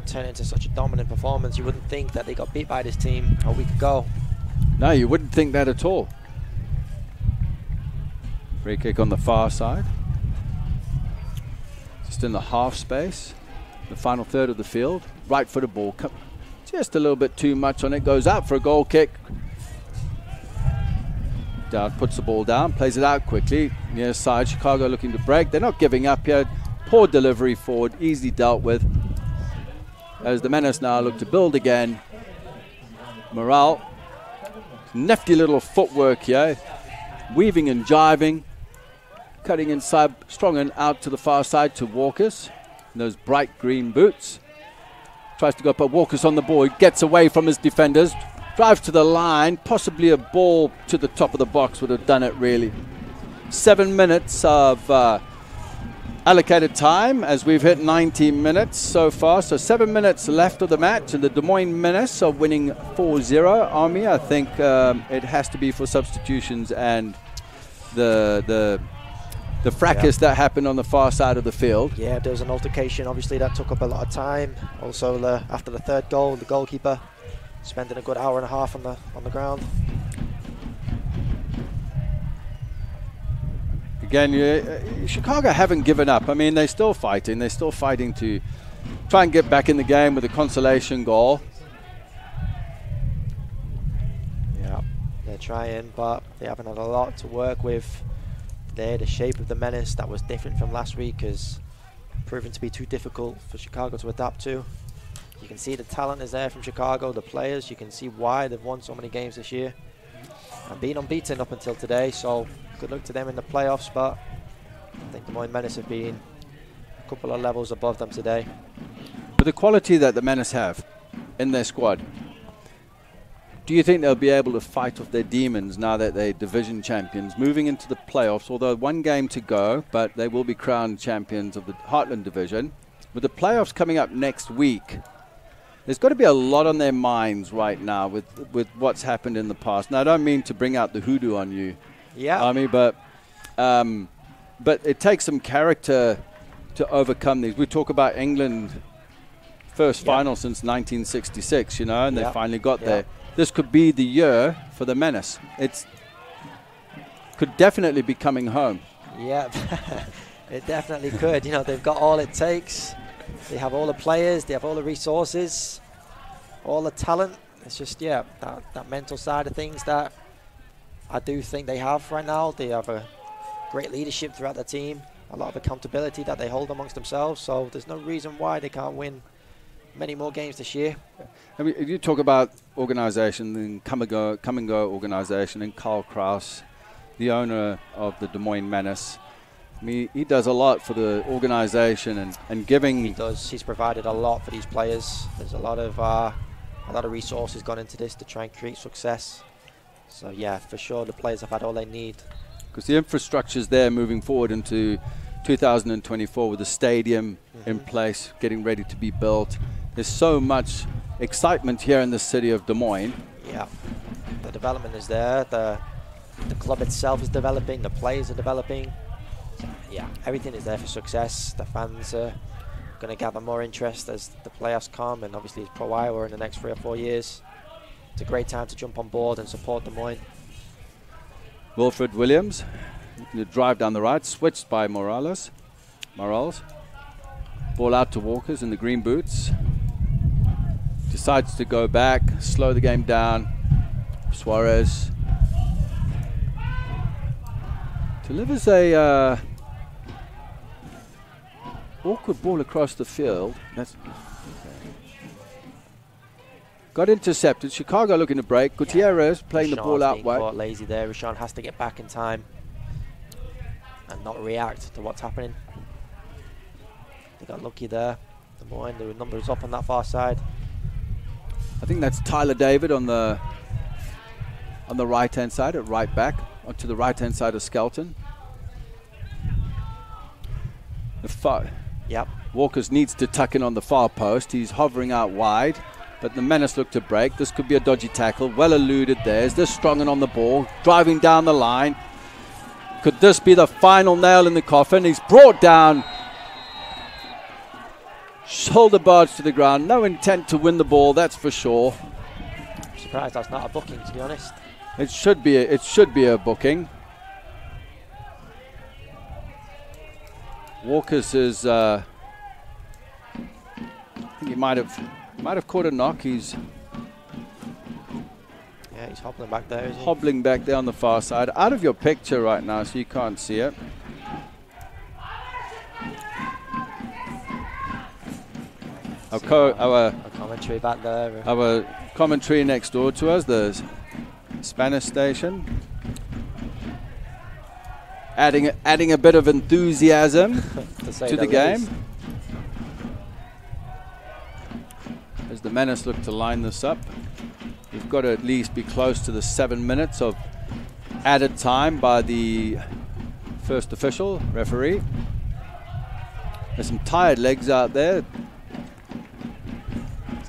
turn it into such a dominant performance. You wouldn't think that they got beat by this team a week ago. No, you wouldn't think that at all. Free kick on the far side. Just in the half space. The final third of the field. Right footed ball. Just a little bit too much on it. Goes out for a goal kick. Down, puts the ball down, plays it out quickly. Near side, Chicago looking to break. They're not giving up here. Poor delivery forward, easily dealt with. As the Menace now look to build again. Morale. Nifty little footwork here. Weaving and jiving. Cutting inside, strong and out to the far side to Walkers. In those bright green boots. Tries to go up, but Walkers on the ball. He gets away from his defenders. Drives to the line, possibly a ball to the top of the box would have done it really. 7 minutes of allocated time as we've hit 90 minutes so far. So 7 minutes left of the match and the Des Moines Menace are winning 4-0. Army, I think it has to be for substitutions and the fracas that happened on the far side of the field. Yeah, there was an altercation obviously that took up a lot of time. Also after the third goal, the goalkeeper spending a good hour and a half on the ground. Again, Chicago haven't given up. I mean, they're still fighting. They're still fighting to try and get back in the game with a consolation goal. Yeah, they're trying, but they haven't had a lot to work with. The shape of the Menace that was different from last week has proven to be too difficult for Chicago to adapt to. You can see the talent is there from Chicago, the players. You can see why they've won so many games this year and been unbeaten up until today. So good luck to them in the playoffs, but I think the Moines Menace have been a couple of levels above them today. But the quality that the Menace have in their squad, do you think they'll be able to fight off their demons now that they're division champions, moving into the playoffs? Although one game to go, but they will be crowned champions of the Heartland Division. With the playoffs coming up next week, there's got to be a lot on their minds right now with what's happened in the past. Now, I don't mean to bring out the hoodoo on you, Army, but it takes some character to overcome these. We talk about England first final since 1966, you know, and they finally got there. This could be the year for the Menace. It could definitely be coming home. Yeah, it definitely could. You know, they've got all it takes. They have all the players, they have all the resources, all the talent. It's just, that mental side of things that I do think they have right now. They have a great leadership throughout the team, a lot of accountability that they hold amongst themselves. So there's no reason why they can't win many more games this year. I mean, if you talk about organisation, and come and go organisation, and Carl Kraus, the owner of the Des Moines Menace, I mean, he does a lot for the organization and giving. He does. He's provided a lot for these players. There's a lot of resources gone into this to try and create success. So yeah, for sure, the players have had all they need. Because the infrastructure's there moving forward into 2024 with the stadium in place, getting ready to be built. There's so much excitement here in the city of Des Moines. Yeah, the development is there. The club itself is developing. The players are developing. Yeah, everything is there for success. The fans are going to gather more interest as the playoffs come, and obviously it's Pro Iowa in the next 3 or 4 years. It's a great time to jump on board and support Des Moines. Wilfred Williams, looking to drive down the right, switched by Morales. Ball out to Walkers in the green boots. Decides to go back, slow the game down. Suarez delivers a awkward ball across the field. Got intercepted. Chicago looking to break. Gutierrez playing the ball out wide. Caught lazy there. Rashawn has to get back in time and not react to what's happening. They got lucky there. Des Moines, there were numbers up on that far side. I think that's Tyler David on the right-hand side, at right back, onto the right-hand side of Skelton. Yep. Walkers needs to tuck in on the far post. He's hovering out wide, but the Menace look to break. This could be a dodgy tackle. Well eluded there. Is this Strongen on the ball, driving down the line? Could this be the final nail in the coffin? He's brought down. Shoulder barge to the ground. No intent to win the ball, that's for sure. I'm surprised that's not a booking, to be honest. It should be a booking. Walkers is I think he might have caught a knock. He's hobbling back there, isn't he? Hobbling back there on the far side. Out of your picture right now, so you can't see it. Our commentary back there. Our commentary next door to us, the Spanish station, adding a bit of enthusiasm to the game. As the Menace look to line this up, you've got to at least be close to the 7 minutes of added time by the first official referee. There's some tired legs out there.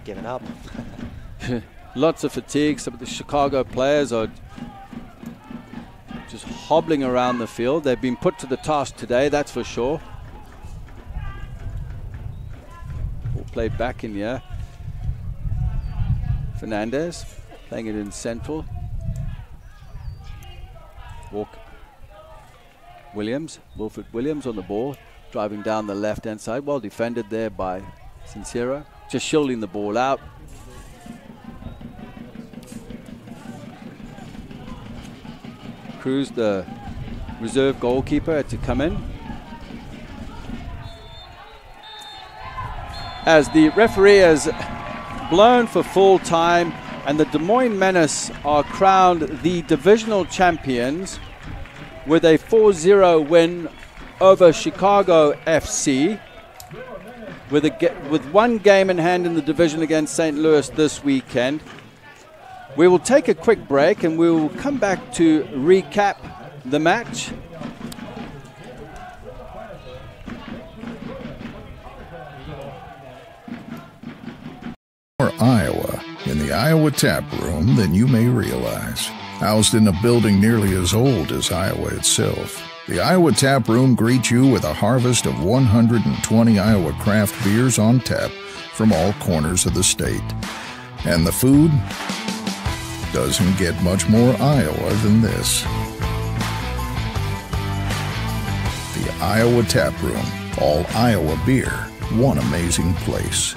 Giving up. Lots of fatigue. Some of the Chicago players are just hobbling around the field. They've been put to the task today, that's for sure. Ball played back in here. Fernandez playing it in central. Wilfred Williams on the ball, driving down the left-hand side. Well defended there by Sincero. Just shielding the ball out. Cruz, the reserve goalkeeper, had to come in. As the referee has blown for full time, and the Des Moines Menace are crowned the divisional champions with a 4-0 win over Chicago FC. With one game in hand in the division against St. Louis this weekend. We will take a quick break and we will come back to recap the match. More Iowa in the Iowa Tap Room than you may realize. Housed in a building nearly as old as Iowa itself, the Iowa Tap Room greets you with a harvest of 120 Iowa craft beers on tap from all corners of the state. And the food doesn't get much more Iowa than this. The Iowa Tap Room, all Iowa beer, one amazing place.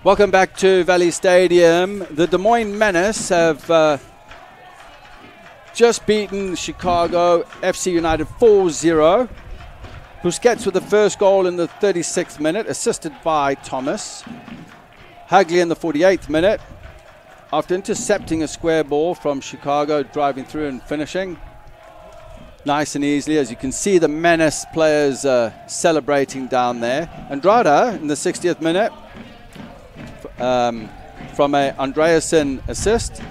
Welcome back to Valley Stadium. The Des Moines Menace have just beaten Chicago FC United 4-0. Busquets with the first goal in the 36th minute, assisted by Thomas. Hagley in the 48th minute, after intercepting a square ball from Chicago, driving through and finishing nice and easily. As you can see, the Menace players celebrating down there. Andrada in the 60th minute, from a Andreasen assist,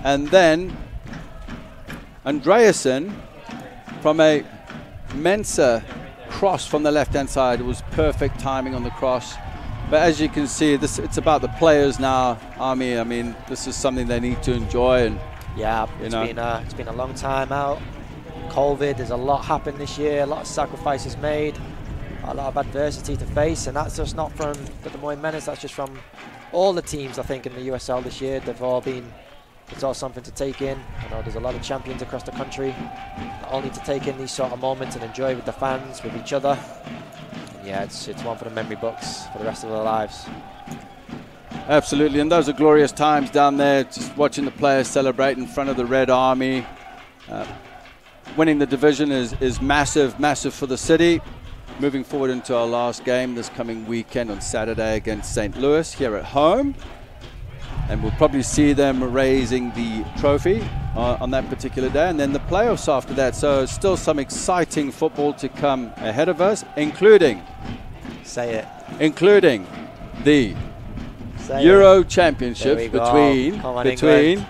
and then Andreasen from a Mensah cross from the left-hand side. It was perfect timing on the cross. But as you can see, it's about the players now, Army. I mean, this is something they need to enjoy. And yeah, it's been a long time out. COVID, there's a lot happened this year, a lot of sacrifices made, a lot of adversity to face, and that's just not from the Des Moines Menace, that's just from all the teams, I think, in the USL this year. It's all something to take in. I know there's a lot of champions across the country that all need to take in these sort of moments and enjoy with the fans, with each other. And yeah, it's one for the memory books for the rest of their lives. Absolutely, and those are glorious times down there, just watching the players celebrate in front of the Red Army. Winning the division is massive for the city. Moving forward into our last game this coming weekend on Saturday against St. Louis here at home. And we'll probably see them raising the trophy on that particular day, and then the playoffs after that. So still some exciting football to come ahead of us, including the Euro Championships between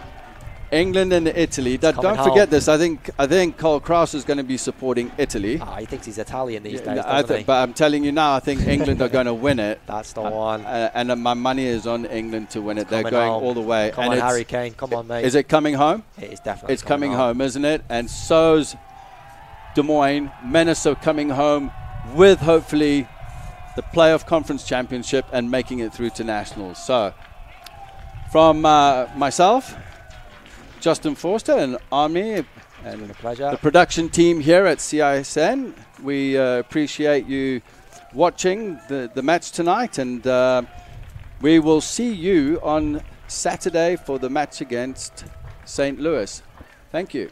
England and Italy. Don't forget this. I think Cole Cross is going to be supporting Italy. He thinks he's Italian these days, but I'm telling you now, I think England are going to win it. That's the one. And my money is on England to win it. They're going all the way. Come on, Harry Kane. Come on, mate. Is it coming home? It is definitely. It's coming home, isn't it? And so's Des Moines. Menace are coming home with hopefully the playoff conference championship and making it through to nationals. So from myself, Justin Forster and Army and the production team here at CISN, we appreciate you watching the match tonight, and we will see you on Saturday for the match against St. Louis. Thank you.